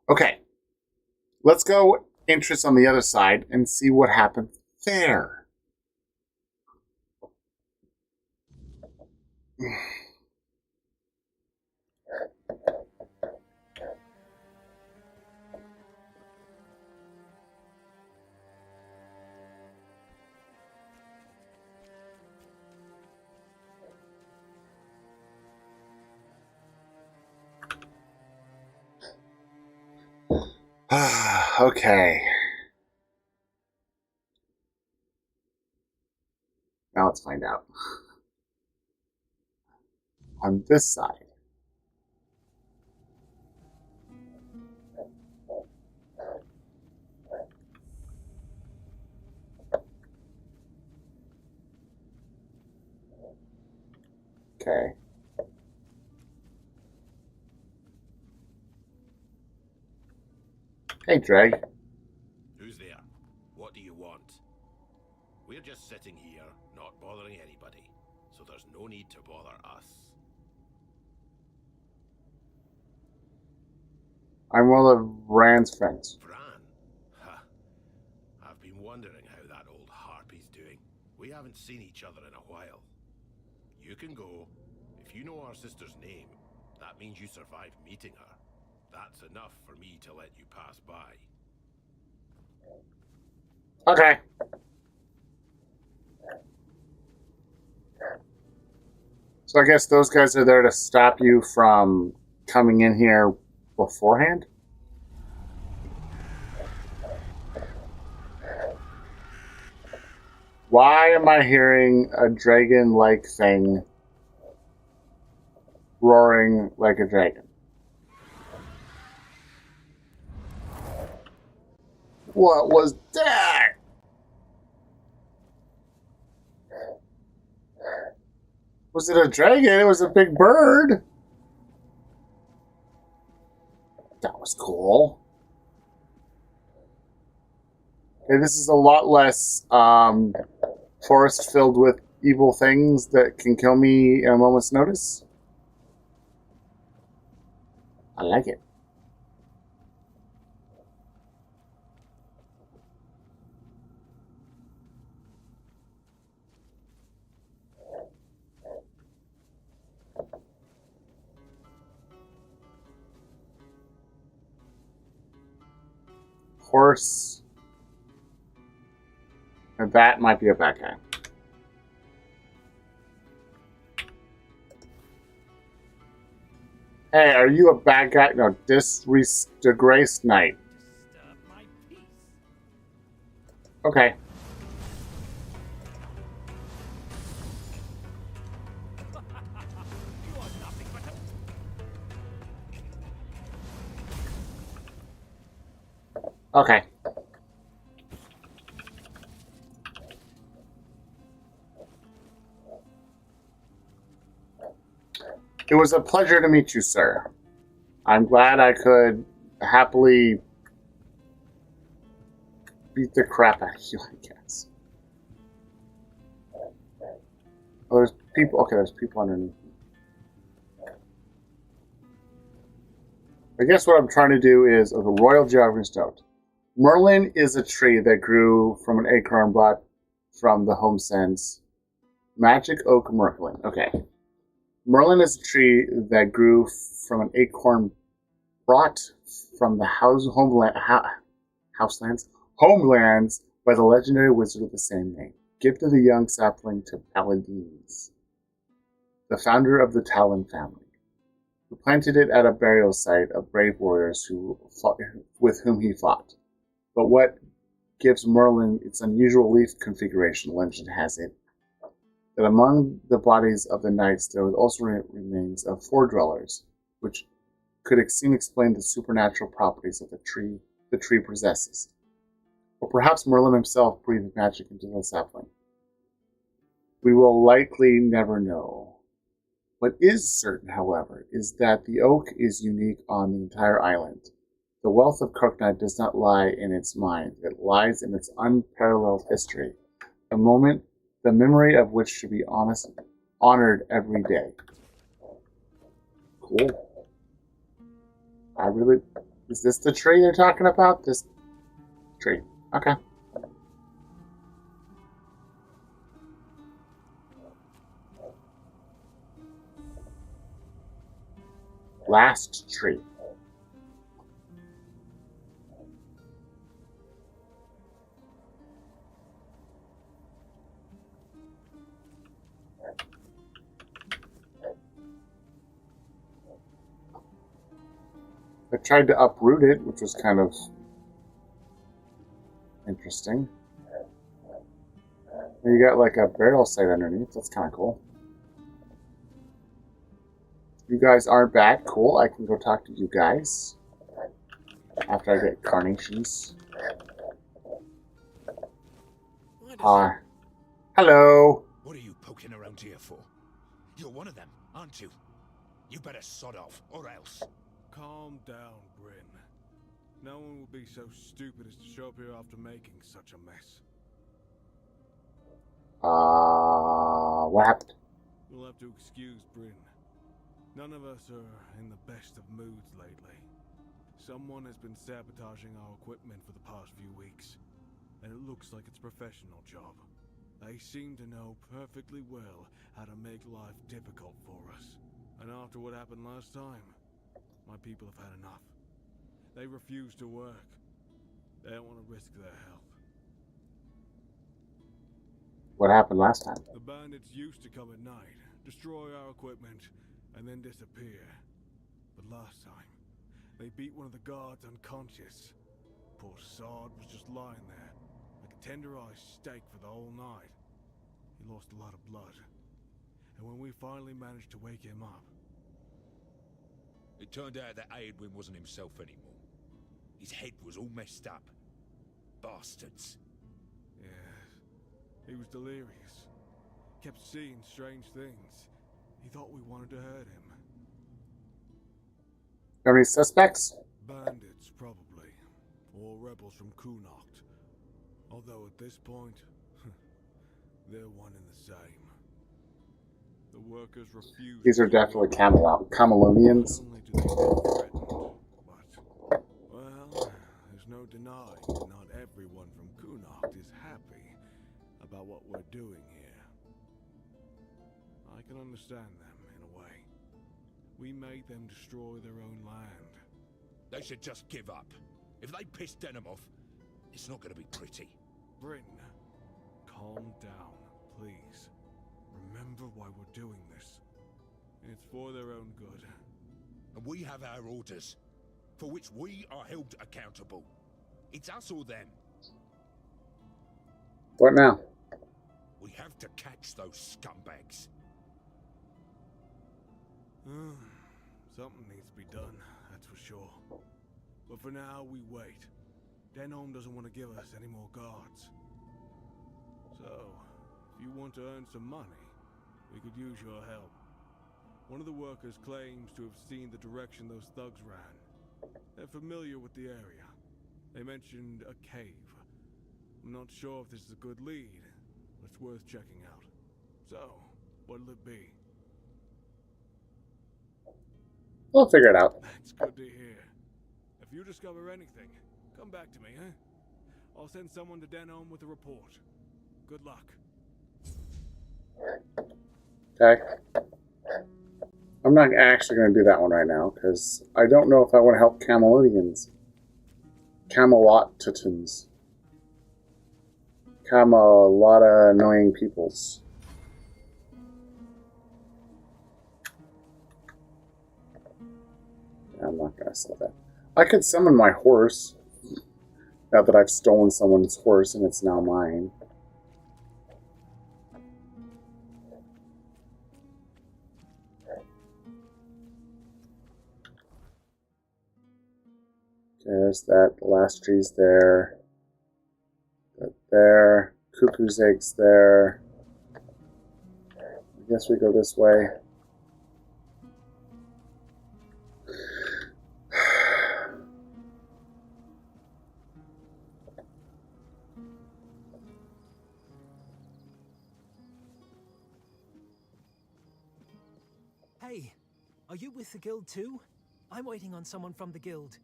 Okay. Let's go interest on the other side and see what happened there. Okay. Now let's find out. On this side. Okay. Hey, Dreg. Who's there? What do you want? We're just sitting here, not bothering anybody, so there's no need to bother us. I'm one of Rand's friends. Bran? Ha! I've been wondering how that old harpy's doing. We haven't seen each other in a while. You can go. If you know our sister's name, that means you survived meeting her. That's enough for me to let you pass by. Okay. So I guess those guys are there to stop you from coming in here beforehand? Why am I hearing a dragon-like thing roaring like a dragon? What was that? Was it a dragon? It was a big bird. That was cool. Okay, this is a lot less forest filled with evil things that can kill me in a moment's notice. I like it. Horse. And that might be a bad guy. Hey, are you a bad guy? No, disgraced knight. Okay. Okay. It was a pleasure to meet you, sir. I'm glad I could happily beat the crap out of you, I guess. Oh, there's people. Okay, there's people underneath. I guess what I'm trying to do is the Royal Geographer's Note. Merlin is a tree that grew from an acorn brought from the home sense. Magic Oak Merlin. Okay. Merlin is a tree that grew from an acorn brought from the homelands by the legendary wizard of the same name. Gifted a young sapling to Paladins, the founder of the Talon family, who planted it at a burial site of brave warriors with whom he fought. But what gives Merlin its unusual leaf configuration, legend has it, that among the bodies of the knights there was also remains of four dwellers, which could seem explain the supernatural properties of the tree possesses. Or perhaps Merlin himself breathed magic into the sapling. We will likely never know. What is certain, however, is that the oak is unique on the entire island. The wealth of Keanedom does not lie in its mind. It lies in its unparalleled history, a moment the memory of which should be honored every day. Cool. Is this the tree they're talking about? This tree. Okay. Last tree. I tried to uproot it, which was kind of interesting. You got like a burial site underneath. That's kind of cool. You guys aren't back. Cool. I can go talk to you guys after I get carnations. Hi. Hello. What are you poking around here for? You're one of them, aren't you? You better sod off, or else. Calm down, Bryn. No one would be so stupid as to show up here after making such a mess. What happened? You'll have to excuse Bryn. None of us are in the best of moods lately. Someone has been sabotaging our equipment for the past few weeks, and it looks like it's a professional job. They seem to know perfectly well how to make life difficult for us. And after what happened last time, my people have had enough. They refuse to work. They don't want to risk their health. What happened last time? The bandits used to come at night, destroy our equipment, and then disappear. But last time, they beat one of the guards unconscious. Poor Sard was just lying there, like a tenderized steak for the whole night. He lost a lot of blood. And when we finally managed to wake him up... It turned out that Aedwin wasn't himself anymore. His head was all messed up. Bastards. Yes. He was delirious. Kept seeing strange things. He thought we wanted to hurt him. Have any suspects? Bandits, probably. Or rebels from Keanedom. Although at this point, they're one and the same. The workers refuse. These are definitely Camelonians. Well, there's no denying that not everyone from Keanedom is happy about what we're doing here. I can understand them, in a way. We made them destroy their own land. They should just give up. If they piss Denim off, it's not going to be pretty. Bryn, calm down, please. Remember why we're doing this. It's for their own good. And we have our orders, for which we are held accountable. It's us or them. What now? We have to catch those scumbags. Something needs to be done, that's for sure. But for now, we wait. Denholm doesn't want to give us any more guards. So, if you want to earn some money, we could use your help. One of the workers claims to have seen the direction those thugs ran. They're familiar with the area. They mentioned a cave. I'm not sure if this is a good lead, but it's worth checking out. So, what'll it be? We'll figure it out. That's good to hear. If you discover anything, come back to me, eh? I'll send someone to Denholm with a report. Good luck. Okay. I'm not actually going to do that one right now, because I don't know if I want to help Camelonians. Camelotitans. A lot of annoying peoples. Yeah, I'm not going to say that. I could summon my horse. Now that I've stolen someone's horse and it's now mine. There's that. The last tree's there. That there. Cuckoo's eggs there. I guess we go this way. Hey, are you with the guild too? I'm waiting on someone from the guild.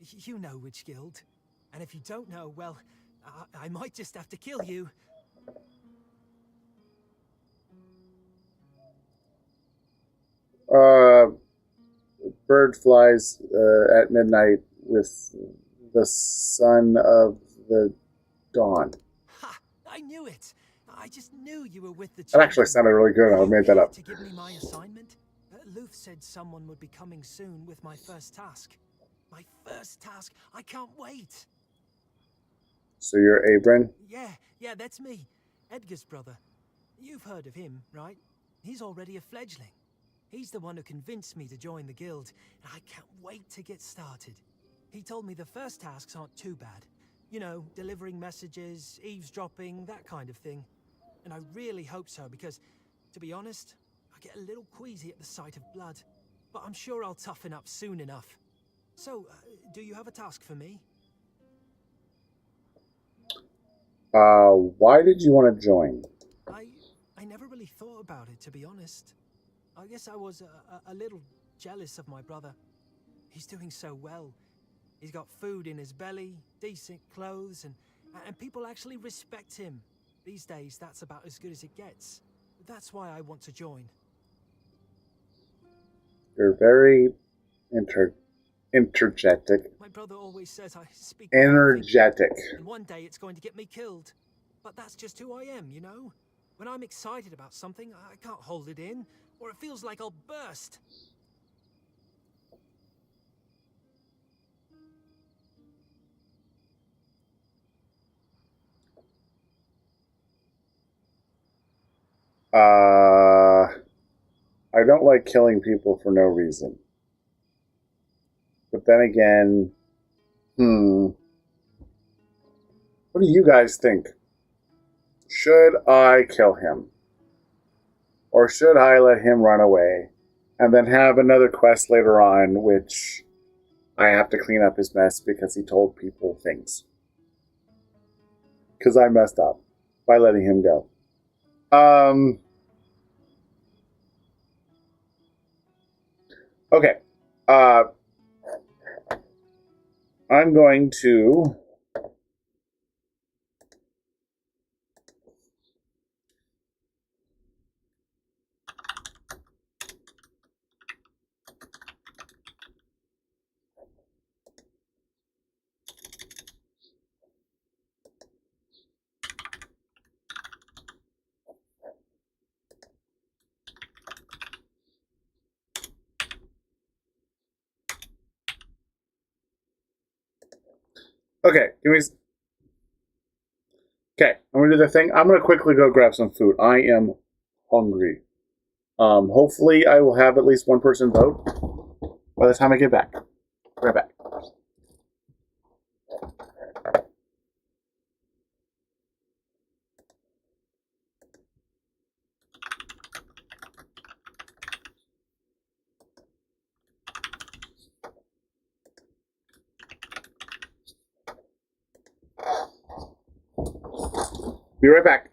You know which guild. And if you don't know, well, I might just have to kill you. Bird flies at midnight with the son of the dawn. Ha! I knew it! I just knew you were with the That children. actually sounded really good. I made that up. To give me my assignment? Luth said someone would be coming soon with my first task. My first task! I can't wait! So you're Abram? Yeah, that's me. Edgar's brother. You've heard of him, right? He's already a fledgling. He's the one who convinced me to join the guild, and I can't wait to get started. He told me the first tasks aren't too bad. You know, delivering messages, eavesdropping, that kind of thing. And I really hope so, because, to be honest, I get a little queasy at the sight of blood. But I'm sure I'll toughen up soon enough. So, do you have a task for me? Why did you want to join? I never really thought about it, to be honest. I guess I was a little jealous of my brother. He's doing so well. He's got food in his belly, decent clothes, and people actually respect him. These days, that's about as good as it gets. That's why I want to join. You're very energetic. My brother always says I speak energetic. And one day it's going to get me killed. But that's just who I am, you know? When I'm excited about something, I can't hold it in, or it feels like I'll burst. I don't like killing people for no reason. But then again, what do you guys think? Should I kill him? Or should I let him run away? And then have another quest later on, which I have to clean up his mess because he told people things. Because I messed up by letting him go. Okay. I'm going to... Okay, Okay, I'm gonna do the thing. I'm gonna quickly go grab some food. I am hungry. Hopefully I will have at least one person vote by the time I get back. Right back. Be right back.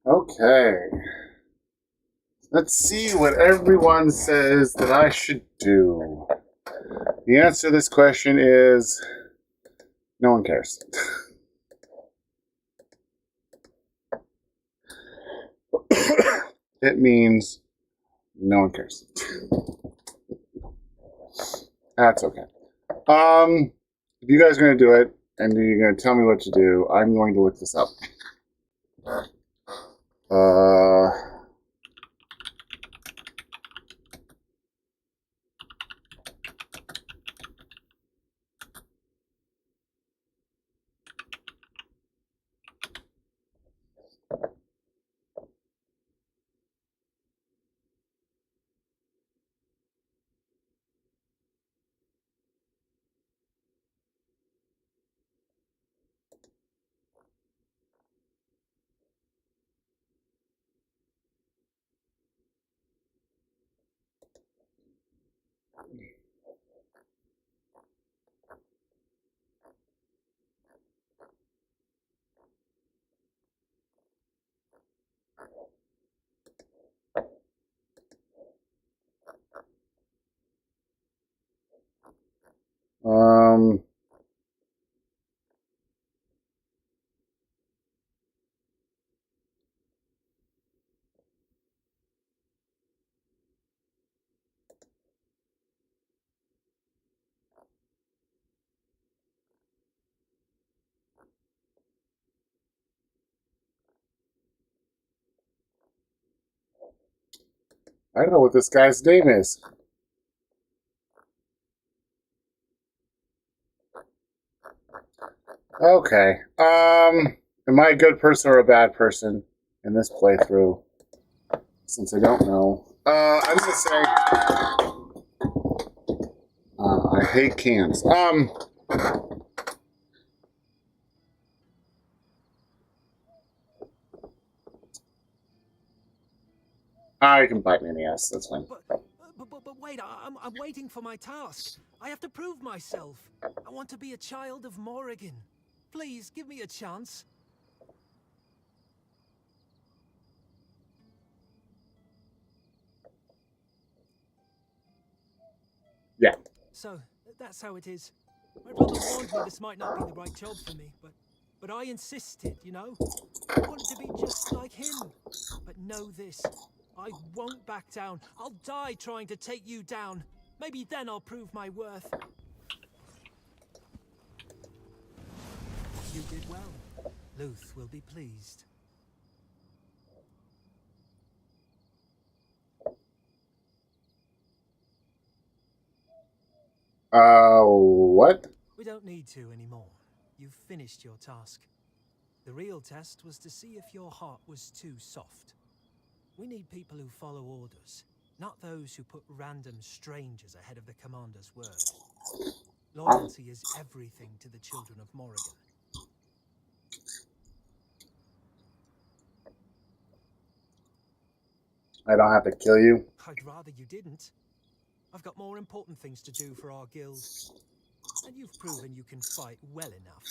Okay. Let's see what everyone says that I should do. The answer to this question is no one cares. It means no one cares. That's okay. If you guys are going to do it, and you're going to tell me what to do, I'm going to look this up. I don't know what this guy's name is. Okay. Am I a good person or a bad person in this playthrough? Since I don't know. I'm gonna say I hate cans. I can bite me in the ass. That's fine. But wait, I'm waiting for my task. I have to prove myself. I want to be a child of Morrigan. Please, give me a chance. Yeah. So, that's how it is. My brother warned me this might not be the right job for me, but I insisted, you know? I wanted to be just like him. But know this, I won't back down. I'll die trying to take you down. Maybe then I'll prove my worth. You did well. Luth will be pleased. What? We don't need to anymore. You've finished your task. The real test was to see if your heart was too soft. We need people who follow orders, not those who put random strangers ahead of the commander's word. Loyalty is everything to the children of Morrigan. I don't have to kill you. I'd rather you didn't. I've got more important things to do for our guild. And you've proven you can fight well enough.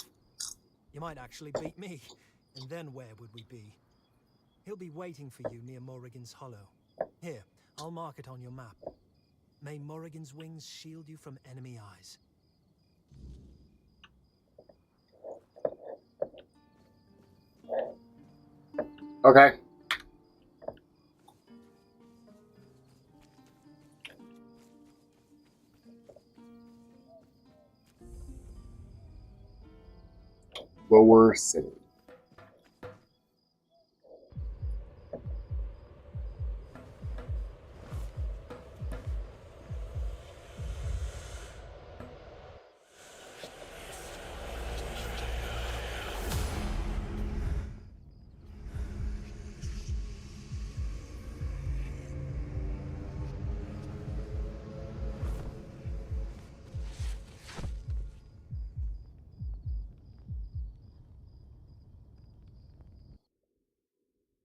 You might actually beat me, and then where would we be? He'll be waiting for you near Morrigan's Hollow. Here, I'll mark it on your map. May Morrigan's wings shield you from enemy eyes. Okay. Lower City.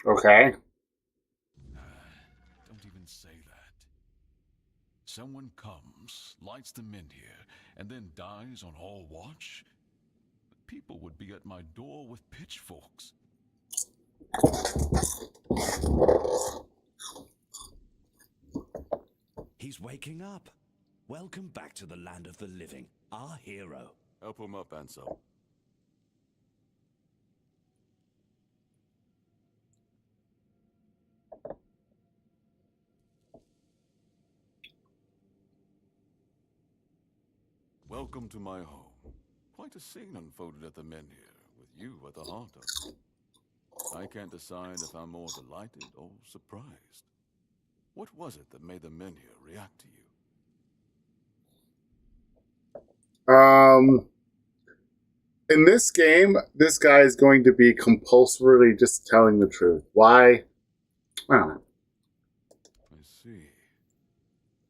Okay. Don't even say that. Someone comes, lights them in here, and then dies on all watch? People would be at my door with pitchforks. He's waking up. Welcome back to the land of the living, our hero. Help him up, Ansel. Welcome to my home. Quite a scene unfolded at the Menhir, with you at the heart of it. I can't decide if I'm more delighted or surprised. What was it that made the Menhir react to you? In this game, this guy is going to be compulsorily just telling the truth. Why? I don't know. I see.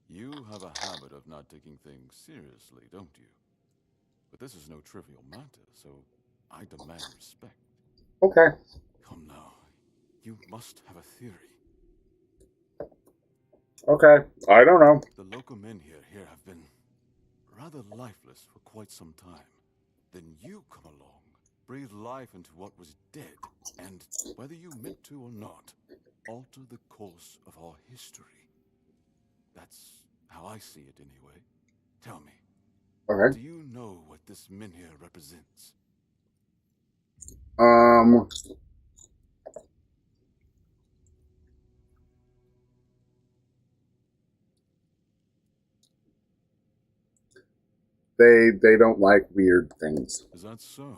You have a habit of not taking things seriously, don't you? But this is no trivial matter, so I demand respect. Okay. Come now. You must have a theory. Okay. I don't know. The local Menhir here have been rather lifeless for quite some time. Then you come along, breathe life into what was dead, and, whether you meant to or not, alter the course of our history. That's how I see it anyway. Tell me, Okay. do you know what this Menhir represents? They don't like weird things. Is that so?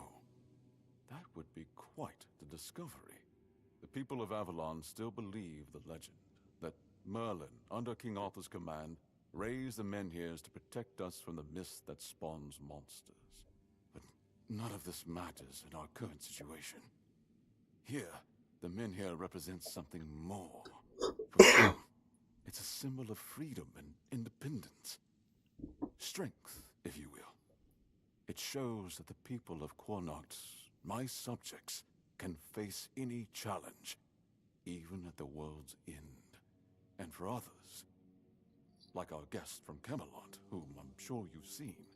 That would be quite the discovery. The people of Avalon still believe the legend that Merlin, under King Arthur's command, raised the Menhirs to protect us from the mist that spawns monsters. But none of this matters in our current situation. Here, the Menhir represents something more. For them, it's a symbol of freedom and independence. Strength, if you will. It shows that the people of Quornoct, my subjects, can face any challenge, even at the world's end. And for others, like our guest from Camelot, whom I'm sure you've seen,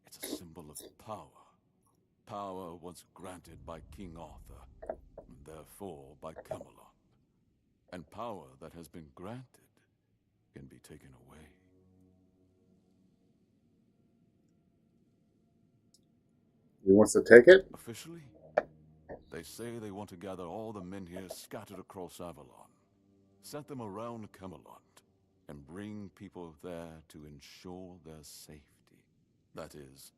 it's a symbol of power. Power once granted by King Arthur, and therefore by Camelot. And power that has been granted can be taken away. He wants to take it? Officially, they say they want to gather all the Menhirs scattered across Avalon, set them around Camelot, and bring people there to ensure their safety. That is,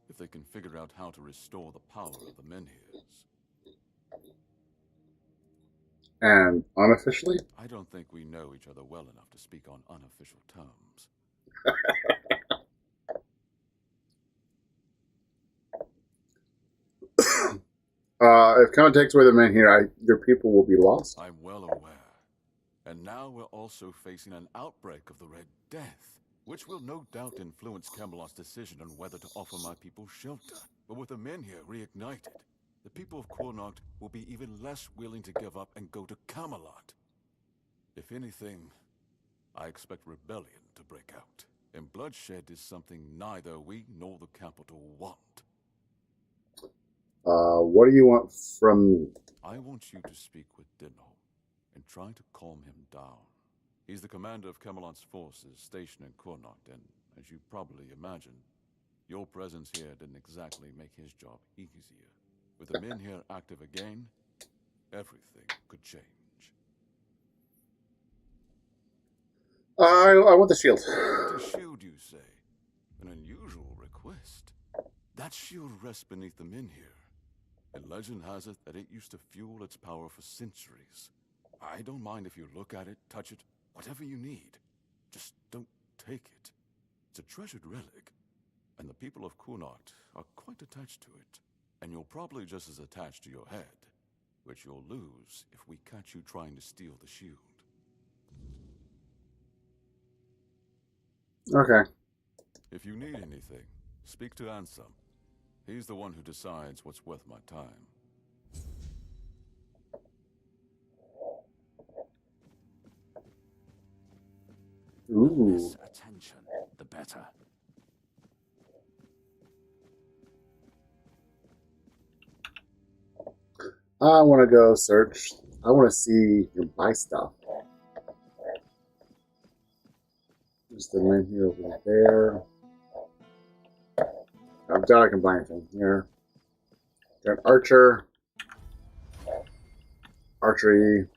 if they can figure out how to restore the power of the Menhirs. And unofficially? I don't think we know each other well enough to speak on unofficial terms. If Kama takes away the Menhir, your people will be lost. I'm well aware. And now we're also facing an outbreak of the Red Death, which will no doubt influence Camelot's decision on whether to offer my people shelter. But with the Menhir reignited, the people of Quornoct will be even less willing to give up and go to Camelot. If anything, I expect rebellion to break out. And bloodshed is something neither we nor the capital want. What do you want from me? I want you to speak with Dinho and try to calm him down. He's the commander of Camelot's forces stationed in Quornoct, and as you probably imagine, your presence here didn't exactly make his job easier. With the Menhir active again, everything could change. I want the shield. The shield, you say? An unusual request. That shield rests beneath the Menhir, and legend has it that it used to fuel its power for centuries. I don't mind if you look at it, touch it, whatever you need. Just don't take it. It's a treasured relic, and the people of Quornoct are quite attached to it. And you're probably just as attached to your head, which you'll lose if we catch you trying to steal the shield. Okay. If you need anything, speak to Ansem. He's the one who decides what's worth my time. Ooh. The less attention, the better. I want to go search I want to see you buy stuff. There's the men here over there. I doubt I can buy anything here. Got an archer. Archery.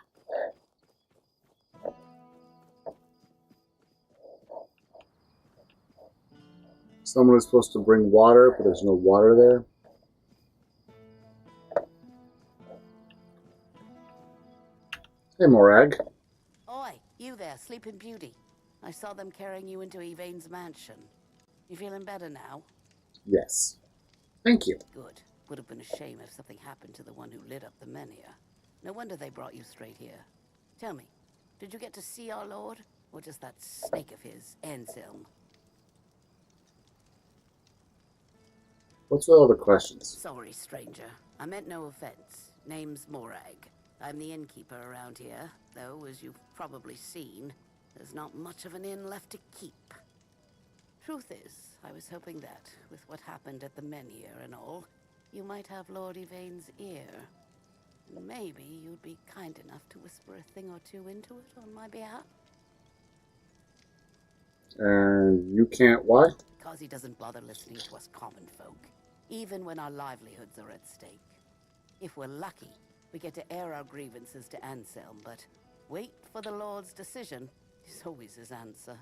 Someone is supposed to bring water, but there's no water there. Hey, Morag. Oi, you there, Sleeping Beauty. I saw them carrying you into Yvain's mansion. You feeling better now? Yes. Thank you. Good. Would have been a shame if something happened to the one who lit up the menhir. No wonder they brought you straight here. Tell me, did you get to see our lord? Or just that snake of his, Anselm? What's with all the questions? Sorry, stranger. I meant no offense. Name's Morag. I'm the innkeeper around here, though, as you've probably seen, there's not much of an inn left to keep. Truth is, I was hoping that, with what happened at the menhir and all, you might have Lord Yvain's ear. Maybe you'd be kind enough to whisper a thing or two into it on my behalf? And you can't, why? Because he doesn't bother listening to us common folk, even when our livelihoods are at stake. If we're lucky, we get to air our grievances to Anselm, but wait for the Lord's decision is always his answer.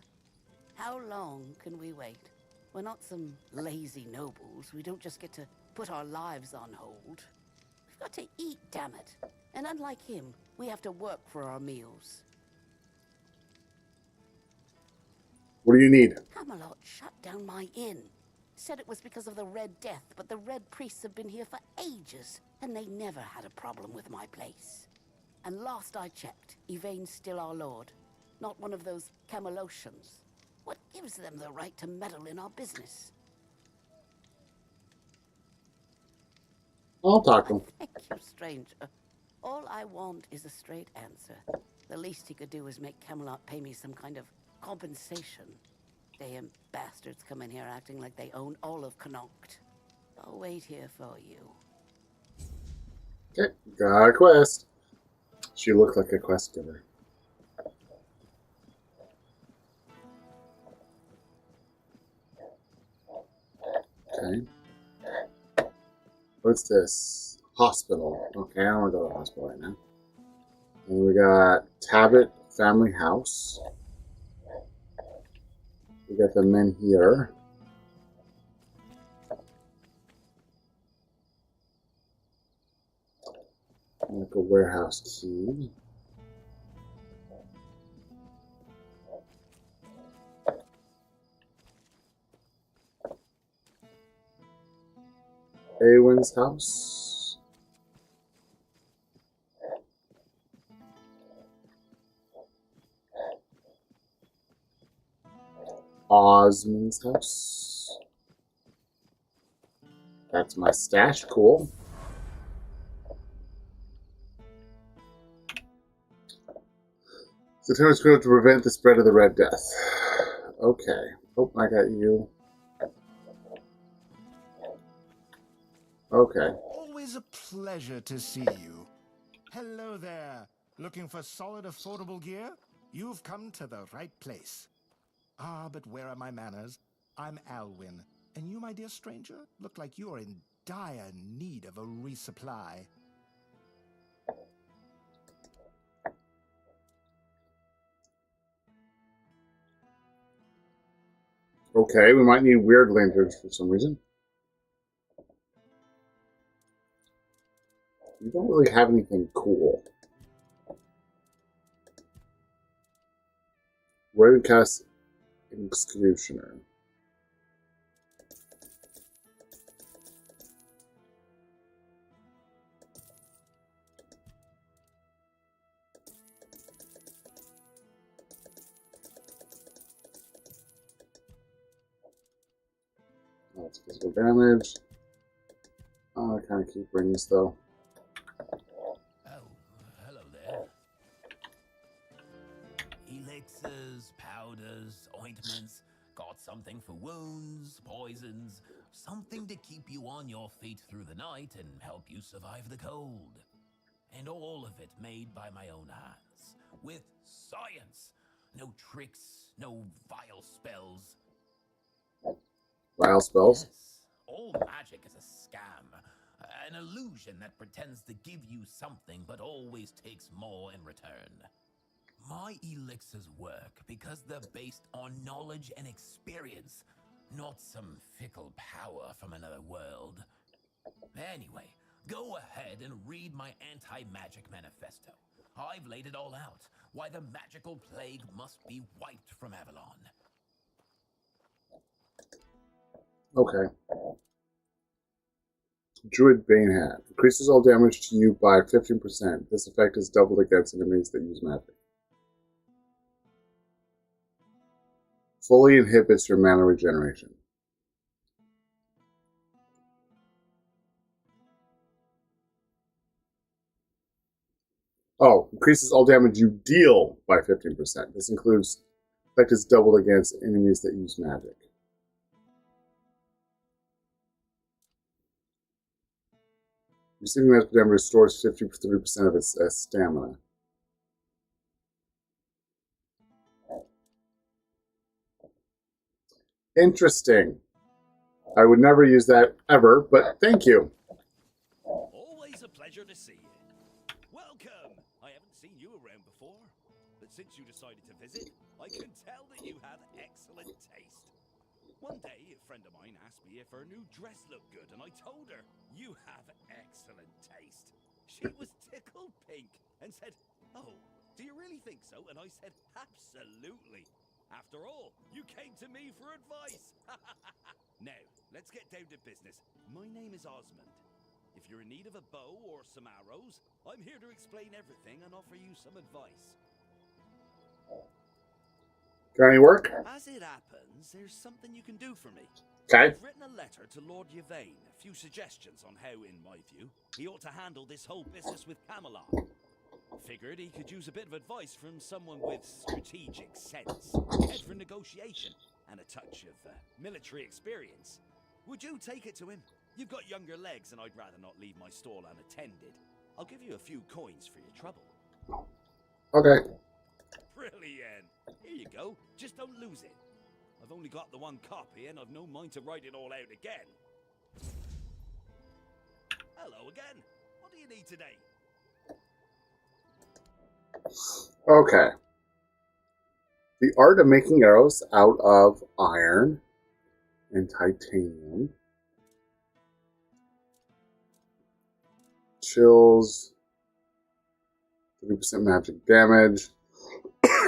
How long can we wait? We're not some lazy nobles. We don't just get to put our lives on hold. We've got to eat, damn it. And unlike him, we have to work for our meals. What do you need? Camelot shut down my inn. Said it was because of the Red Death, but the Red Priests have been here for ages, and they never had a problem with my place. And last I checked, Yvain's still our lord, not one of those Camelocians. What gives them the right to meddle in our business? I'll talk to him. Thank you, stranger. All I want is a straight answer. The least he could do is make Camelot pay me some kind of compensation. Damn bastards come in here acting like they own all of Connacht. I'll wait here for you. Okay, got a quest. She looked like a quest giver. Okay. What's this? Hospital. Okay, I don't want to go to the hospital right now. And we got Tabit Family House. We got the men here. Like a warehouse key. Awen's house. Osmond's house. That's my stash. Cool. The terrorist group to prevent the spread of the Red Death. Okay. Oh, I got you. Okay. Always a pleasure to see you. Hello there. Looking for solid, affordable gear? You've come to the right place. Ah, but where are my manners? I'm Alwyn, and you, my dear stranger, look like you're in dire need of a resupply. Okay, we might need weird lanterns for some reason. We don't really have anything cool. Roadcast Executioner. That's physical damage. I kind of keep rings though. Hello there. Elixirs, powders, ointments, got something for wounds, poisons, something to keep you on your feet through the night and help you survive the cold. And all of it made by my own hands. With science. No tricks, no vile spells. Vile spells? Yes, all magic is a scam. An illusion that pretends to give you something but always takes more in return. My elixirs work because they're based on knowledge and experience, not some fickle power from another world. Anyway, go ahead and read my anti-magic manifesto. I've laid it all out, why the magical plague must be wiped from Avalon. Okay. Druid Bane Hat. Increases all damage to you by 15%. This effect is doubled against enemies that use magic. Fully inhibits your mana regeneration. Oh, increases all damage you deal by 15%. This includes effect is doubled against enemies that use magic. Receiving magic damage restores 53% of its stamina. Interesting. I would never use that ever, but thank you. Always a pleasure to see you. Welcome! I haven't seen you around before, but since you decided to visit, I can tell that you have excellent taste. One day, a friend of mine asked me if her new dress looked good, and I told her, you have excellent taste. She was tickled pink and said, oh, do you really think so? And I said, absolutely. After all, you came to me for advice. Now, let's get down to business. My name is Osmond. If you're in need of a bow or some arrows, I'm here to explain everything and offer you some advice. Got any work? As it happens, there's something you can do for me. Okay. I've written a letter to Lord Yvain, a few suggestions on how, in my view, he ought to handle this whole business with Camelot. Figured he could use a bit of advice from someone with strategic sense, head for negotiation, and a touch of military experience. Would you take it to him? You've got younger legs, and I'd rather not leave my stall unattended. I'll give you a few coins for your trouble. Okay. Brilliant. Here you go. Just don't lose it. I've only got the one copy, and I've no mind to write it all out again. Hello again. What do you need today? Okay. The art of making arrows out of iron and titanium. Chills. 30% magic damage.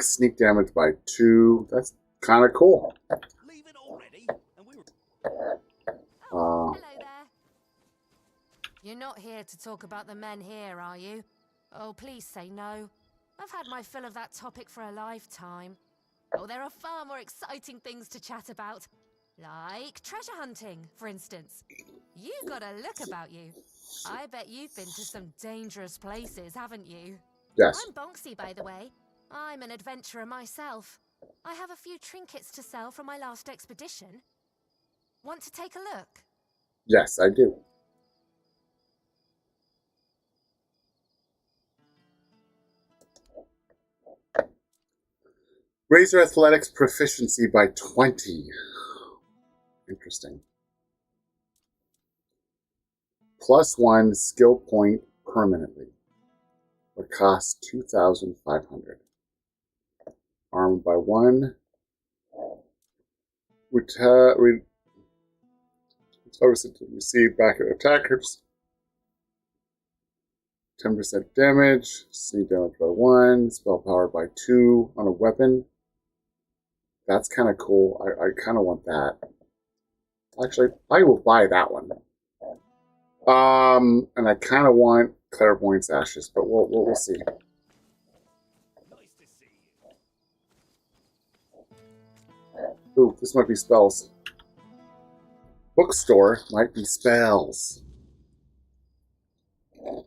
Sneak damage by 2. That's kind of cool. Leave it already, and we Hello there. You're not here to talk about the men here, are you? Oh, please say no. I've had my fill of that topic for a lifetime. Oh, there are far more exciting things to chat about. Like treasure hunting, for instance. You got a look about you. I bet you've been to some dangerous places, haven't you? Yes. I'm Bonksy, by the way. I'm an adventurer myself. I have a few trinkets to sell from my last expedition. Want to take a look? Yes, I do. Raise your athletics proficiency by 20. Interesting. +1 skill point permanently. Would cost 2,500. Armed by 1. Receive back at attackers. 10% damage. Sneak damage by 1. Spell power by 2 on a weapon. That's kind of cool. I kind of want that. Actually, I will buy that one. And I kind of want Clairvoyance Ashes, but we'll see. Nice to see you. Ooh, this might be spells. Bookstore might be spells. Oh,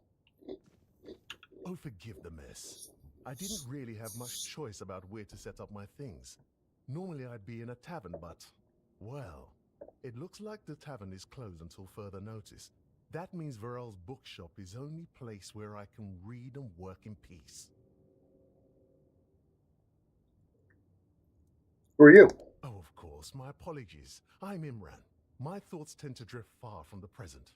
forgive the mess. I didn't really have much choice about where to set up my things. Normally I'd be in a tavern, but, well, it looks like the tavern is closed until further notice. That means Varel's bookshop is only place where I can read and work in peace. Who are you? Oh, of course, my apologies. I'm Imran. My thoughts tend to drift far from the present.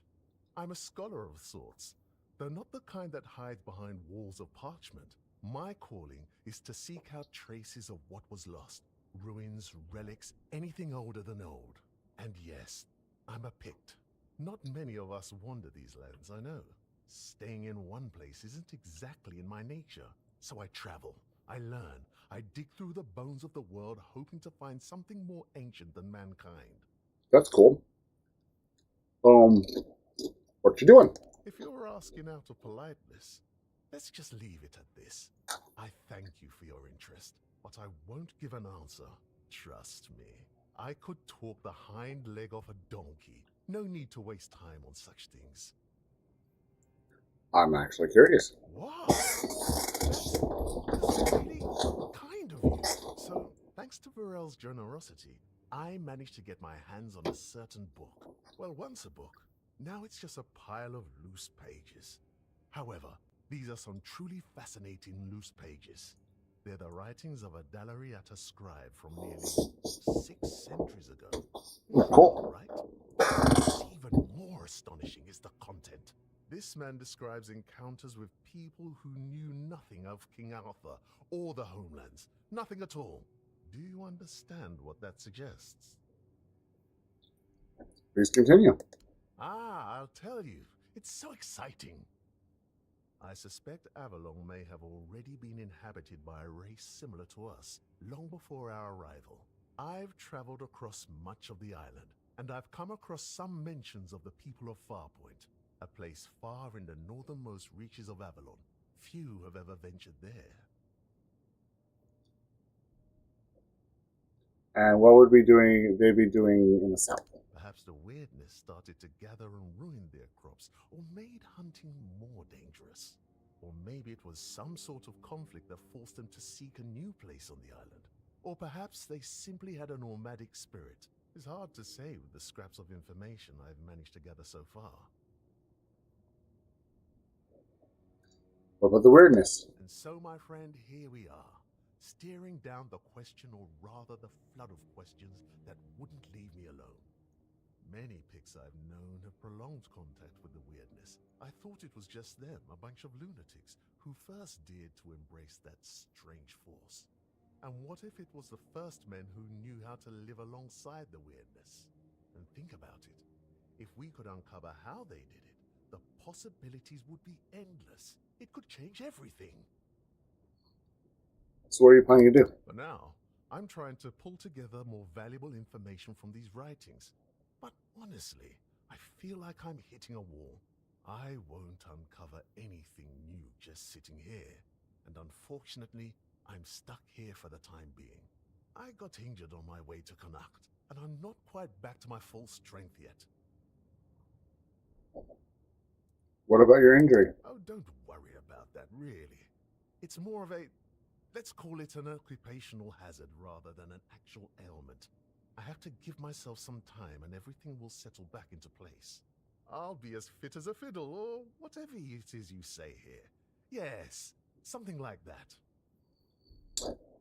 I'm a scholar of sorts, though not the kind that hides behind walls of parchment. My calling is to seek out traces of what was lost. Ruins, relics, anything older than old. And yes, I'm a Pict. Not many of us wander these lands, I know. Staying in one place isn't exactly in my nature. So I travel, I learn, I dig through the bones of the world hoping to find something more ancient than mankind. That's cool. What you doing? If you're asking out of politeness, let's just leave it at this. I thank you for your interest, but I won't give an answer. Trust me. I could talk the hind leg off a donkey. No need to waste time on such things. I'm actually curious. Wow! That's really kind of you. So, thanks to Varel's generosity, I managed to get my hands on a certain book. Well, once a book. Now it's just a pile of loose pages. However, these are some truly fascinating loose pages. They're the writings of a Dalariata scribe from nearly 6 centuries ago. Cool. Right? What's even more astonishing is the content. This man describes encounters with people who knew nothing of King Arthur or the homelands. Nothing at all. Do you understand what that suggests? Please continue. I'll tell you. It's so exciting. I suspect Avalon may have already been inhabited by a race similar to us, long before our arrival. I've traveled across much of the island, and I've come across some mentions of the people of Farpoint, a place far in the northernmost reaches of Avalon. Few have ever ventured there. And what would they be doing in the south? Perhaps the weirdness started to gather and ruin their crops, or made hunting more dangerous. Or maybe it was some sort of conflict that forced them to seek a new place on the island. Or perhaps they simply had a nomadic spirit. It's hard to say with the scraps of information I've managed to gather so far. What about the weirdness? And so, my friend, here we are, staring down the question, or rather the flood of questions that wouldn't leave me alone. Many Picts I've known have prolonged contact with the weirdness. I thought it was just them, a bunch of lunatics, who first dared to embrace that strange force. And what if it was the first men who knew how to live alongside the weirdness? And think about it. If we could uncover how they did it, the possibilities would be endless. It could change everything. So what are you planning to do? For now, I'm trying to pull together more valuable information from these writings. But honestly, I feel like I'm hitting a wall. I won't uncover anything new just sitting here. And unfortunately, I'm stuck here for the time being. I got injured on my way to Connacht, and I'm not quite back to my full strength yet. What about your injury? Oh, don't worry about that, really. It's more of a, let's call it an occupational hazard rather than an actual ailment. I have to give myself some time and everything will settle back into place. I'll be as fit as a fiddle, or whatever it is you say here. Yes, something like that.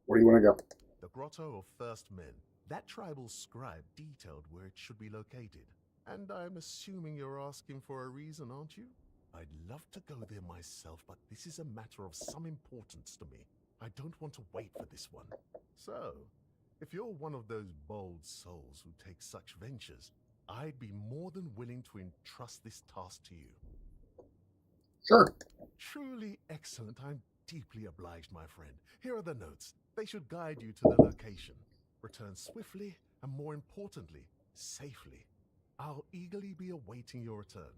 Where do you want to go? The Grotto of First Men. That tribal scribe detailed where it should be located. And I'm assuming you're asking for a reason, aren't you? I'd love to go there myself, but this is a matter of some importance to me. I don't want to wait for this one. So, if you're one of those bold souls who take such ventures, I'd be more than willing to entrust this task to you. Sure. Truly excellent. I'm deeply obliged, my friend. Here are the notes. They should guide you to the location. Return swiftly, and more importantly, safely. I'll eagerly be awaiting your return.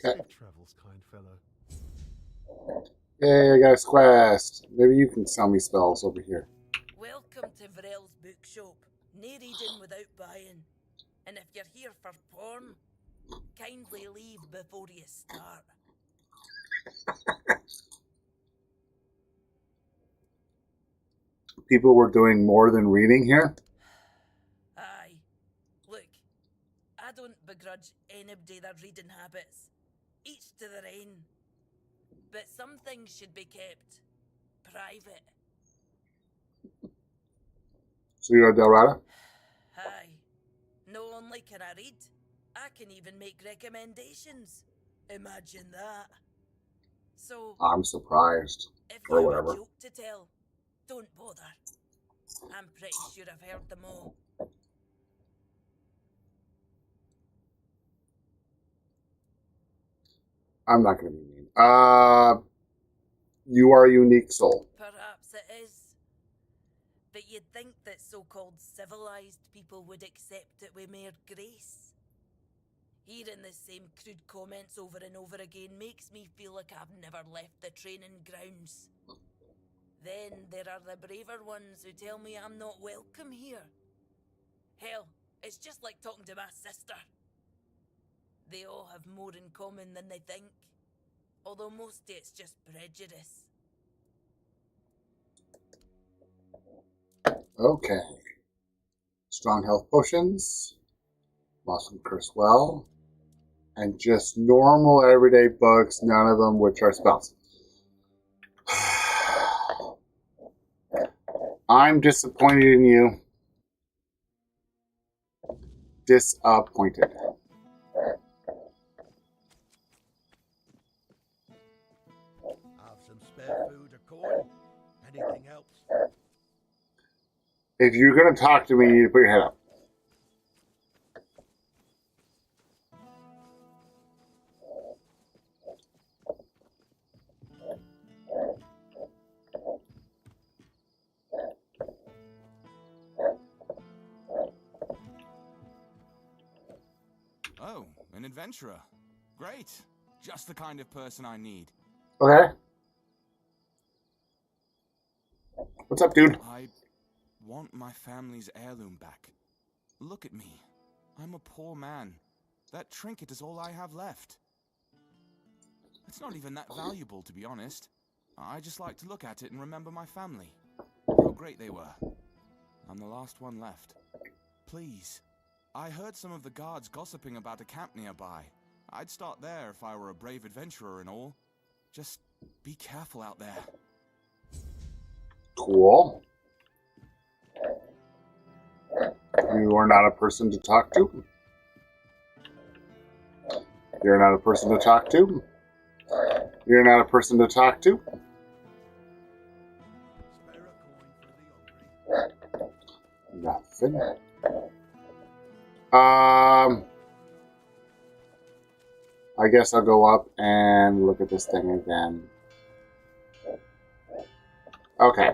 Okay. Safe travels, kind fellow. Hey, I got a quest. Maybe you can sell me spells over here. Welcome to Varel's bookshop. No reading without buying. And if you're here for porn, kindly leave before you start. People were doing more than reading here? Aye. Look, judge anybody their reading habits. Each to their own. But some things should be kept private. So you're a Delrata? Aye. Not only can I read, I can even make recommendations. Imagine that. So, I'm surprised. if Or you whatever. have a joke to tell, don't bother. I'm pretty sure I've heard them all. I'm not going to be mean. You are a unique soul. Perhaps it is. But you'd think that so-called civilized people would accept it with more grace. Hearing the same crude comments over and over again makes me feel like I've never left the training grounds. Then there are the braver ones who tell me I'm not welcome here. Hell, it's just like talking to my sister. They all have more in common than they think. Although mostly it's just prejudice. Okay. Strong health potions. Blossom Curse Well. And just normal everyday books, none of them which are spells. I'm disappointed in you. Disappointed. Have some spare food or corn? Anything helps. If you're going to talk to me, you need to put your head up. Oh, an adventurer. Great. Just the kind of person I need. Okay. What's up, dude? I want my family's heirloom back. Look at me. I'm a poor man. That trinket is all I have left. It's not even that valuable, to be honest. I just like to look at it and remember my family. How great they were. I'm the last one left. Please. I heard some of the guards gossiping about a camp nearby. I'd start there if I were a brave adventurer and all. Just be careful out there. Cool. You are not a person to talk to. You're not a person to talk to. You're not a person to talk to. Nothing. I guess I'll go up and look at this thing again. Okay.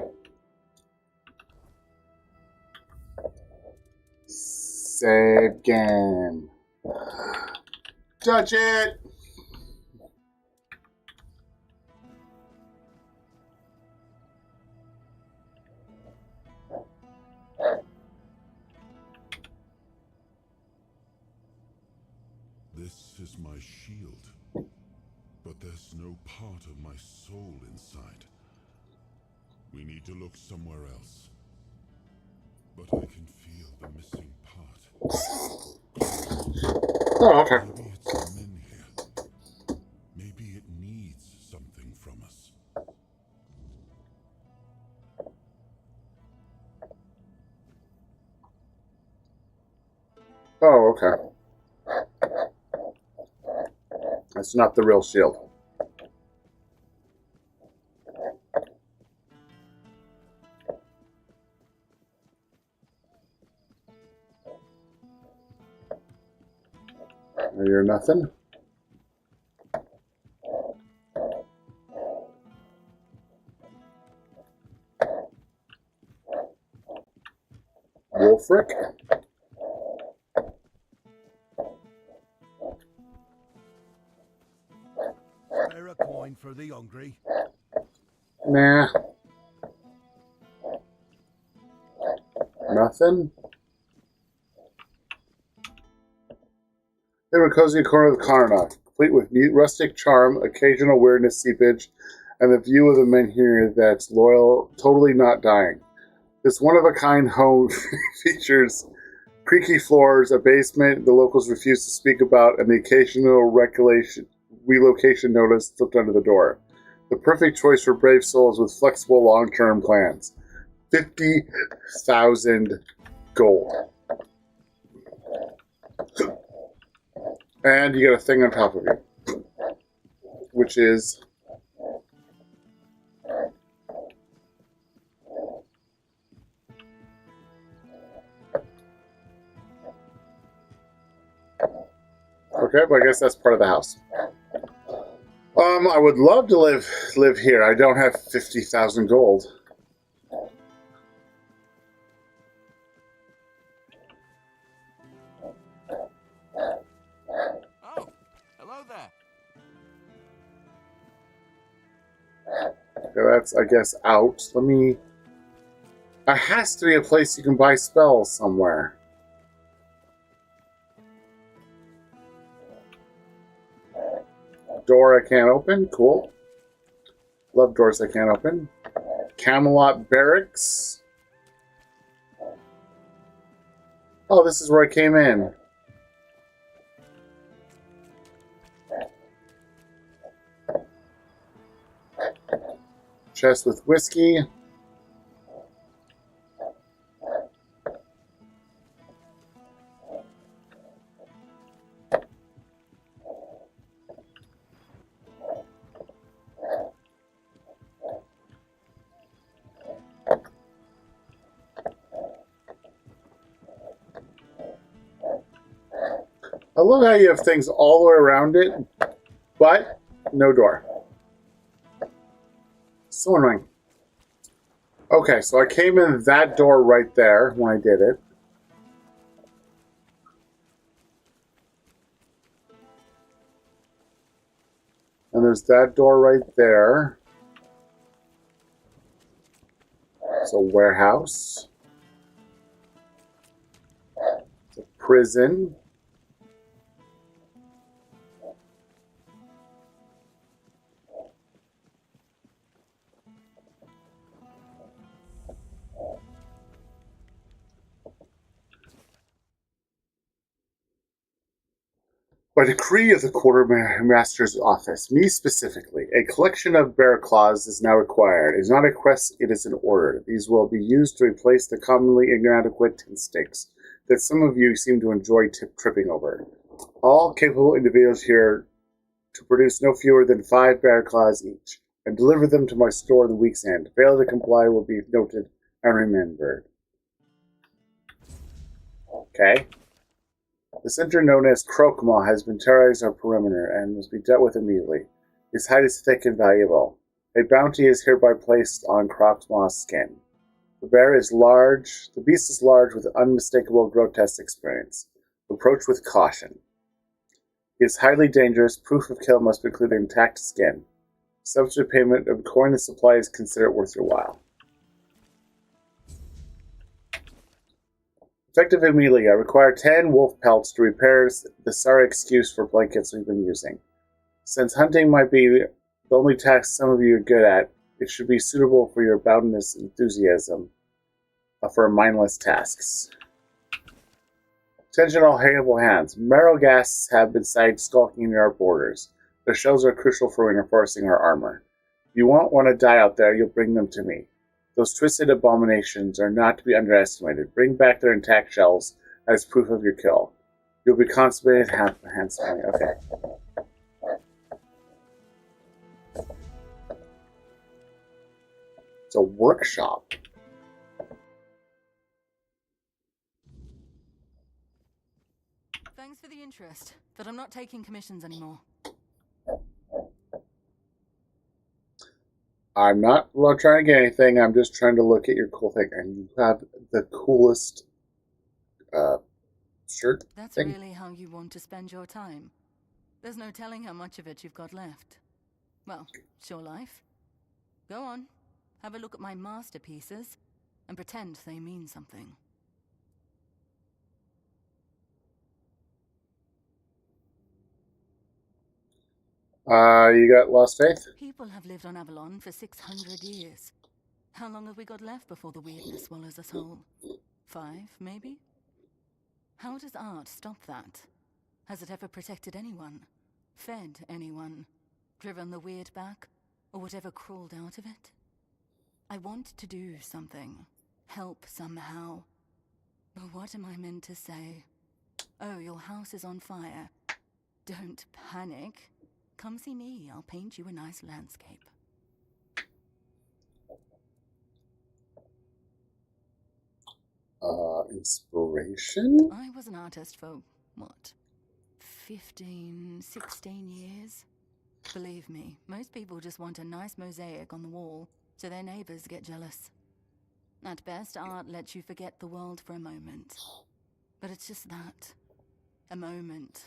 Save game. Touch it! This is my shield, but there's no part of my soul inside. We need to look somewhere else. But I can feel the missing part. Oh, okay. Maybe it's some in here. Maybe it needs something from us. Oh, okay. That's not the real shield. You're nothing. Wolfric. Spare a coin for the hungry. Nah. Nothing. They were cozy corner of the Keanedom, complete with mute rustic charm, occasional weirdness seepage, and the view of the men here that's loyal, totally not dying. This one-of-a-kind home features creaky floors, a basement the locals refuse to speak about, and the occasional relocation notice slipped under the door. The perfect choice for brave souls with flexible long-term plans. 50,000 gold. And you get a thing on top of you, which is okay, but I guess that's part of the house. I would love to live here. I don't have 50,000 gold. Oh, hello there. Okay, that's, I guess, out. Let me... There has to be a place you can buy spells somewhere. Door I can't open. Cool. Love doors I can't open. Camelot Barracks. Oh, this is where I came in. Chest with whiskey. I love how you have things all the way around it, but no door. So annoying. Okay, so I came in that door right there when I did it. And there's that door right there. It's a warehouse. It's a prison. By decree of the quartermaster's office, me specifically, a collection of bear claws is now required. It is not a quest, it is an order. These will be used to replace the commonly inadequate tin sticks that some of you seem to enjoy tripping over. All capable individuals here to produce no fewer than 5 bear claws each, and deliver them to my store in the week's end. Fail to comply will be noted and remembered. Okay. The center known as Krokma has been terrorized our perimeter and must be dealt with immediately. Its hide is thick and valuable. A bounty is hereby placed on Krokma's skin. The beast is large with unmistakable grotesque experience. Approach with caution. He is highly dangerous. Proof of kill must include intact skin. Substitute payment of coin and supply is considered worth your while. Effective immediately. I require 10 wolf pelts to repair the sorry excuse for blankets we've been using. Since hunting might be the only task some of you are good at, it should be suitable for your boundless enthusiasm for mindless tasks. Attention all hateable hands. Marrow ghasts have been sighted skulking near our borders. Their shells are crucial for reinforcing our armor. If you won't want to die out there, you'll bring them to me. Those twisted abominations are not to be underestimated. Bring back their intact shells as proof of your kill. You'll be consummated handsomely. Okay. It's a workshop. Thanks for the interest, but I'm not taking commissions anymore. I'm not trying to get anything. I'm just trying to look at your cool thing. And you have the coolest shirt That's thing. really how you want to spend your time. There's no telling how much of it you've got left. Well, it's your life. Go on, have a look at my masterpieces, and pretend they mean something. You got Lost Faith? People have lived on Avalon for 600 years. How long have we got left before the weirdness swallows us whole? 5, maybe? How does art stop that? Has it ever protected anyone? Fed anyone? Driven the weird back? Or whatever crawled out of it? I want to do something. Help somehow. But what am I meant to say? Oh, your house is on fire. Don't panic. Come see me. I'll paint you a nice landscape. Inspiration? I was an artist for, what, 15, 16 years? Believe me, most people just want a nice mosaic on the wall so their neighbors get jealous. At best, art lets you forget the world for a moment. But it's just that. A moment.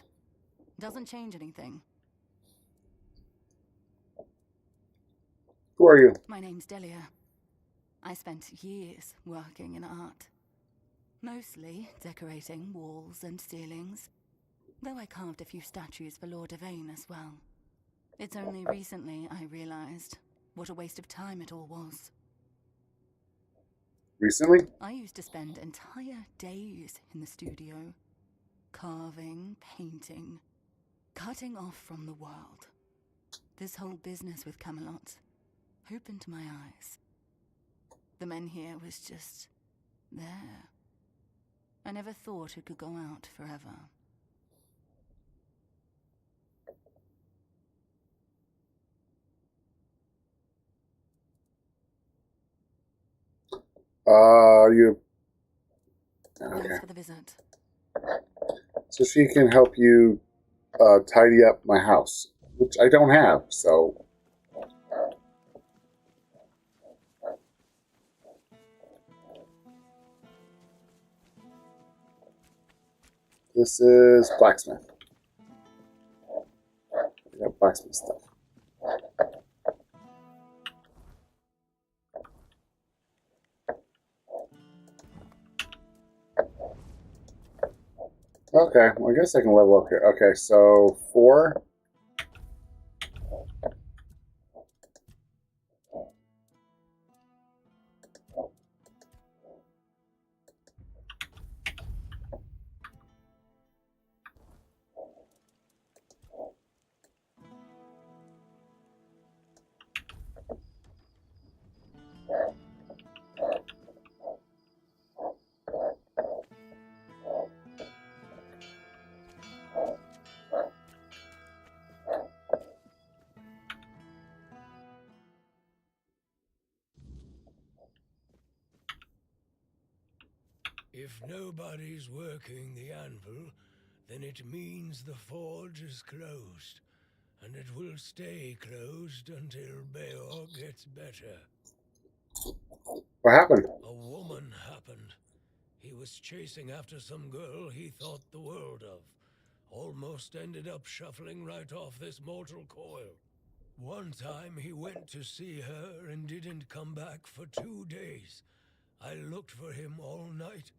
Doesn't change anything. Who are you? My name's Delia. I spent years working in art. Mostly decorating walls and ceilings, though I carved a few statues for Lord Yvain as well. It's only recently I realized what a waste of time it all was. Recently? I used to spend entire days in the studio, carving, painting, cutting off from the world. This whole business with Camelot opened my eyes. The men here was just there. I never thought it could go out forever. You... Thanks Okay. for the visit. So she can help you tidy up my house, which I don't have, so... This is blacksmith. We got blacksmith stuff. Okay, well, I guess I can level up here. Okay, so 4. If nobody's working the anvil, then it means the forge is closed, and it will stay closed until Beor gets better. What happened? A woman happened. He was chasing after some girl he thought the world of. Almost ended up shuffling right off this mortal coil. One time he went to see her and didn't come back for 2 days. I looked for him all night.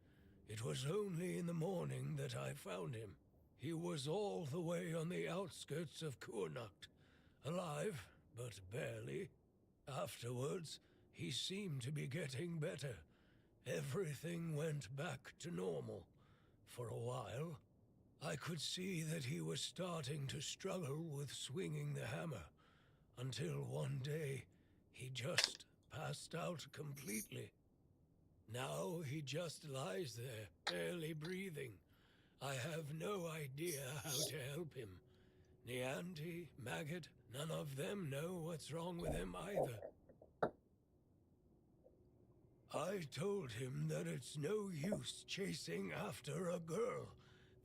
It was only in the morning that I found him. He was all the way on the outskirts of Kurnacht. Alive, but barely. Afterwards, he seemed to be getting better. Everything went back to normal. For a while, I could see that he was starting to struggle with swinging the hammer, until one day, he just passed out completely. Now he just lies there, barely breathing. I have no idea how to help him. Nianti, Maggot, none of them know what's wrong with him either. I told him that it's no use chasing after a girl,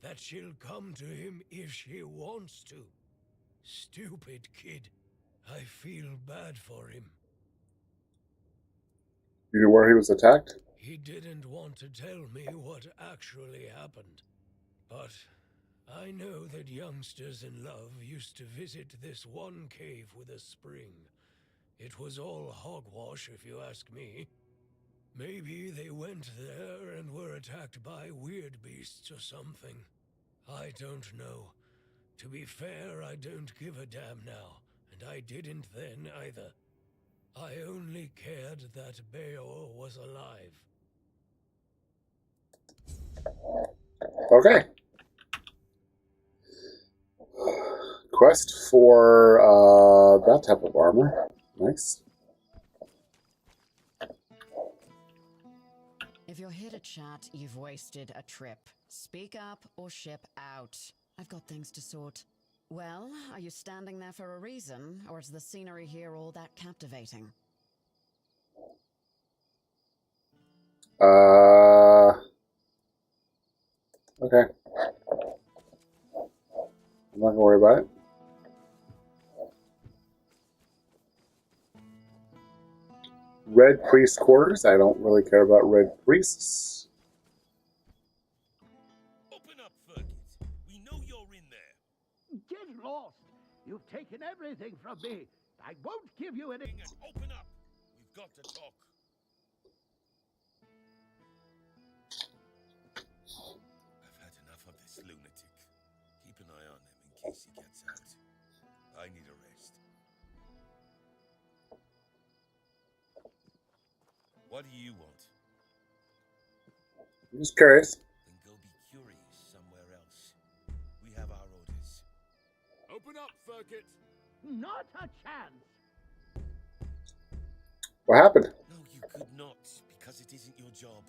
that she'll come to him if she wants to. Stupid kid. I feel bad for him. You know where he was attacked? He didn't want to tell me what actually happened. But I know that youngsters in love used to visit this one cave with a spring. It was all hogwash, if you ask me. Maybe they went there and were attacked by weird beasts or something. I don't know. To be fair, I don't give a damn now, and I didn't then either. I only cared that Beor was alive. Okay. Quest for that type of armor. Nice. If you're here to chat, you've wasted a trip. Speak up or ship out. I've got things to sort. Well, are you standing there for a reason, or is the scenery here all that captivating? Okay. I'm not gonna worry about it. Red Priest quarters. I don't really care about Red Priests. Open up, Fergus. We know you're in there. Get lost! You've taken everything from me. I won't give you any. And open up. We've got to talk. I've had enough of this lunatic. Keep an eye on him in case he gets out. I need a rest. What do you want? I'm just curious. Then go be curious somewhere else. We have our orders. Open up, Fergus. Not a chance. What happened? No, you could not, because it isn't your job.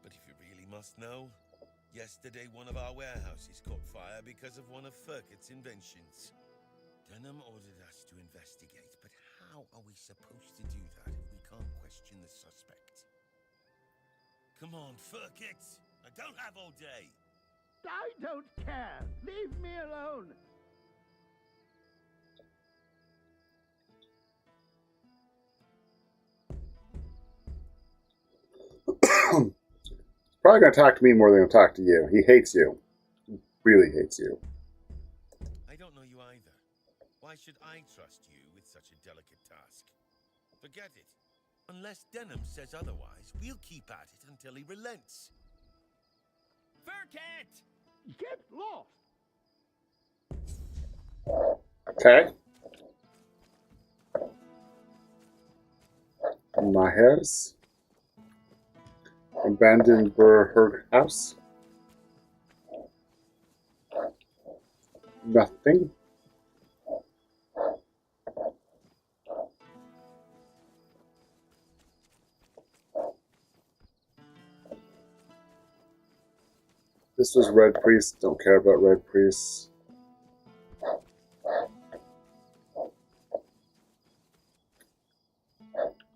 But if you really must know, yesterday one of our warehouses caught fire because of one of Fergus's inventions. Denham ordered us to investigate, but how are we supposed to do that if we can't question the suspect? Come on, Fergus! I don't have all day! I don't care. Leave me alone. Probably gonna talk to me more than he'll talk to you. He hates you. He really hates you. I don't know you either. Why should I trust you with such a delicate task? Forget it. Unless Denham says otherwise, we'll keep at it until he relents. Fergus! Get lost. Okay. Maher's abandoned her house. Nothing. This was Red Priest. Don't care about Red Priests.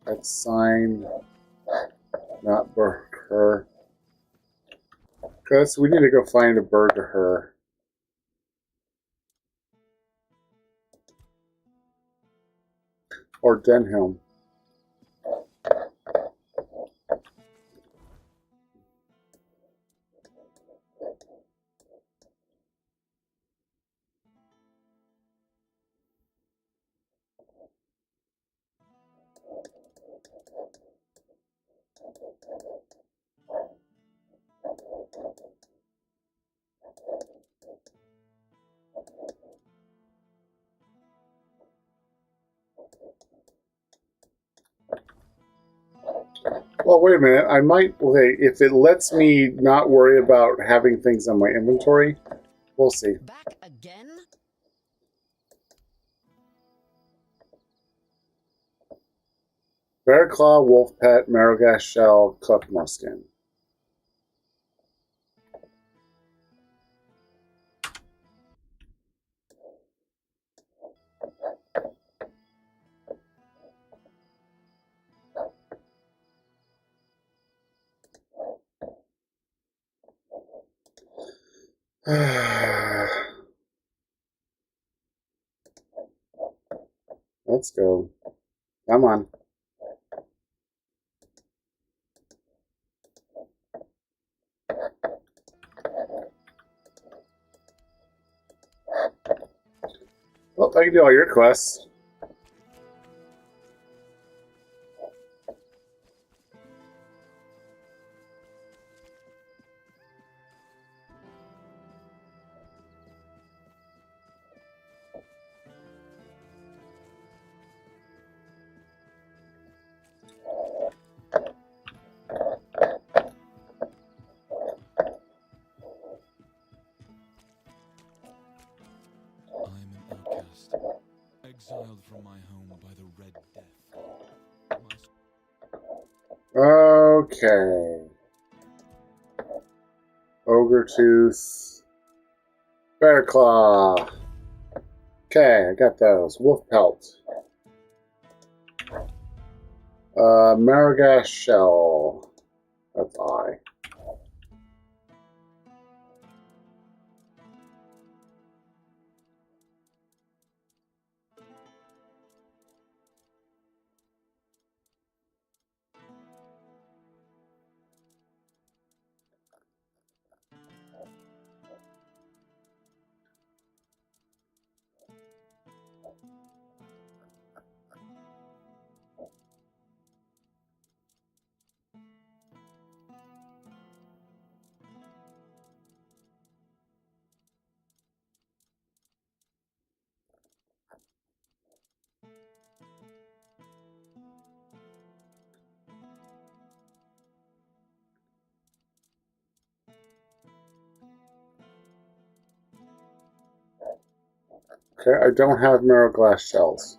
That's signed. Not Burger. Because we need to go find a burger her. Or Denham. Well, wait a minute. I might, okay, if it lets me not worry about having things on my inventory, we'll see. Back again? Bear Claw, Wolf Pet, Marrowgrass Shell, Cluckmore Skin. Let's go. Come on. Well, I can do all your quests. Okay. Ogre Tooth. Bear Claw. Okay, I got those. Wolf Pelt. Maragash Shell. That's I. Okay, I don't have marrow glass shells.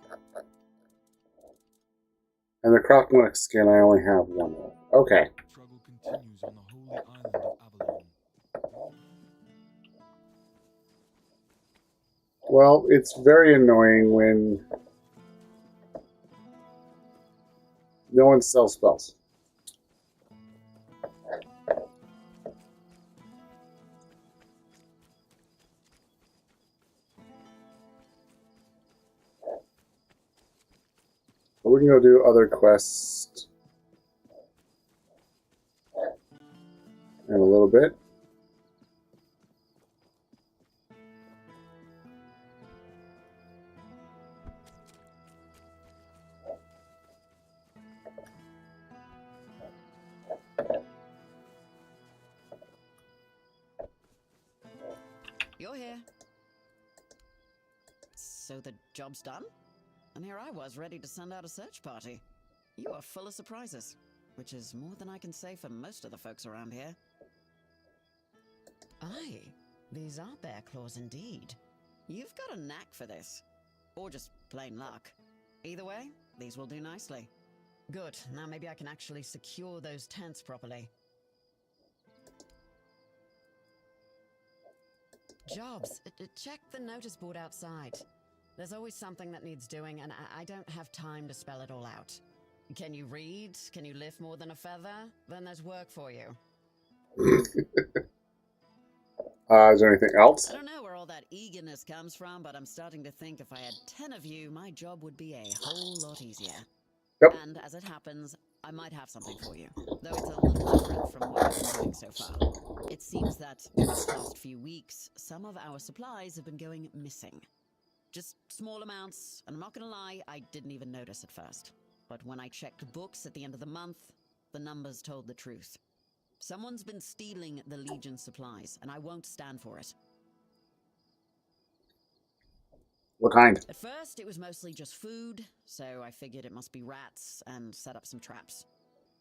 And the Crockmonic skin I only have one of. Okay. Struggle continues on the holy island of Avalon. Well, it's very annoying when no one sells spells. But we can go do other quests in a little bit. You're here. So the job's done? And here I was, ready to send out a search party. You are full of surprises, which is more than I can say for most of the folks around here. Aye, these are bear claws indeed. You've got a knack for this. Or just plain luck. Either way, these will do nicely. Good, now maybe I can actually secure those tents properly. Jobs. Check the notice board outside. There's always something that needs doing, and I don't have time to spell it all out. Can you read? Can you lift more than a feather? Then there's work for you. Is there anything else? I don't know where all that eagerness comes from, but I'm starting to think if I had 10 of you, my job would be a whole lot easier. Yep. And as it happens, I might have something for you, though it's a little different from what I've been doing so far. It seems that in the past few weeks, some of our supplies have been going missing. Just small amounts, and I'm not gonna lie, I didn't even notice at first. But when I checked books at the end of the month, the numbers told the truth. Someone's been stealing the Legion supplies, and I won't stand for it. What kind? At first, it was mostly just food, so I figured it must be rats and set up some traps.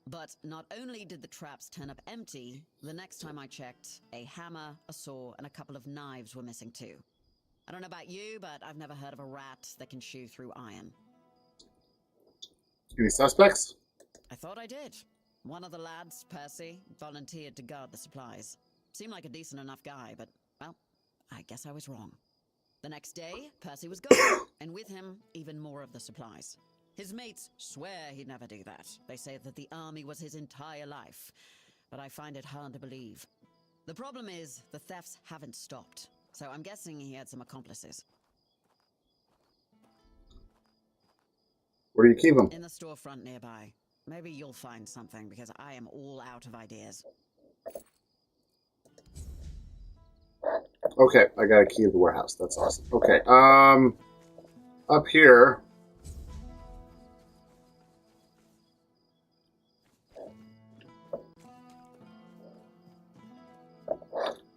But not only did the traps turn up empty, the next time I checked, a hammer, a saw, and a couple of knives were missing too. I don't know about you, but I've never heard of a rat that can chew through iron. Any suspects? I thought I did. One of the lads, Percy, volunteered to guard the supplies. Seemed like a decent enough guy, but, well, I guess I was wrong. The next day, Percy was gone, and with him, even more of the supplies. His mates swear he'd never do that. They say that the army was his entire life, but I find it hard to believe. The problem is, the thefts haven't stopped, so I'm guessing he had some accomplices. Where do you keep them? In the storefront nearby. Maybe you'll find something, because I am all out of ideas. Okay, I got a key to the warehouse. That's awesome. Okay, up here.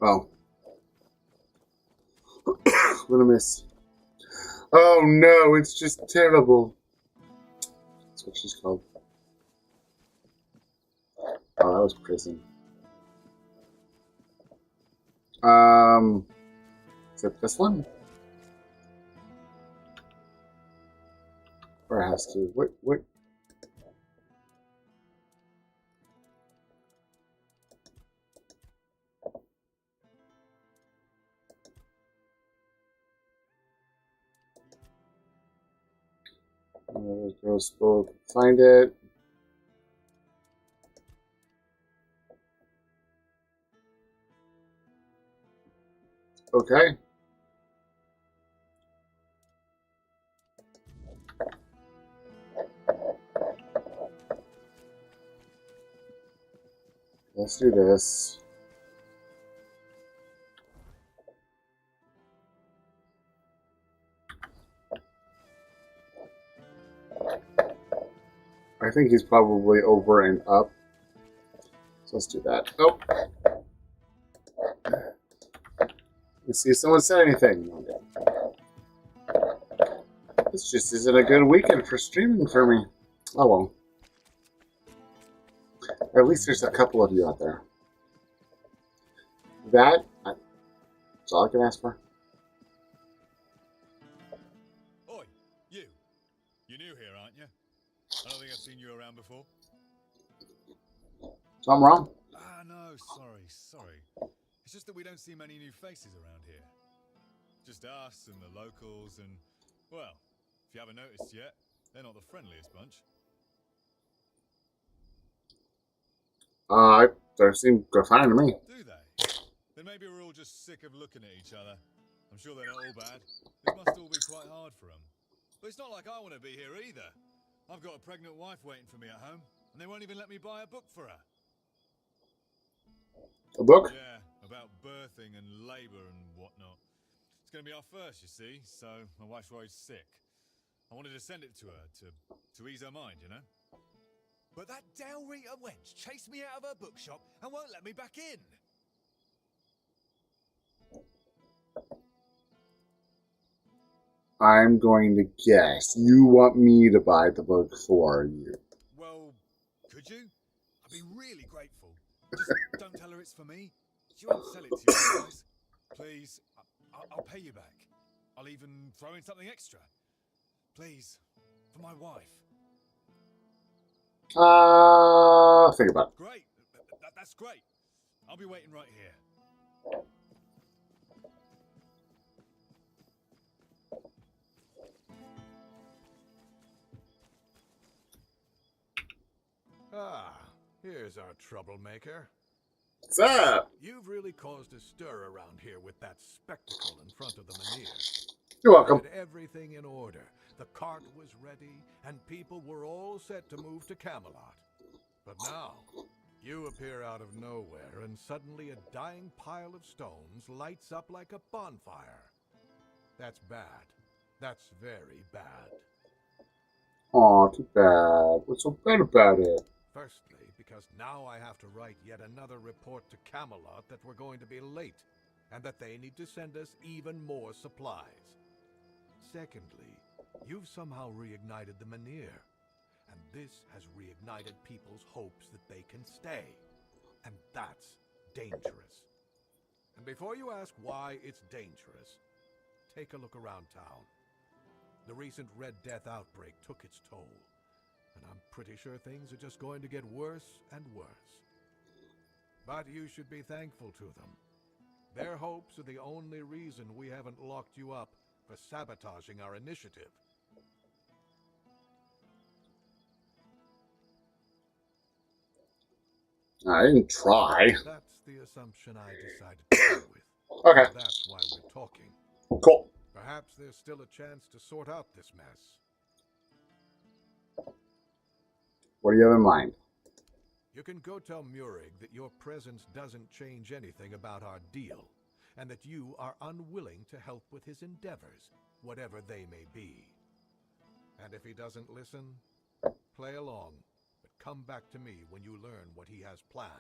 Oh. I'm gonna miss. Oh no, it's just terrible. That's what she's called. Oh, that was prison. Is it this one? Warehouse key. What? Girl spoke. Find it. Okay. Let's do this. I think he's probably over and up. So let's do that. Oh. Let's see if someone said anything. This just isn't a good weekend for streaming for me. Oh well. At least there's a couple of you out there. That's all I can ask for. Oi, you. You're new here, aren't you? I don't think I've seen you around before. So I'm wrong. Ah, no, sorry. It's just that we don't see many new faces around here. Just us and the locals and, well, if you haven't noticed yet, they're not the friendliest bunch. They seem fine to me. Do they? Then maybe we're all just sick of looking at each other. I'm sure they're not all bad. This must all be quite hard for them. But it's not like I want to be here either. I've got a pregnant wife waiting for me at home, and they won't even let me buy a book for her. A book? Yeah, about birthing and labour and whatnot. It's going to be our first, you see, so my wife's worried sick. I wanted to send it to her to ease her mind, you know? But that Dalrita wench chased me out of her bookshop and won't let me back in. I'm going to guess you want me to buy the book for you. Well, could you? I'd be really grateful. Just don't tell her it's for me. She won't sell it to you guys. Please, I'll pay you back. I'll even throw in something extra. Please, for my wife. Think about it. Great. That's great. I'll be waiting right here. Ah, here's our troublemaker. What's up? You've really caused a stir around here with that spectacle in front of the manir. You're welcome. Had everything in order. The cart was ready, and people were all set to move to Camelot. But now, you appear out of nowhere, and suddenly a dying pile of stones lights up like a bonfire. That's bad. That's very bad. Aw, too bad. What's so bad about it? Firstly, because now I have to write yet another report to Camelot that we're going to be late, and that they need to send us even more supplies. Secondly, you've somehow reignited the Manir, and this has reignited people's hopes that they can stay. And that's dangerous. And before you ask why it's dangerous, take a look around town. The recent Red Death outbreak took its toll, and I'm pretty sure things are just going to get worse and worse. But you should be thankful to them. Their hopes are the only reason we haven't locked you up for sabotaging our initiative. I didn't try. That's the assumption I decided to go with. Okay. That's why we're talking. Cool. Perhaps there's still a chance to sort out this mess. What do you have in mind? You can go tell Murig that your presence doesn't change anything about our deal, and that you are unwilling to help with his endeavors, whatever they may be. And if he doesn't listen, play along, but come back to me when you learn what he has planned.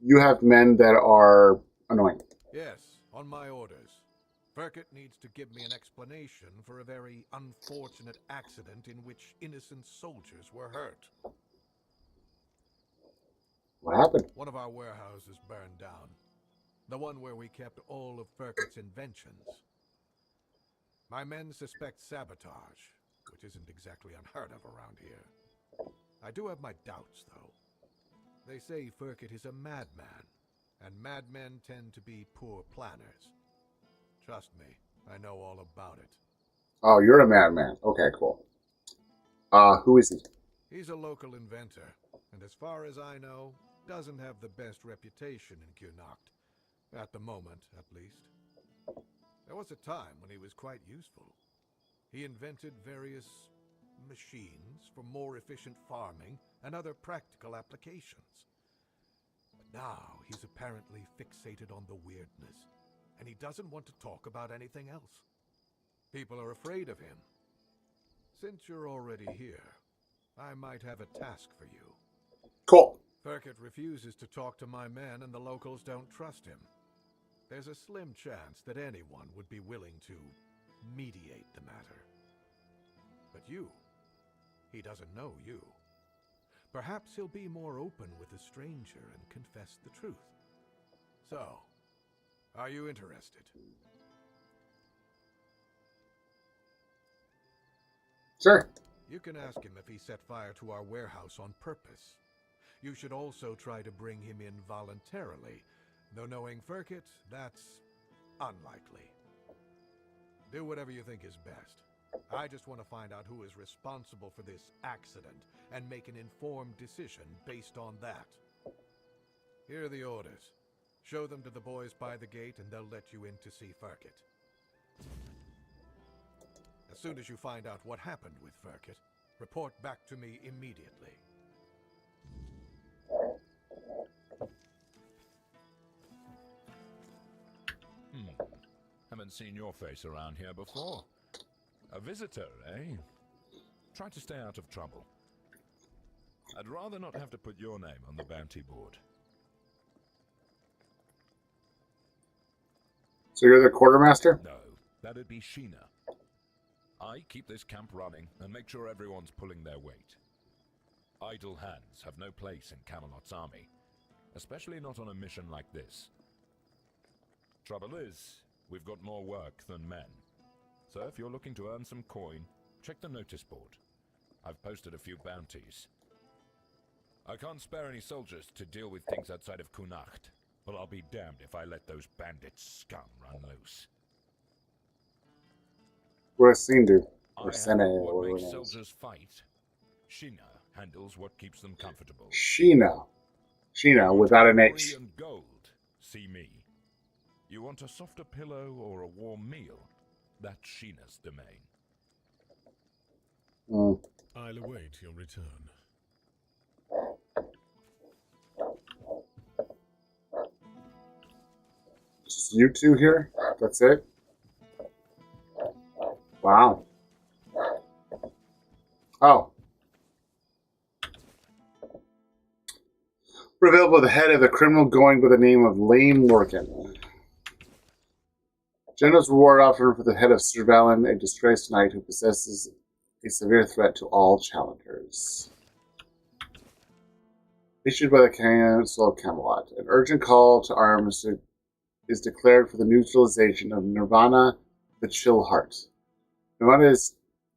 You have men that are annoying. Yes, on my orders. Burkett needs to give me an explanation for a very unfortunate accident in which innocent soldiers were hurt. What happened? One of our warehouses burned down. The one where we kept all of Burkett's inventions. My men suspect sabotage, which isn't exactly unheard of around here. I do have my doubts, though. They say Burkett is a madman, and madmen tend to be poor planners. Trust me, I know all about it. Oh, you're a madman. Okay, cool. Who is he? He's a local inventor, and as far as I know, doesn't have the best reputation in Keanedom. At the moment, at least. There was a time when he was quite useful. He invented various machines for more efficient farming and other practical applications. But now he's apparently fixated on the weirdness, and he doesn't want to talk about anything else. People are afraid of him. Since you're already here, I might have a task for you. Cool. Firkett refuses to talk to my men, and the locals don't trust him. There's a slim chance that anyone would be willing to mediate the matter. But you, he doesn't know you. Perhaps he'll be more open with a stranger and confess the truth. So, are you interested? Sure. You can ask him if he set fire to our warehouse on purpose. You should also try to bring him in voluntarily, though knowing Firkett, that's unlikely. Do whatever you think is best. I just want to find out who is responsible for this accident and make an informed decision based on that. Here are the orders. Show them to the boys by the gate and they'll let you in to see Firkett. As soon as you find out what happened with Firkett, report back to me immediately. Haven't seen your face around here before. A visitor, eh? Try to stay out of trouble. I'd rather not have to put your name on the bounty board. So you're the quartermaster? No, that'd be Sheena. I keep this camp running and make sure everyone's pulling their weight. Idle hands have no place in Camelot's army, especially not on a mission like this. Trouble is, we've got more work than men. So if you're looking to earn some coin, check the notice board. I've posted a few bounties. I can't spare any soldiers to deal with things outside of Kunacht, but I'll be damned if I let those bandits scum run loose. What does Scene do? Or I Sene, handle or what whatever makes it is. soldiers fight. Sheena handles what keeps them comfortable. Sheena. Sheena, You want without an jewelry H. and gold? See me. You want a softer pillow or a warm meal? That's Sheena's domain. I'll await your return. Just you two here? That's it? Wow. Oh. We're available the head of the criminal going by the name of Lane Lorcan. Generous reward offered for the head of Sir Avalon, a disgraced knight who possesses a severe threat to all challengers. Issued by the Council of Camelot. An urgent call to arms is declared for the neutralization of Nirvana the Chill Heart. Nirvana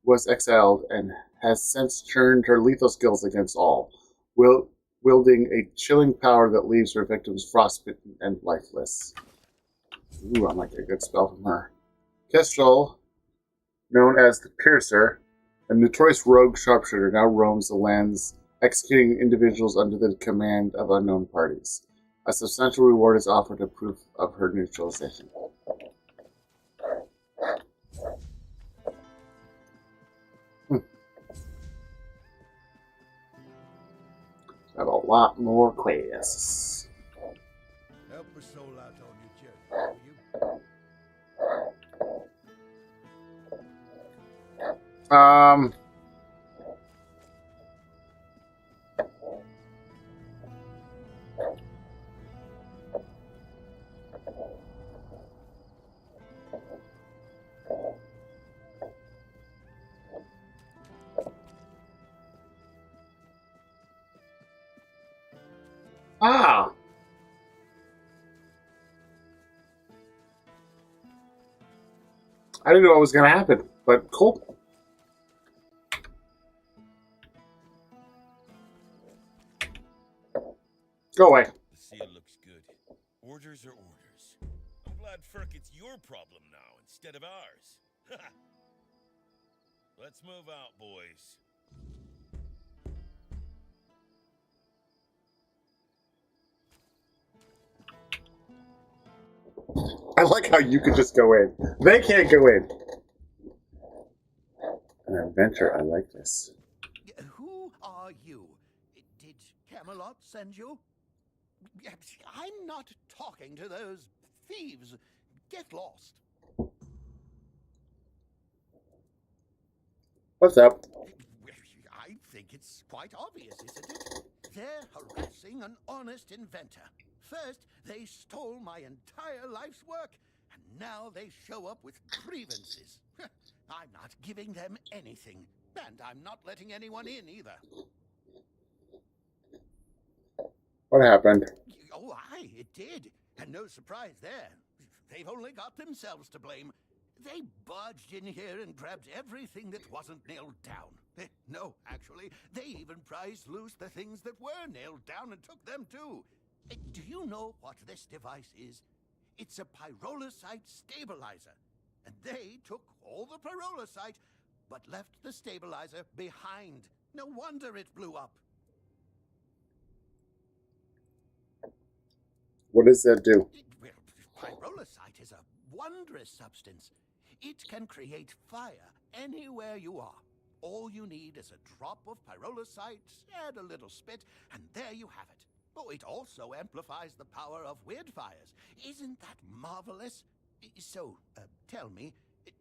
was exiled and has since turned her lethal skills against all, wielding a chilling power that leaves her victims frostbitten and lifeless. Ooh, I might get a good spell from her. Kestrel, known as the Piercer, a notorious rogue sharpshooter, now roams the lands, executing individuals under the command of unknown parties. A substantial reward is offered as proof of her neutralization. Have a lot more quests. Help a soul out on your journey, will you? Ah! I didn't know what was going to happen, but cool. Go away. The seal looks good. Orders are orders. I'm glad Firkit's your problem now instead of ours. Let's move out, boys. I like how you could just go in. They can't go in. An adventure. I like this. Who are you? Did Camelot send you? I'm not talking to those thieves. Get lost. What's up? I think it's quite obvious, isn't it? They're harassing an honest inventor. First, they stole my entire life's work, and now they show up with grievances. I'm not giving them anything, and I'm not letting anyone in either. What happened? Oh, aye, it did. And no surprise there. They've only got themselves to blame. They barged in here and grabbed everything that wasn't nailed down. No, actually, they even prized loose the things that were nailed down and took them too. Do you know what this device is? It's a pyrolosite stabilizer. And they took all the pyrolosite, but left the stabilizer behind. No wonder it blew up. What does that do? Well, pyrolosite is a wondrous substance. It can create fire anywhere you are. All you need is a drop of pyrolosite, add a little spit, and there you have it. Oh, it also amplifies the power of weird fires. Isn't that marvelous? So, tell me,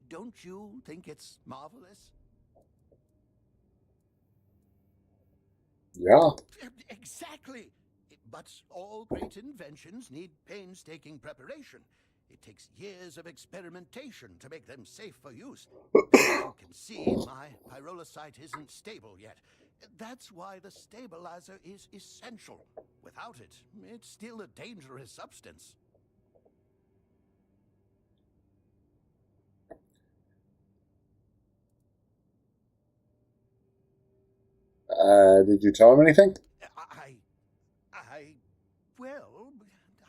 don't you think it's marvelous? Yeah. Exactly. But all great inventions need painstaking preparation. It takes years of experimentation to make them safe for use. As you can see, my pyrolosite isn't stable yet. That's why the stabilizer is essential. Without it, it's still a dangerous substance. Did you tell him anything? Well,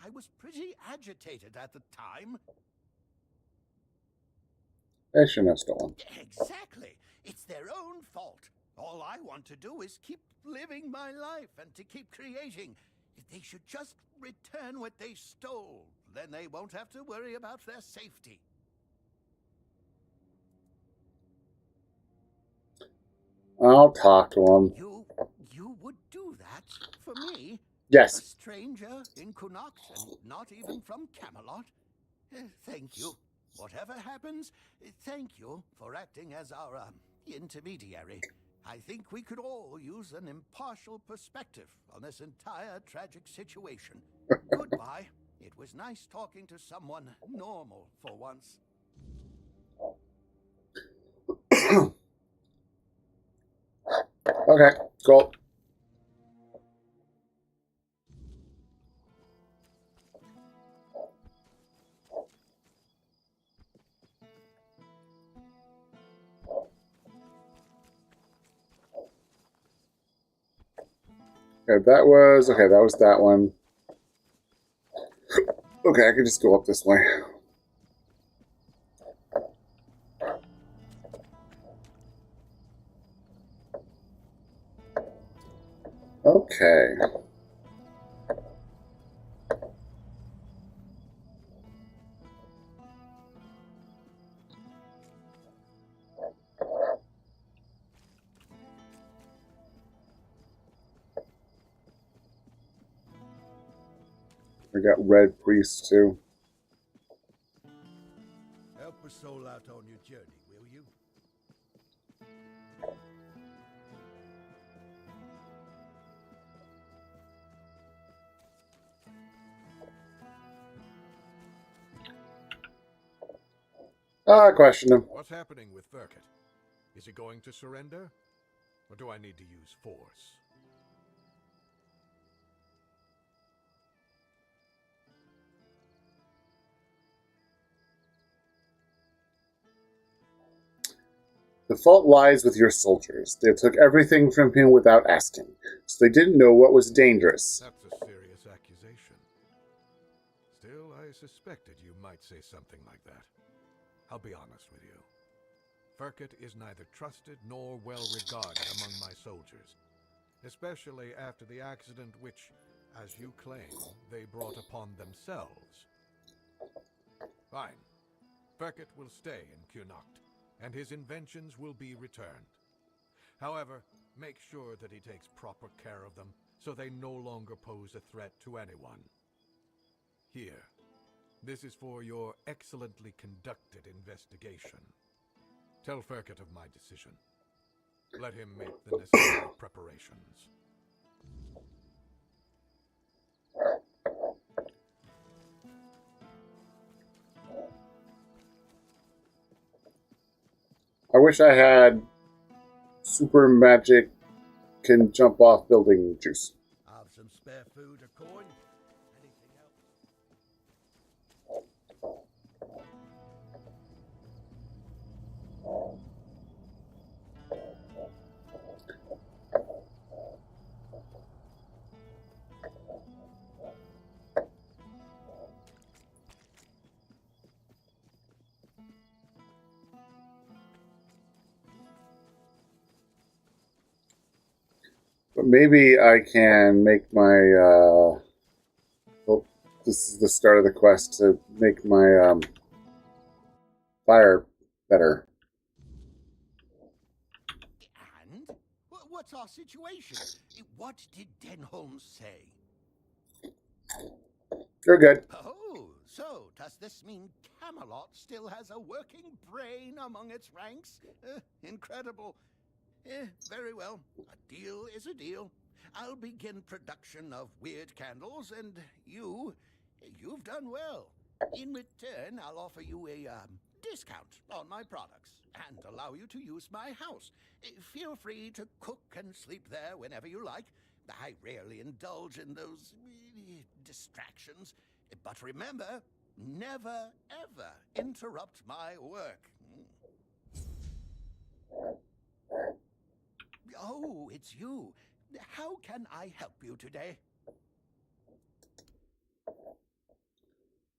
I was pretty agitated at the time. They shouldn't have stolen. Exactly. It's their own fault. All I want to do is keep living my life and to keep creating. They should just return what they stole. Then they won't have to worry about their safety. I'll talk to him. You would do that for me? Yes. A stranger in Connacht and not even from Camelot? Thank you. Whatever happens, thank you for acting as our intermediary. I think we could all use an impartial perspective on this entire tragic situation. Goodbye. It was nice talking to someone normal for once. Okay, cool. Okay, that was that one. Okay, I can just go up this way. Okay. We got red priests too. Help a soul out on your journey, will you? Question him. What's happening with Firkit? Is he going to surrender? Or do I need to use force? The fault lies with your soldiers. They took everything from him without asking, so they didn't know what was dangerous. That's a serious accusation. Still, I suspected you might say something like that. I'll be honest with you. Firket is neither trusted nor well regarded among my soldiers, especially after the accident which, as you claim, they brought upon themselves. Fine. Firket will stay in Keanedom, and his inventions will be returned. However, make sure that he takes proper care of them, so they no longer pose a threat to anyone. Here. This is for your excellently conducted investigation. Tell Firket of my decision. Let him make the necessary preparations. I wish I had super magic can jump off building juice. Have some spare food or coin? Anything else? But maybe I can make my, well, this is the start of the quest to make my, fire better. And? What's our situation? What did Denholm say? You're good. Oh, so does this mean Camelot still has a working brain among its ranks? Incredible. Very well. A deal is a deal. I'll begin production of weird candles, and you've done well. In return, I'll offer you a discount on my products and allow you to use my house. Feel free to cook and sleep there whenever you like. I rarely indulge in those distractions. But remember, never ever interrupt my work. Oh, it's you. How can I help you today?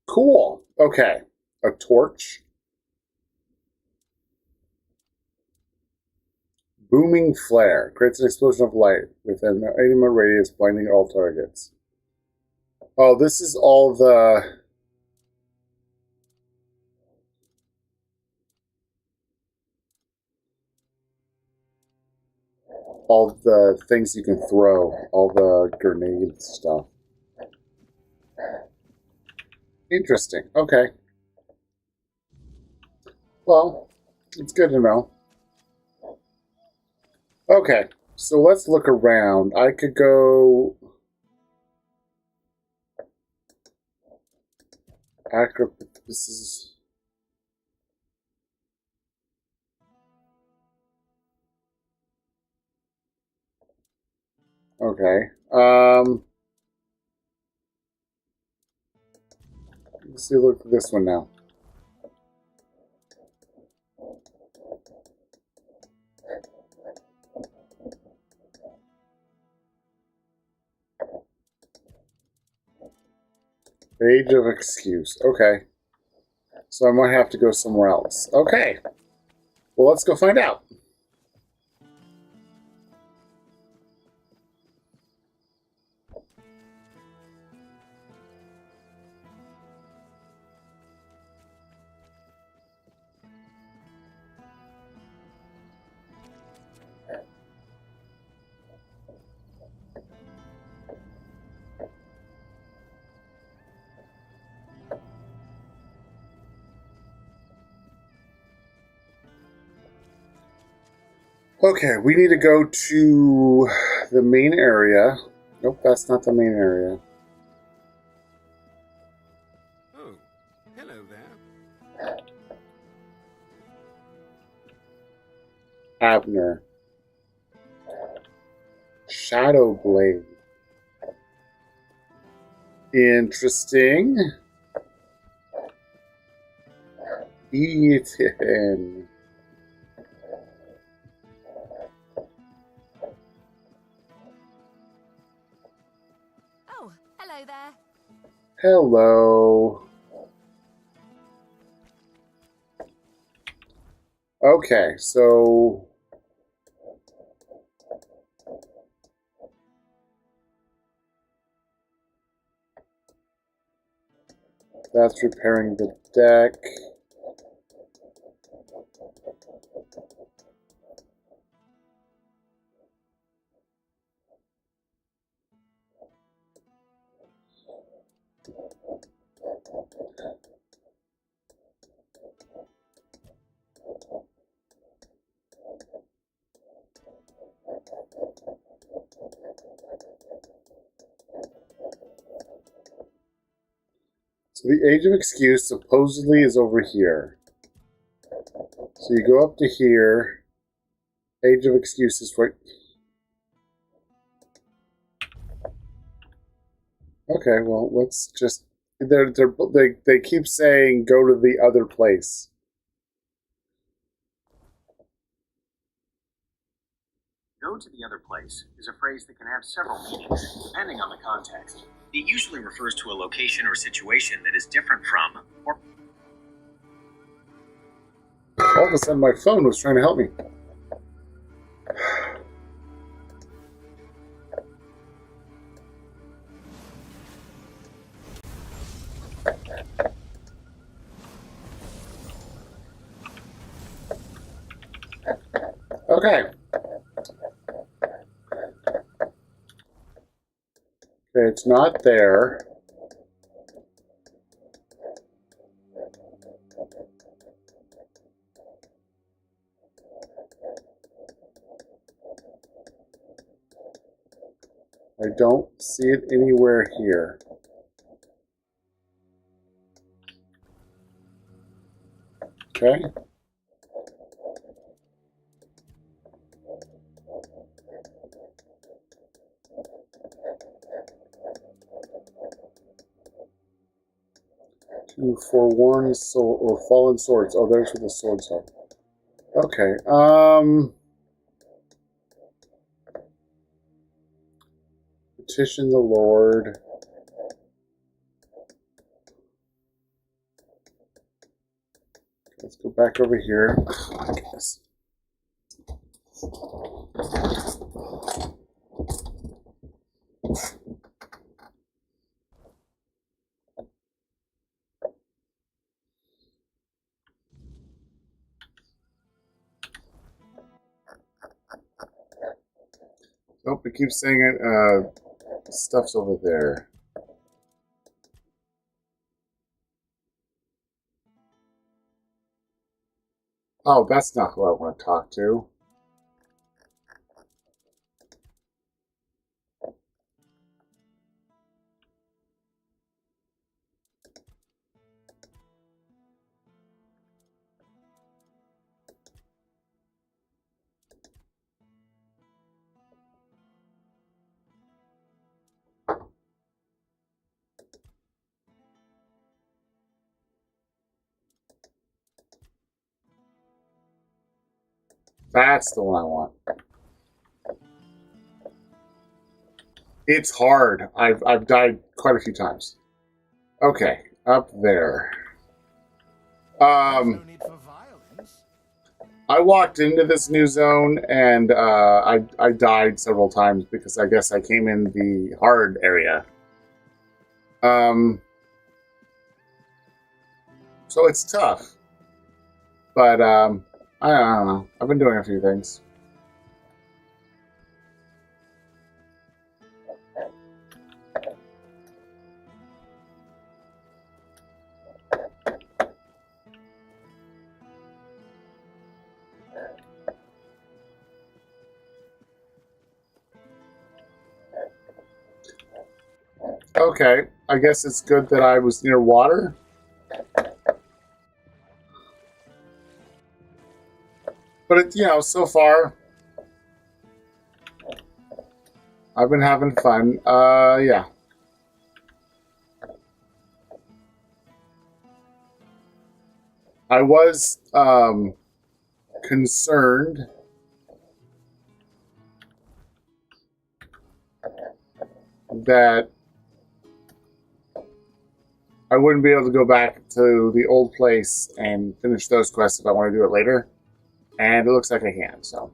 Cool. Okay. A torch. Booming flare. Creates an explosion of light within an 80-meter radius, blinding all targets. Oh, this is all the... all the things you can throw. All the grenade stuff. Interesting. Okay. Well, it's good to know. Okay, so let's look around. I could go... This is... Okay. Let's see, look at this one now. Page of excuse. Okay. So I might have to go somewhere else. Okay. Well, let's go find out. Okay, we need to go to the main area. Nope, that's not the main area. Oh, hello there. Abner. Shadow Blade. Interesting. Ethan. Oh, hello there. Hello. Okay, so that's repairing the deck. So the Age of Excuse supposedly is over here. So you go up to here. Age of Excuse is right. Okay, well, let's just. They keep saying go to the other place. Go to the other place is a phrase that can have several meanings, depending on the context. It usually refers to a location or situation that is different from, or... All of a sudden, my phone was trying to help me. Okay. Okay, it's not there. I don't see it anywhere here. Okay. Two forewarned soul or fallen swords. Oh, there's where the swords are. Okay. Petition the Lord. Let's go back over here. Oh my goodness. Nope, it keeps saying it. Stuff's over there. Oh, that's not who I want to talk to. That's the one I want. It's hard. I've died quite a few times. Okay, up there. I walked into this new zone and I died several times because I guess I came in the hard area. So it's tough. But I don't know. I've been doing a few things. Okay, I guess it's good that I was near water. But, so far, I've been having fun. Yeah. I was, concerned that I wouldn't be able to go back to the old place and finish those quests if I want to do it later. And it looks like I can, so.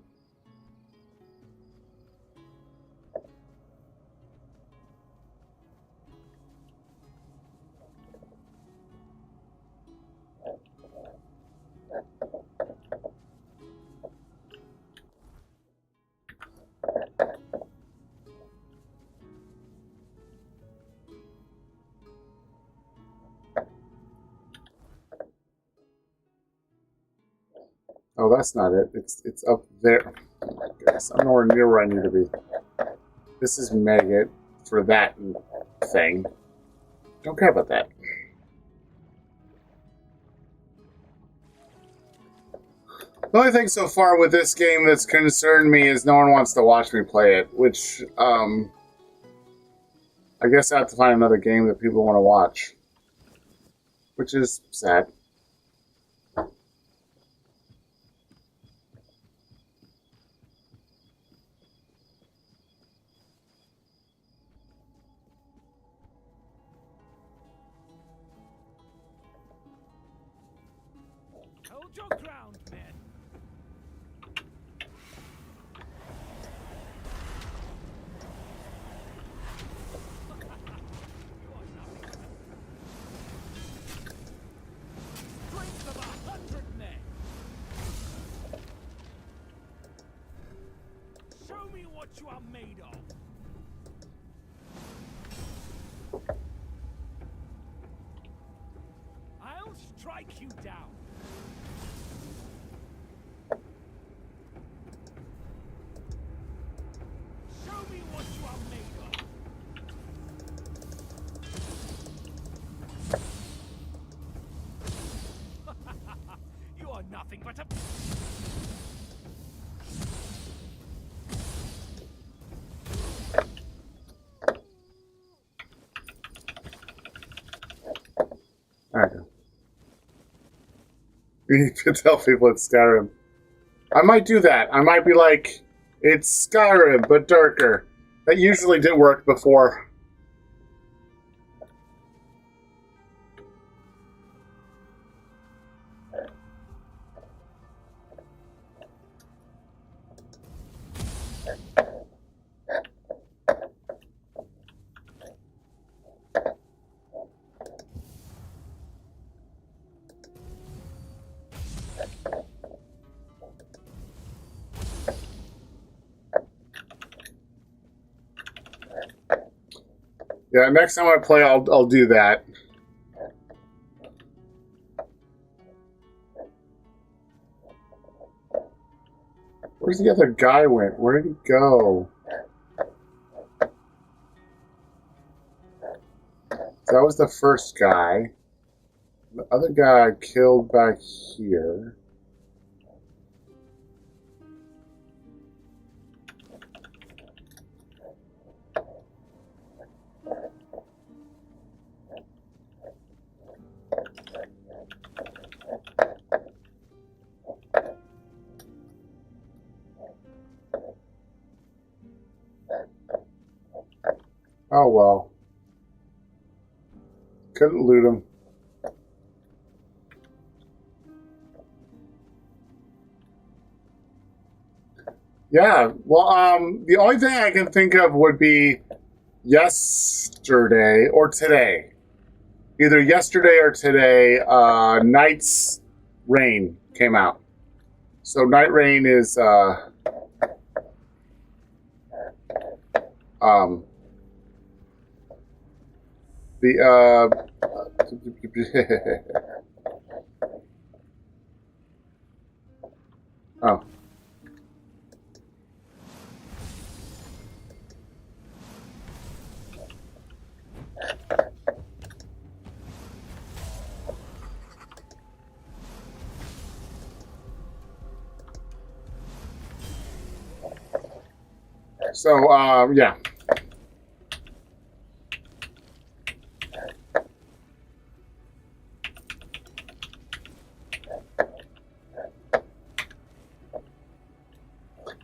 Oh, that's not it. It's up there. Oh my goodness. I'm nowhere near where I need to be. This is maggot for that thing. Don't care about that. The only thing so far with this game that's concerned me is no one wants to watch me play it, which, I guess I have to find another game that people want to watch. Which is sad. Hold your ground, men. Strength of 100 men. Show me what you are made of. I'll strike you down. Show me what you are made of. You are nothing but a... Alright. We need to tell people it's Skyrim. I might do that. I might be like, it's Skyrim, but darker. That usually did work before. Yeah, next time I play, I'll do that. Where's the other guy went? Where did he go? That was the first guy. The other guy I killed back here. Oh well. Couldn't loot him. Yeah, well, the only thing I can think of would be yesterday or today. Either yesterday or today, Night's Rain came out. So Night Rain is, oh. So, yeah.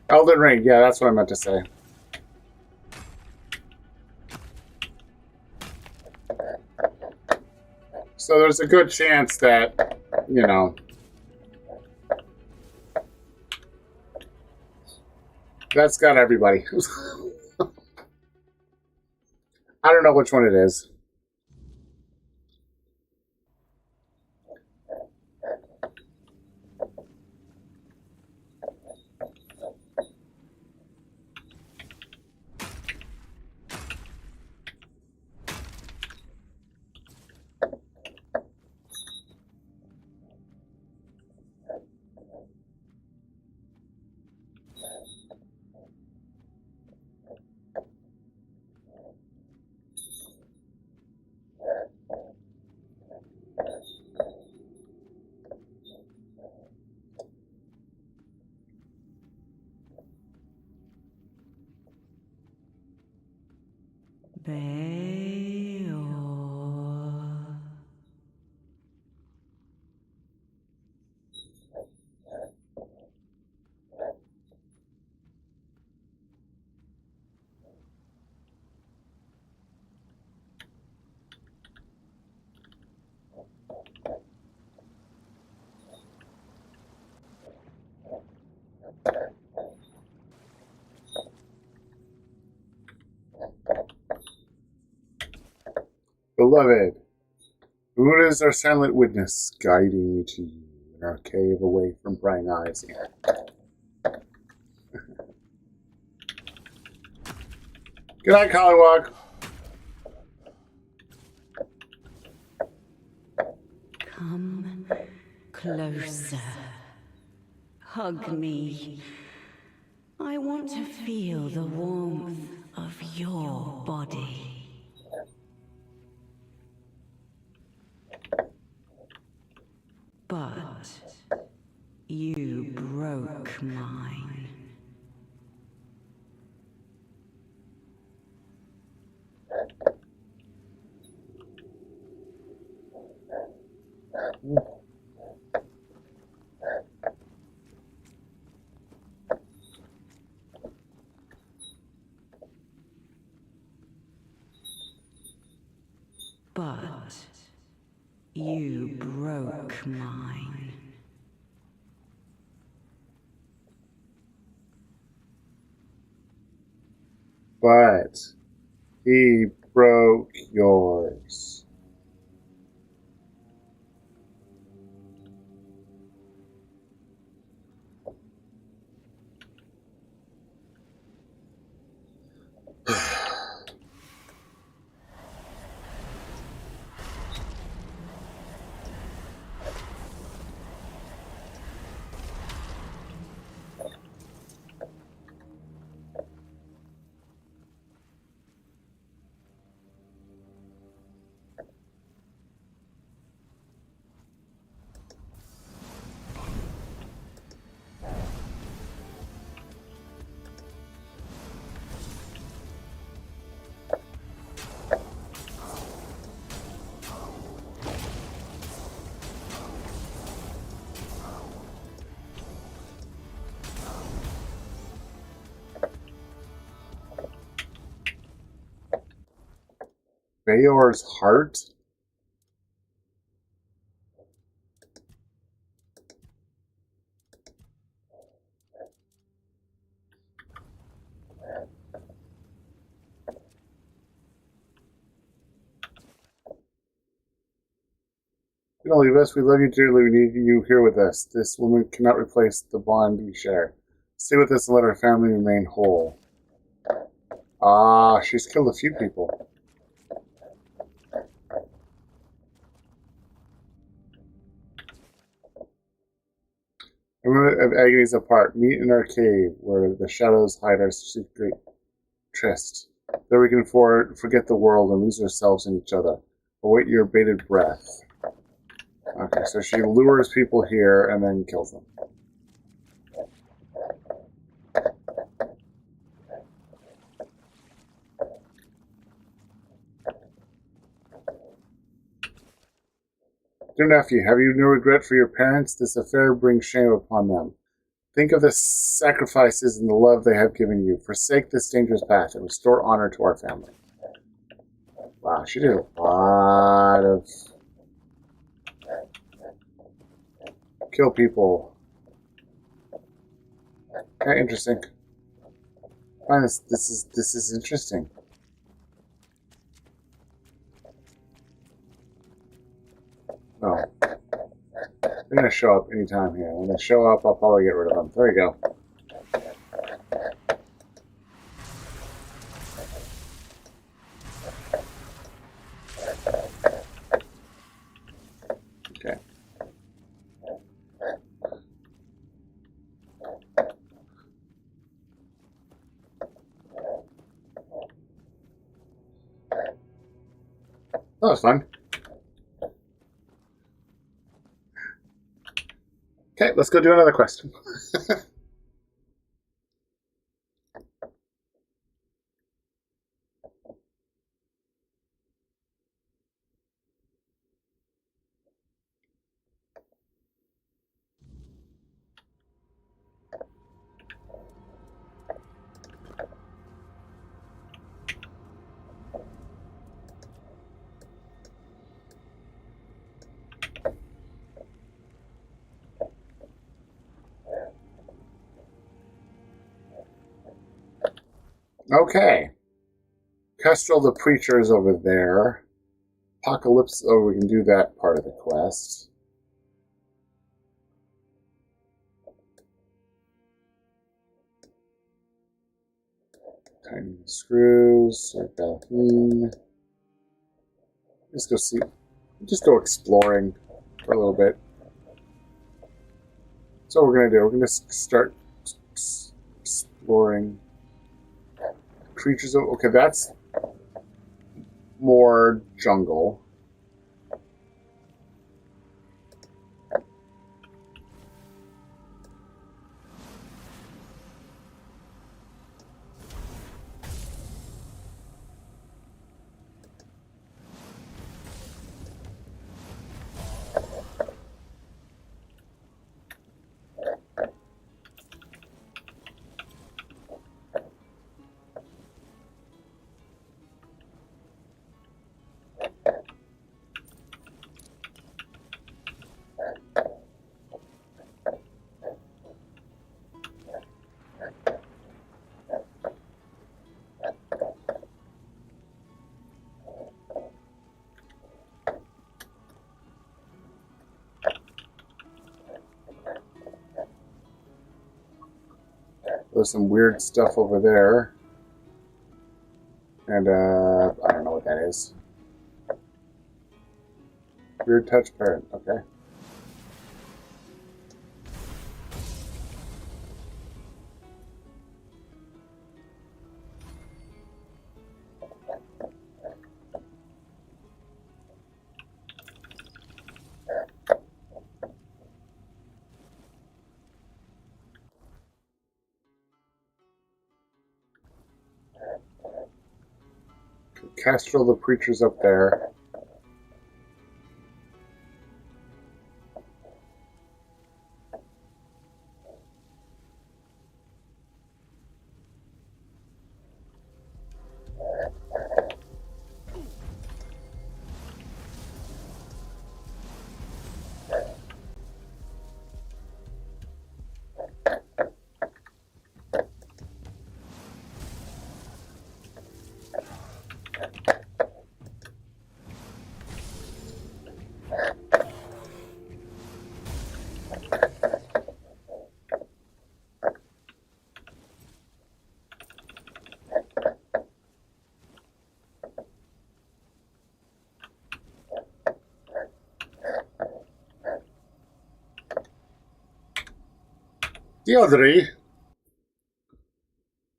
Elden Ring, yeah, that's what I meant to say. So there's a good chance that, you know, That's got everybody. I don't know which one it is. Beloved, who is our silent witness guiding me to you in our cave away from prying eyes here? Good night, Collywog. Come closer. Hug me. I want to feel the warmth of your body. But you broke mine. But you broke mine. But he broke yours. Bayor's heart? You don't leave us. We love you dearly. We need you here with us. This woman cannot replace the bond we share. Stay with us and let our family remain whole. Ah, she's killed a few people. A moment of agonies apart. Meet in our cave, where the shadows hide our secret tryst. There we can forget the world and lose ourselves in each other. Await your bated breath. Okay, so she lures people here and then kills them. Dear nephew, have you no regret for your parents? This affair brings shame upon them. Think of the sacrifices and the love they have given you. Forsake this dangerous path and restore honor to our family. Wow, she did a lot of kill people. Okay, interesting. Oh, this is interesting. Oh. They're gonna show up anytime here. When they show up, I'll probably get rid of them. There you go. Okay. That was fun. Okay, let's go do another quest. Okay. Kestrel the Preacher is over there. Apocalypse, oh, we can do that part of the quest. Tightening the screws, Avalon. Let's go see. Just go exploring for a little bit. So what we're gonna do. We're gonna start exploring creatures. Okay, that's more jungle. There's some weird stuff over there. And, I don't know what that is. Weird touch parrot, okay. Kestrel the Preacher's up there. Theodore,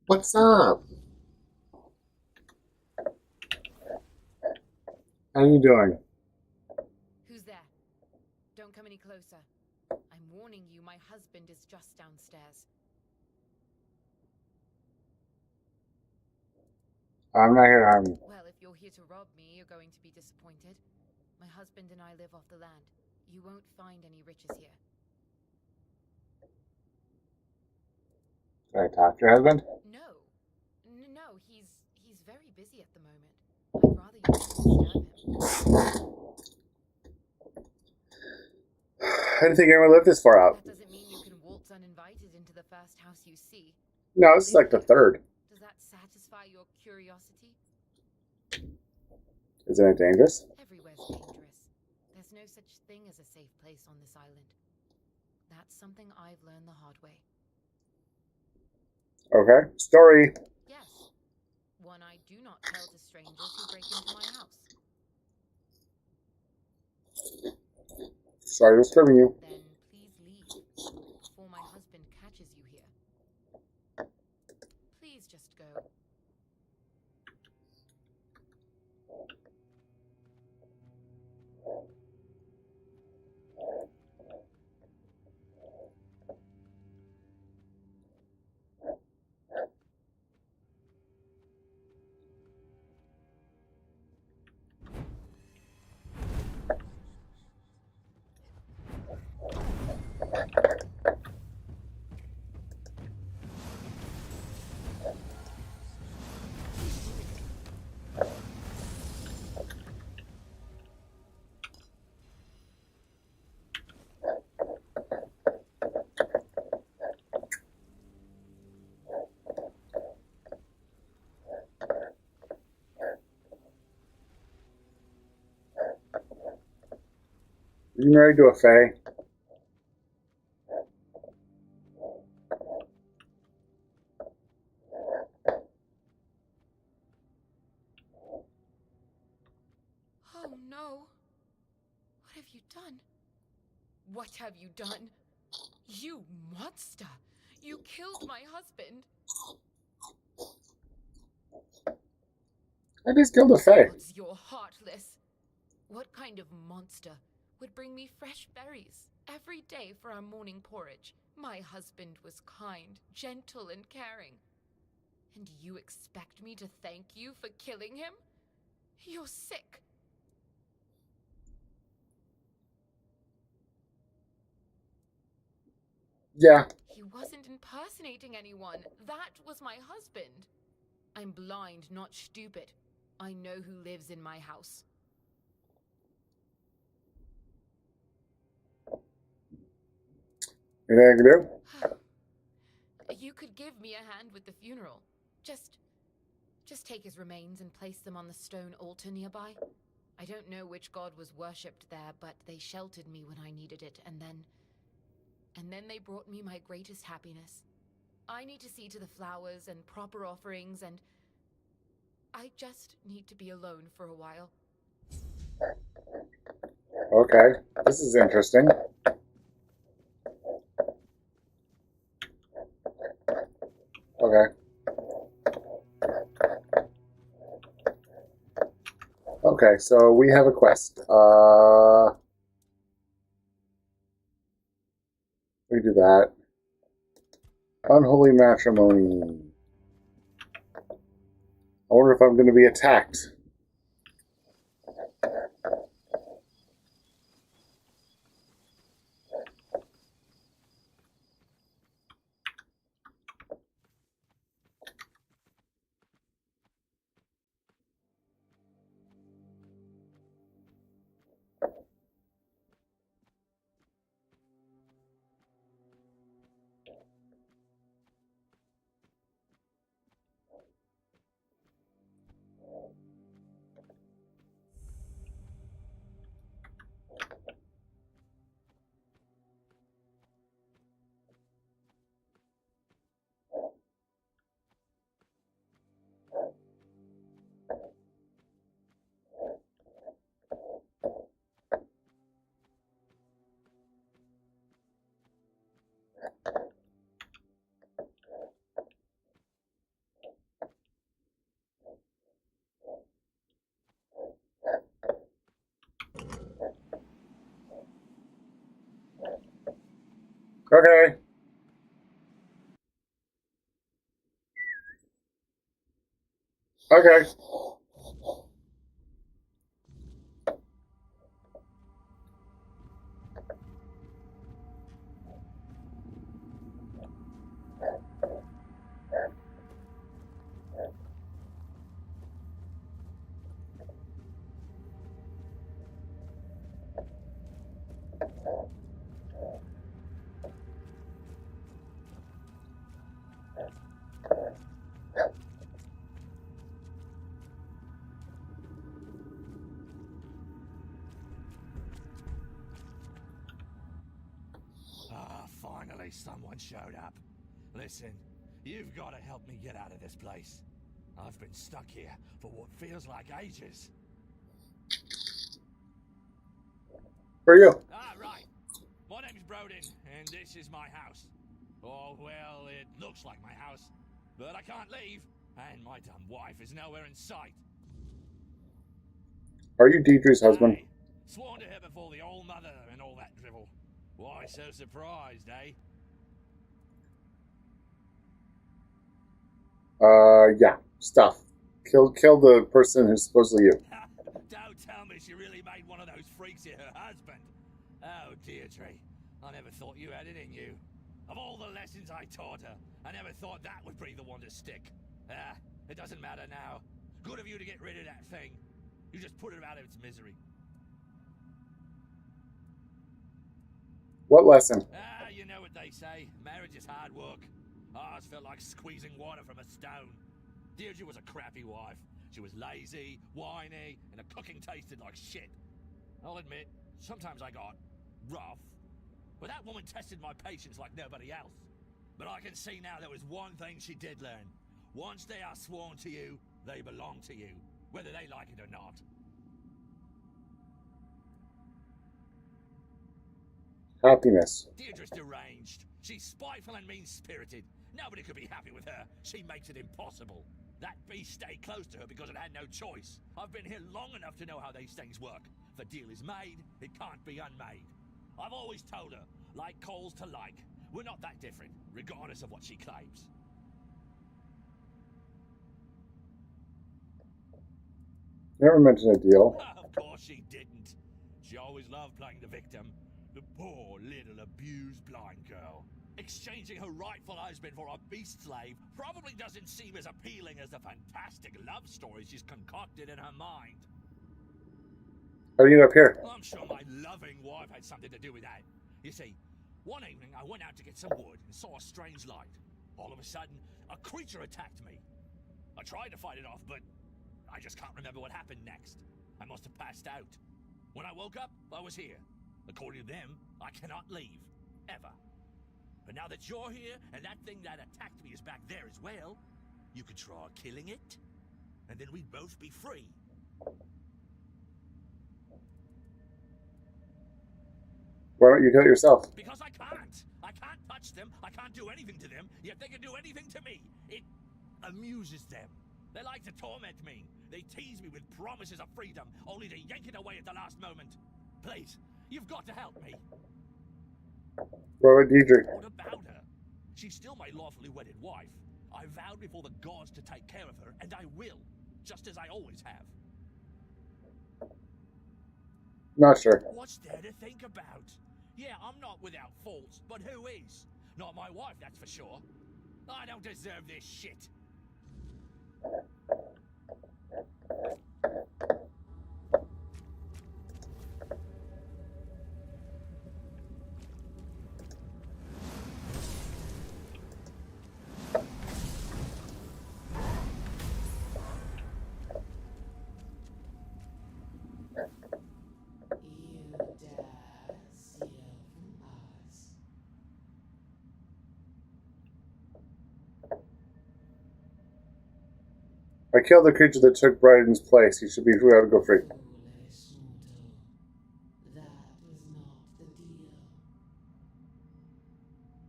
what's up? How you doing? Who's there? Don't come any closer. I'm warning you, my husband is just downstairs. I'm not here to harm you. Well, if you're here to rob me, you're going to be disappointed. My husband and I live off the land. You won't find any riches here. Can I talk to your husband? No. No, he's very busy at the moment. I'd rather you didn't disturb him. I didn't think anyone lived this far out. That doesn't mean you can waltz uninvited into the first house you see. No, this is like the third. Does gratify your curiosity? Isn't it dangerous? Everywhere's dangerous. There's no such thing as a safe place on this island. That's something I've learned the hard way. Okay. Story. Yes. One I do not tell to strangers who break into my house. Sorry to disturb you. Then please leave before my husband catches you here. Please just go. Are you married to a fae? Oh no. What have you done? What have you done? You monster! You killed my husband! I just killed a fae. You're heartless. What kind of monster would bring me fresh berries every day for our morning porridge? My husband was kind, gentle, and caring. And you expect me to thank you for killing him? You're sick. Yeah. He wasn't impersonating anyone. That was my husband. I'm blind, not stupid. I know who lives in my house. Anything I can do? You could give me a hand with the funeral. Just take his remains and place them on the stone altar nearby. I don't know which god was worshipped there, but they sheltered me when I needed it, and then they brought me my greatest happiness. I need to see to the flowers and proper offerings, and I just need to be alone for a while. Okay. This is interesting. Okay. Okay, so we have a quest. We do that. Unholy matrimony. I wonder if I'm going to be attacked. Okay. Okay. Finally, someone showed up. Listen, you've got to help me get out of this place. I've been stuck here for what feels like ages. Who are you? Ah, right. My name's Brodin, and this is my house. Oh, well, it looks like my house, but I can't leave, and my dumb wife is nowhere in sight. Are you Deidre's husband? Hey, sworn to her before the old mother and all that drivel. Why so surprised, eh? Yeah. Stuff. Kill the person who's supposedly you. Don't tell me she really made one of those freaks here her husband. Oh, Deirdre, I never thought you had it in you. Of all the lessons I taught her, I never thought that would be the one to stick. Ah, it doesn't matter now. Good of you to get rid of that thing. You just put it out of its misery. What lesson? Ah, you know what they say. Marriage is hard work. Ours felt like squeezing water from a stone. Deirdre was a crappy wife. She was lazy, whiny, and her cooking tasted like shit. I'll admit, sometimes I got rough. But that woman tested my patience like nobody else. But I can see now there was one thing she did learn. Once they are sworn to you, they belong to you, whether they like it or not. Happiness. Deirdre's deranged. She's spiteful and mean-spirited. Nobody could be happy with her. She makes it impossible. That beast stayed close to her because it had no choice. I've been here long enough to know how these things work. If a deal is made, it can't be unmade. I've always told her, like coals to like. We're not that different, regardless of what she claims. Never mentioned a deal. Of course she didn't. She always loved playing the victim. The poor little abused blind girl. Exchanging her rightful husband for a beast slave probably doesn't seem as appealing as the fantastic love story she's concocted in her mind. How do you get up here? I'm sure my loving wife had something to do with that. You see, one evening I went out to get some wood and saw a strange light. All of a sudden, a creature attacked me. I tried to fight it off, but I just can't remember what happened next. I must have passed out. When I woke up, I was here. According to them, I cannot leave. Ever. But now that you're here, and that thing that attacked me is back there as well, you could try killing it, and then we'd both be free. Why don't you kill it yourself? Because I can't. I can't touch them. I can't do anything to them, yet they can do anything to me. It amuses them. They like to torment me. They tease me with promises of freedom, only to yank it away at the last moment. Please, you've got to help me. What about Deidre? What about her? She's still my lawfully wedded wife. I vowed before the gods to take care of her, and I will, just as I always have. Not sure. What's there to think about? Yeah, I'm not without faults, but who is? Not my wife, that's for sure. I don't deserve this shit. I killed the creature that took Bryden's place. He should be allowed to go free.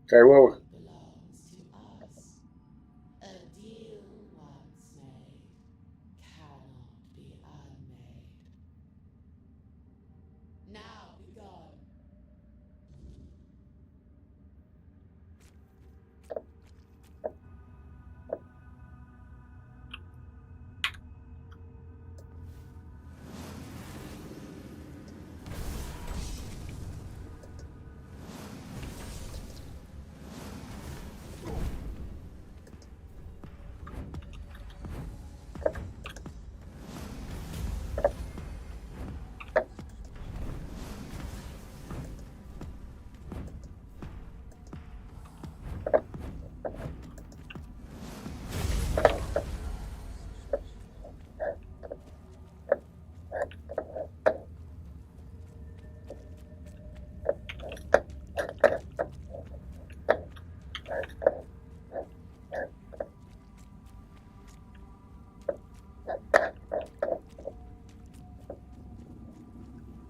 Okay, well.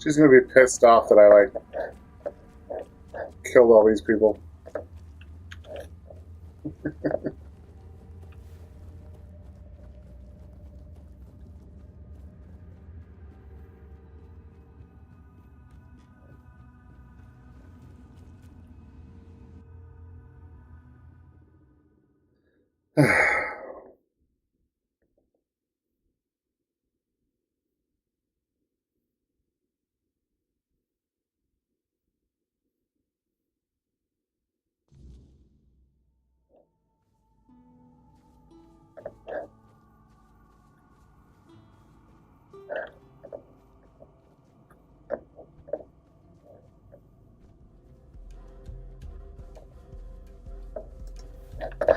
She's gonna be pissed off that I, like, killed all these people.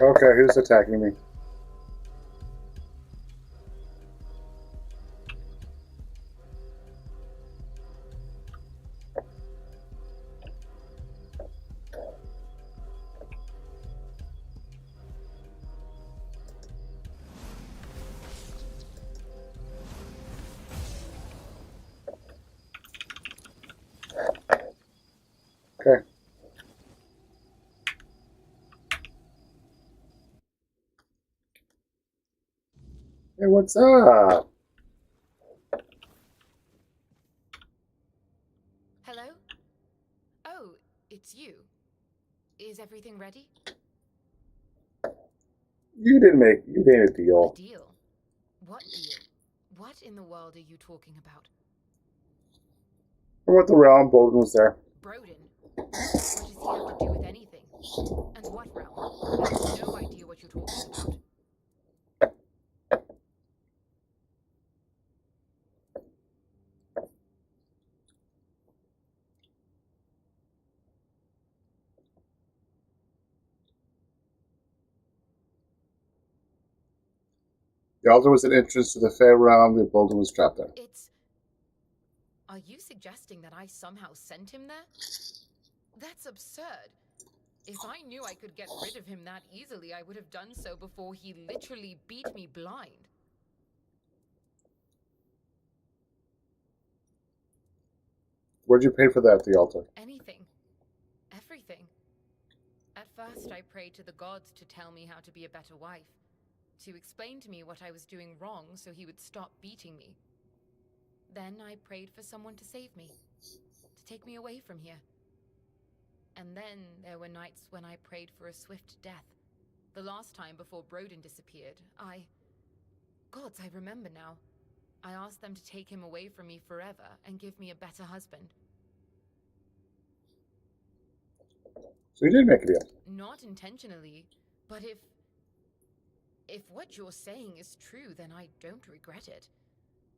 Okay, who's attacking me? Okay. Hey, what's up? Hello? Oh, it's you. Is everything ready? You made a deal. A deal? What deal? What in the world are you talking about? I went the realm, Bolden was there. Broden? What does he have to do with anything? And what realm? I have no idea what you're talking about. The altar was an entrance to the fair realm. The Bolden was trapped there. Are you suggesting that I somehow sent him there? That's absurd. If I knew I could get rid of him that easily, I would have done so before he literally beat me blind. Where'd you pay for that at the altar? Anything. Everything. At first, I prayed to the gods to tell me how to be a better wife, to explain to me what I was doing wrong so he would stop beating me. Then I prayed for someone to save me, to take me away from here. And then there were nights when I prayed for a swift death. The last time before Broden disappeared, Gods, I remember now. I asked them to take him away from me forever and give me a better husband. So you did make a deal. Not intentionally, but if what you're saying is true, then I don't regret it.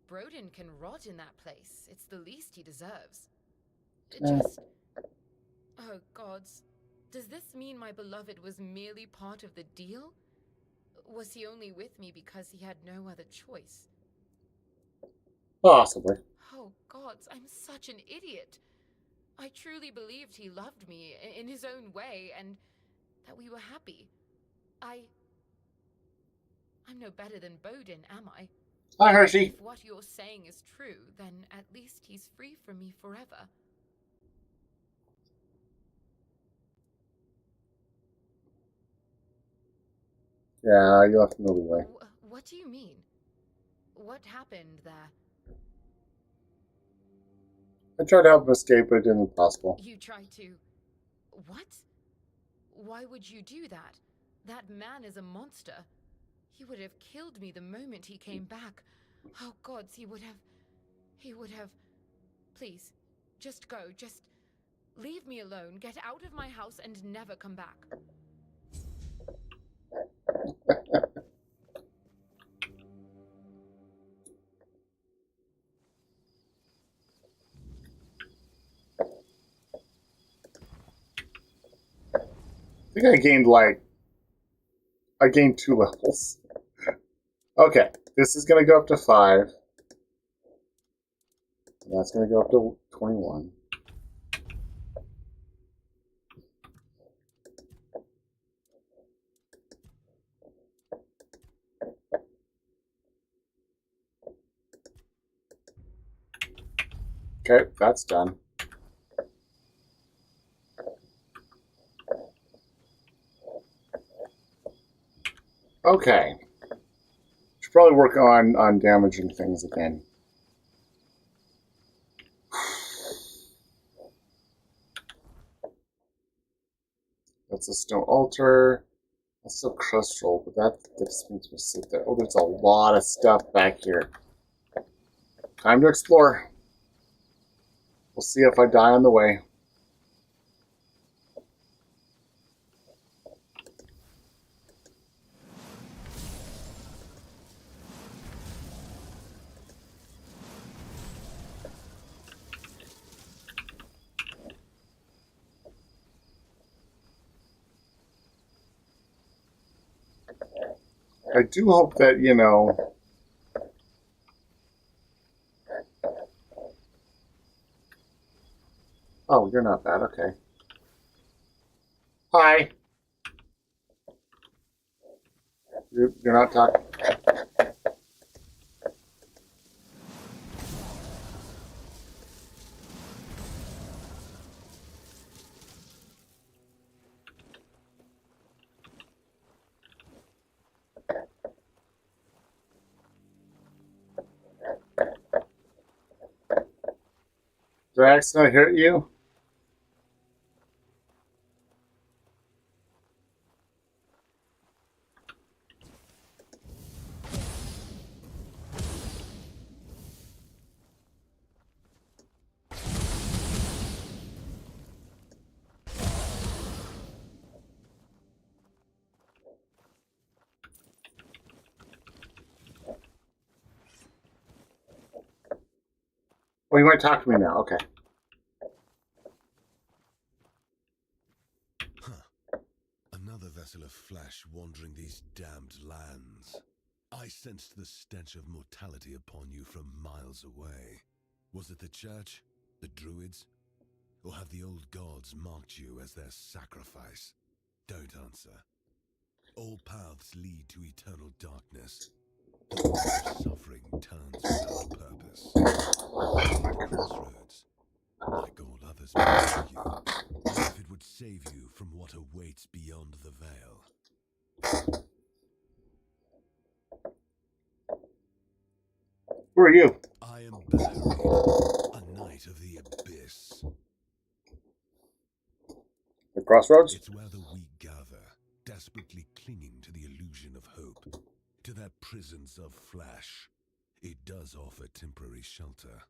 Broden can rot in that place. It's the least he deserves. Oh, gods. Does this mean my beloved was merely part of the deal? Was he only with me because he had no other choice? Possibly. Oh, gods, I'm such an idiot. I truly believed he loved me in his own way and that we were happy. I'm no better than Broden, am I? Hi, Hershey. If what you're saying is true, then at least he's free from me forever. Yeah, you left him the way. What do you mean? What happened there? I tried to help him escape, but it didn't impossible. You tried to... What? Why would you do that? That man is a monster. He would have killed me the moment he came back. Oh, gods, he would have... Please, just go. Just leave me alone. Get out of my house and never come back. I think I gained 2 levels. Okay, this is going to go up to 5. That's going to go up to 21. Okay, that's done. Okay. Should probably work on damaging things again. That's a stone altar. That's still crystal, but that just means we'll sit there. Oh, there's a lot of stuff back here. Time to explore. We'll see if I die on the way. I do hope that, you know... Oh, you're not bad. Okay. Hi. You're not talking... Did I accidentally hurt you? Oh, you want to talk to me now? Okay. Another vessel of flesh wandering these damned lands. I sensed the stench of mortality upon you from miles away. Was it the church? The druids? Or have the old gods marked you as their sacrifice? Don't answer. All paths lead to eternal darkness. The way of suffering turns without purpose. At the crossroads, like all others may ask you, if it would save you from what awaits beyond the veil. Who are you? I am Bahari, a knight of the abyss. The crossroads? It's where the weak gather, desperately clinging to the illusion of hope, to their prisons of flesh. It does offer temporary shelter,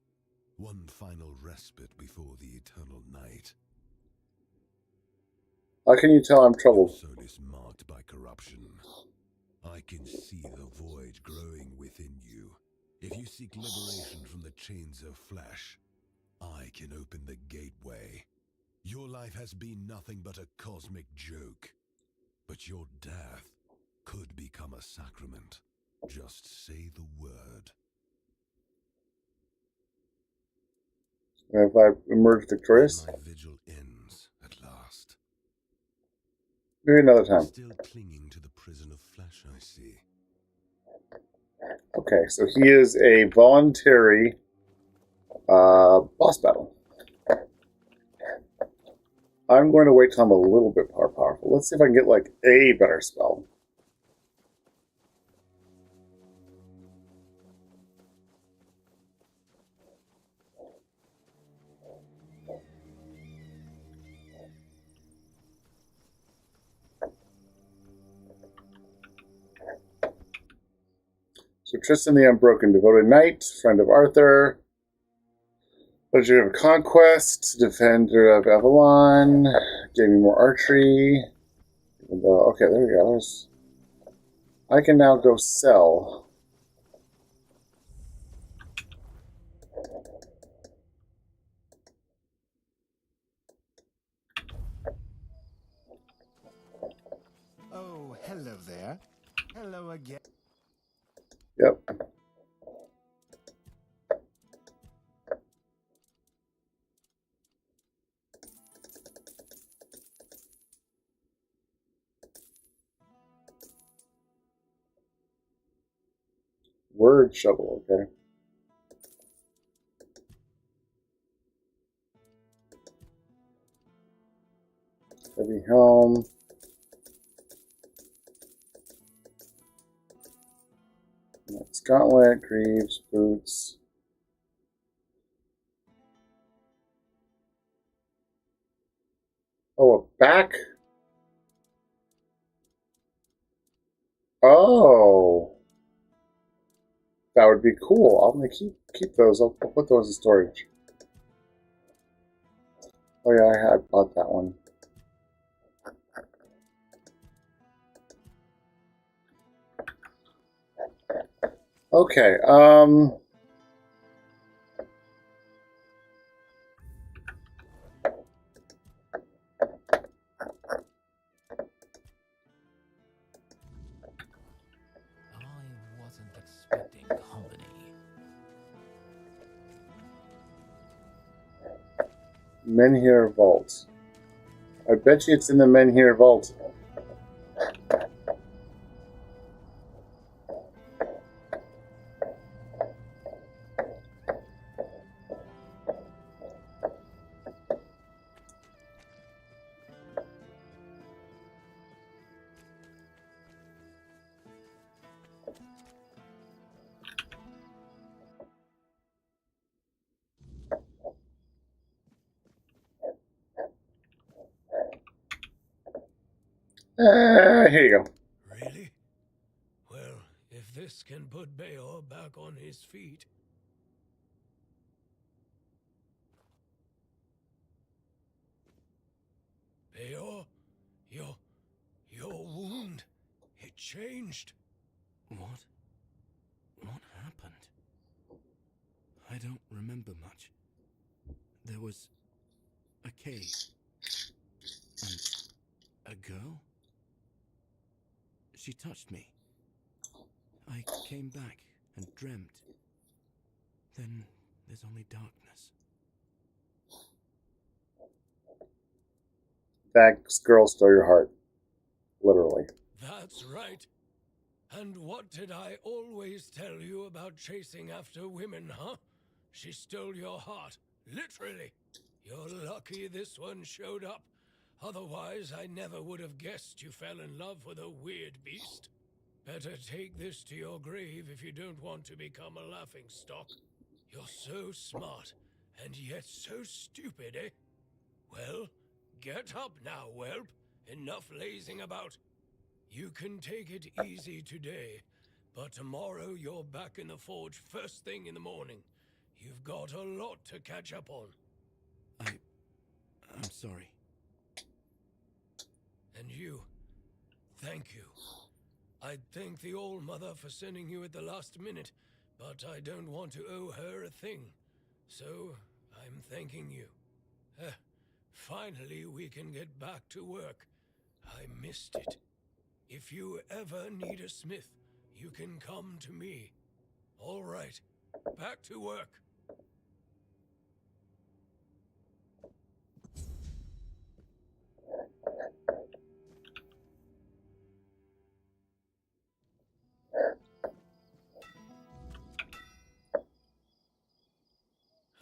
one final respite before the eternal night. How can you tell I'm troubled? Your soul is marked by corruption. I can see the void growing within you. If you seek liberation from the chains of flesh, I can open the gateway. Your life has been nothing but a cosmic joke. But your death could become a sacrament. Just say the word. Have I emerged victorious? My vigil ends at last. Maybe another time. Still clinging to the prison of flesh, I see. Okay, so he is a voluntary boss battle. I'm going to wait till I'm a little bit more powerful. Let's see if I can get, like, a better spell. So Tristan the Unbroken, devoted knight, friend of Arthur, legendary of conquest, defender of Avalon, gaining more archery. Okay, there we go. I can now go sell. Oh, hello there. Hello again. Yep. Word shovel, okay. me home. It's gauntlet, greaves, boots. Oh, a back. Oh, that would be cool. I'm gonna keep those. I'll put those in storage. Oh yeah, I had bought that one. Okay. I wasn't expecting company. Menhir Vault. I bet you it's in the Menhir Vault. Here you go. Really? Well, if this can put Beor back on his feet. Beor, your wound, it changed. What happened? I don't remember much. There was a cave. And a girl? She touched me. I came back and dreamt. Then there's only darkness. That girl stole your heart. Literally. That's right. And what did I always tell you about chasing after women, huh? She stole your heart. Literally. You're lucky this one showed up. Otherwise, I never would have guessed you fell in love with a weird beast. Better take this to your grave if you don't want to become a laughingstock. You're so smart, and yet so stupid, eh? Well, get up now, whelp. Enough lazing about. You can take it easy today, but tomorrow you're back in the forge first thing in the morning. You've got a lot to catch up on. I'm sorry. And you, thank you. I'd thank the All-Mother for sending you at the last minute, but I don't want to owe her a thing. So, I'm thanking you. Finally, we can get back to work. I missed it. If you ever need a smith, you can come to me. All right, back to work.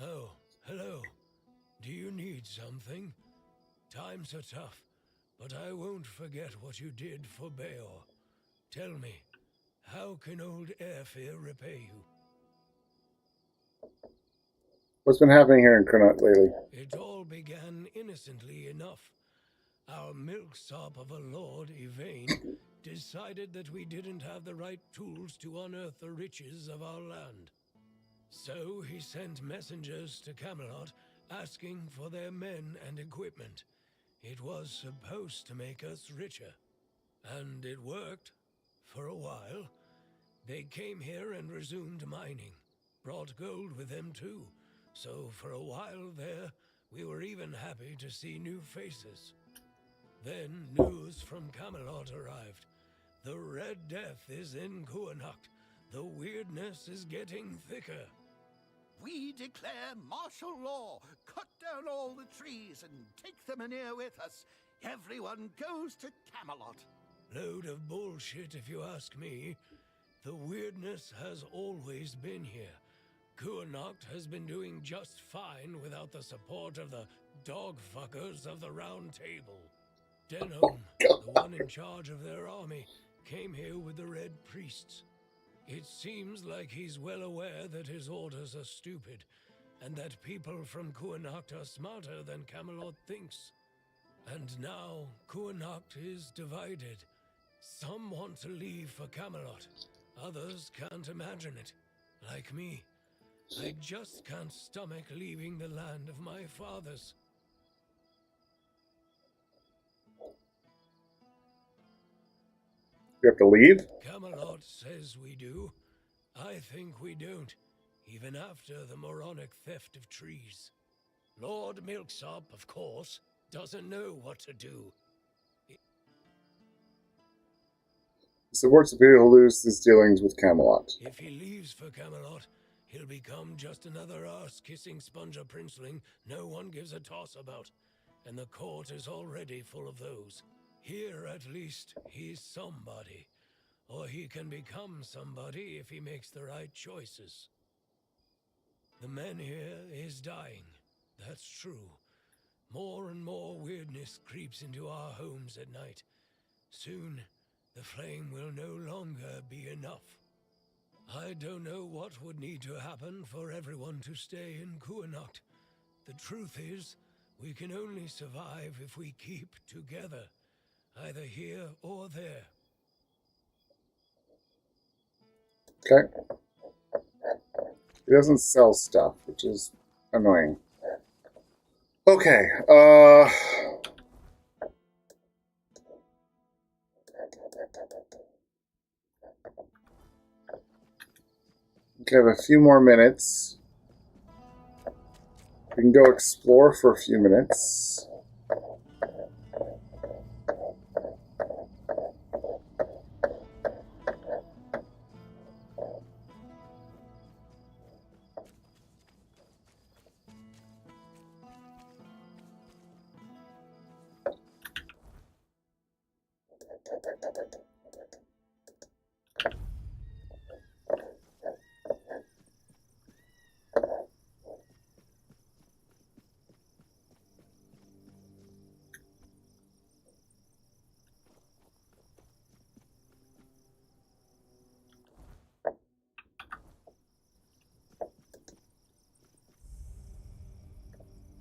Oh, hello. Do you need something? Times are tough, but I won't forget what you did for Beor. Tell me, how can old Airfear repay you? What's been happening here in Kunut lately? It all began innocently enough. Our milksop of a lord, Yvain, decided that we didn't have the right tools to unearth the riches of our land. So he sent messengers to Camelot asking for their men and equipment. It was supposed to make us richer. And it worked. For a while. They came here and resumed mining. Brought gold with them too. So for a while there, we were even happy to see new faces. Then news from Camelot arrived. The Red Death is in Kuanacht. The weirdness is getting thicker. We declare martial law, cut down all the trees and take the manure with us. Everyone goes to Camelot. Load of bullshit if you ask me. The weirdness has always been here. Kuanacht has been doing just fine without the support of the dog fuckers of the Round Table. Denholm, the one in charge of their army, came here with the Red Priests. It seems like he's well aware that his orders are stupid, and that people from Kuanacht are smarter than Camelot thinks. And now Kuanacht is divided. Some want to leave for Camelot, others can't imagine it. Like me, I just can't stomach leaving the land of my fathers. You have to leave? Camelot says we do. I think we don't, even after the moronic theft of trees. Lord Milksop, of course, doesn't know what to do. Supports the people who lose his dealings with Camelot. If he leaves for Camelot, he'll become just another arse-kissing sponger princeling no one gives a toss about, and the court is already full of those. Here, at least, he's somebody. Or he can become somebody if he makes the right choices. The man here is dying. That's true. More and more weirdness creeps into our homes at night. Soon, the flame will no longer be enough. I don't know what would need to happen for everyone to stay in Kuanacht. The truth is, we can only survive if we keep together, either here or there. Okay. He doesn't sell stuff, which is annoying. Okay, we have a few more minutes. We can go explore for a few minutes.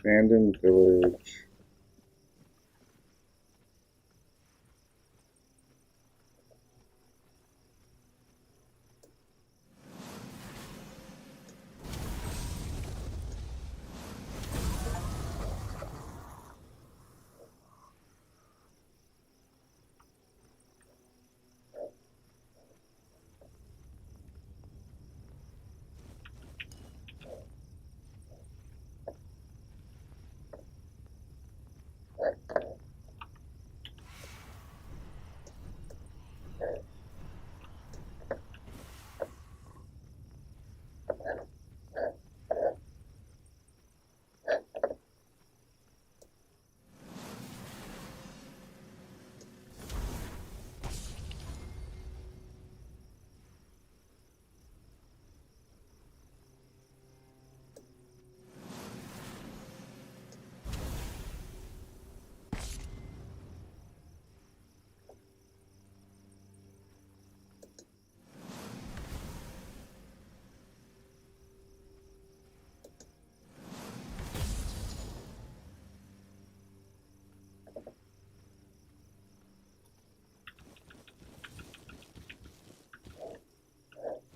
Abandoned village.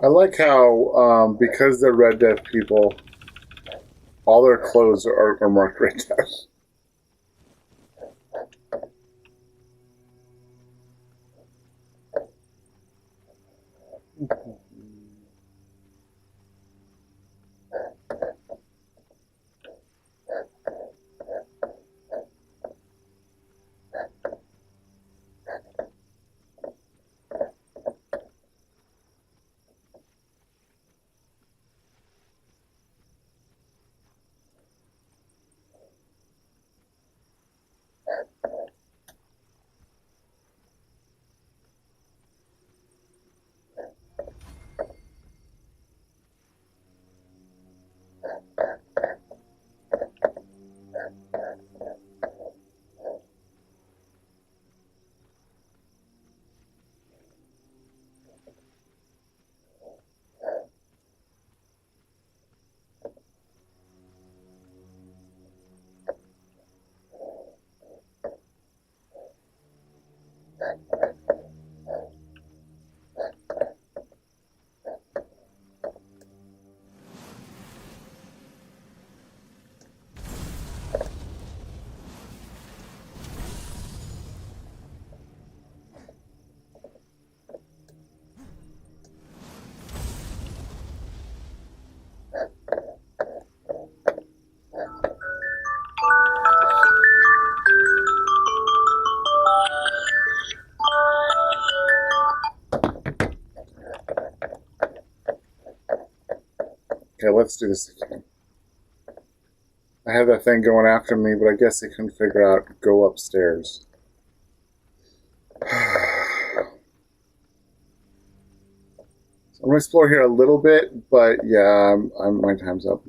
I like how, because they're Red Death people, all their clothes are marked Red Death. Okay, let's do this again. I had that thing going after me, but I guess they couldn't figure out go upstairs. I'm going to explore here a little bit, but yeah, my time's up.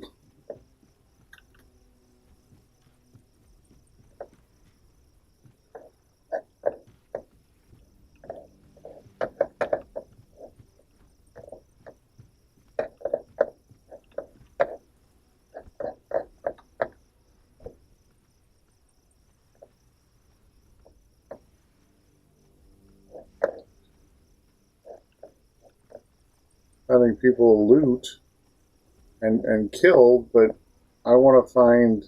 Having people loot and kill, but I want to find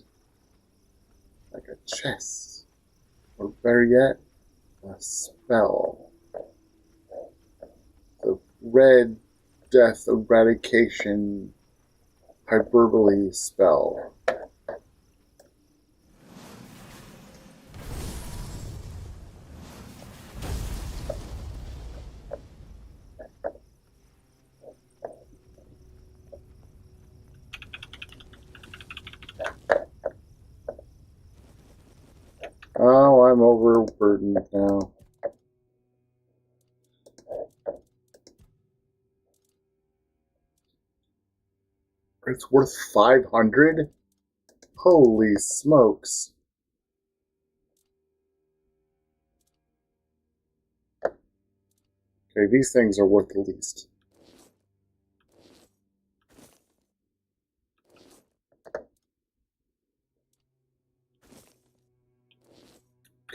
like a chest, or better yet, a spell. The red death eradication hyperbole spell. Oh, I'm overburdened now. It's worth 500? Holy smokes. Okay, these things are worth the least.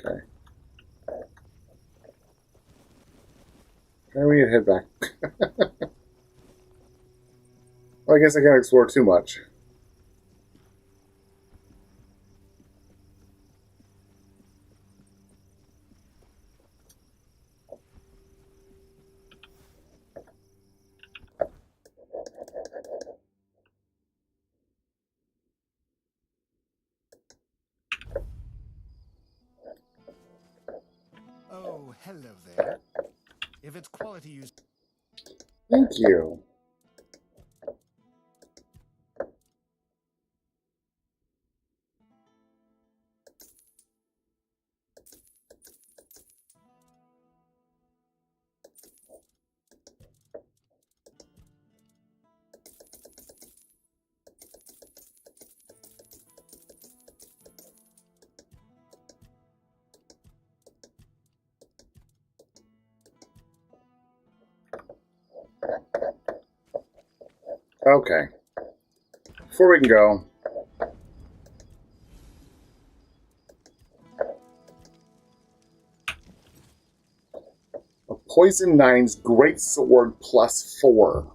Okay. Now we need to head back. Well, I guess I can't explore too much. Oh, hello there. If it's quality use... Thank you. Okay. Before we can go, a Poison 9's Great Sword +4.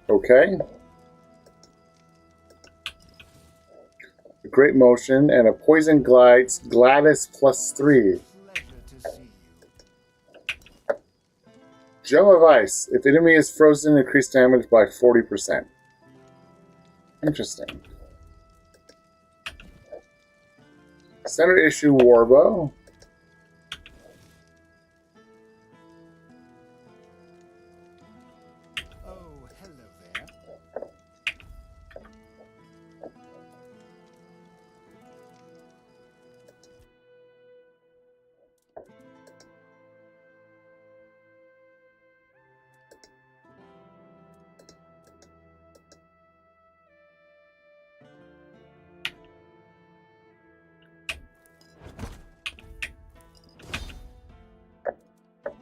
Okay. A Great Motion and a Poison Gladys +3. Gem of Ice. If enemy is frozen, increase damage by 40%. Interesting. Center issue Warbow. Oh, hello there.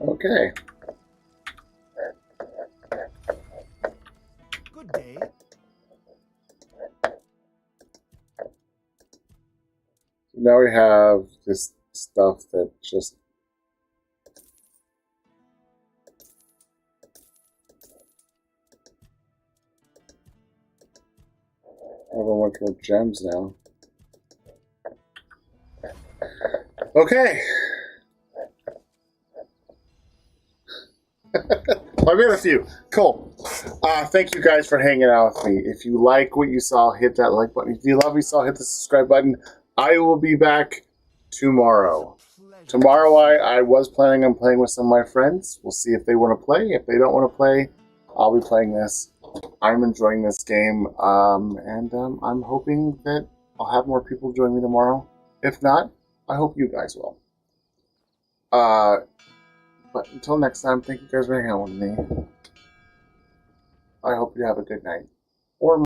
Okay. now we have this stuff that just... I have a bunch more gems now. Okay. I made a few. Cool. Thank you guys for hanging out with me. If you like what you saw, hit that like button. If you love what you saw, hit the subscribe button. I will be back tomorrow. Tomorrow I was planning on playing with some of my friends. We'll see if they want to play. If they don't want to play, I'll be playing this. I'm enjoying this game, and I'm hoping that I'll have more people join me tomorrow. If not, I hope you guys will. But until next time, thank you guys for hanging out with me. I hope you have a good night. Or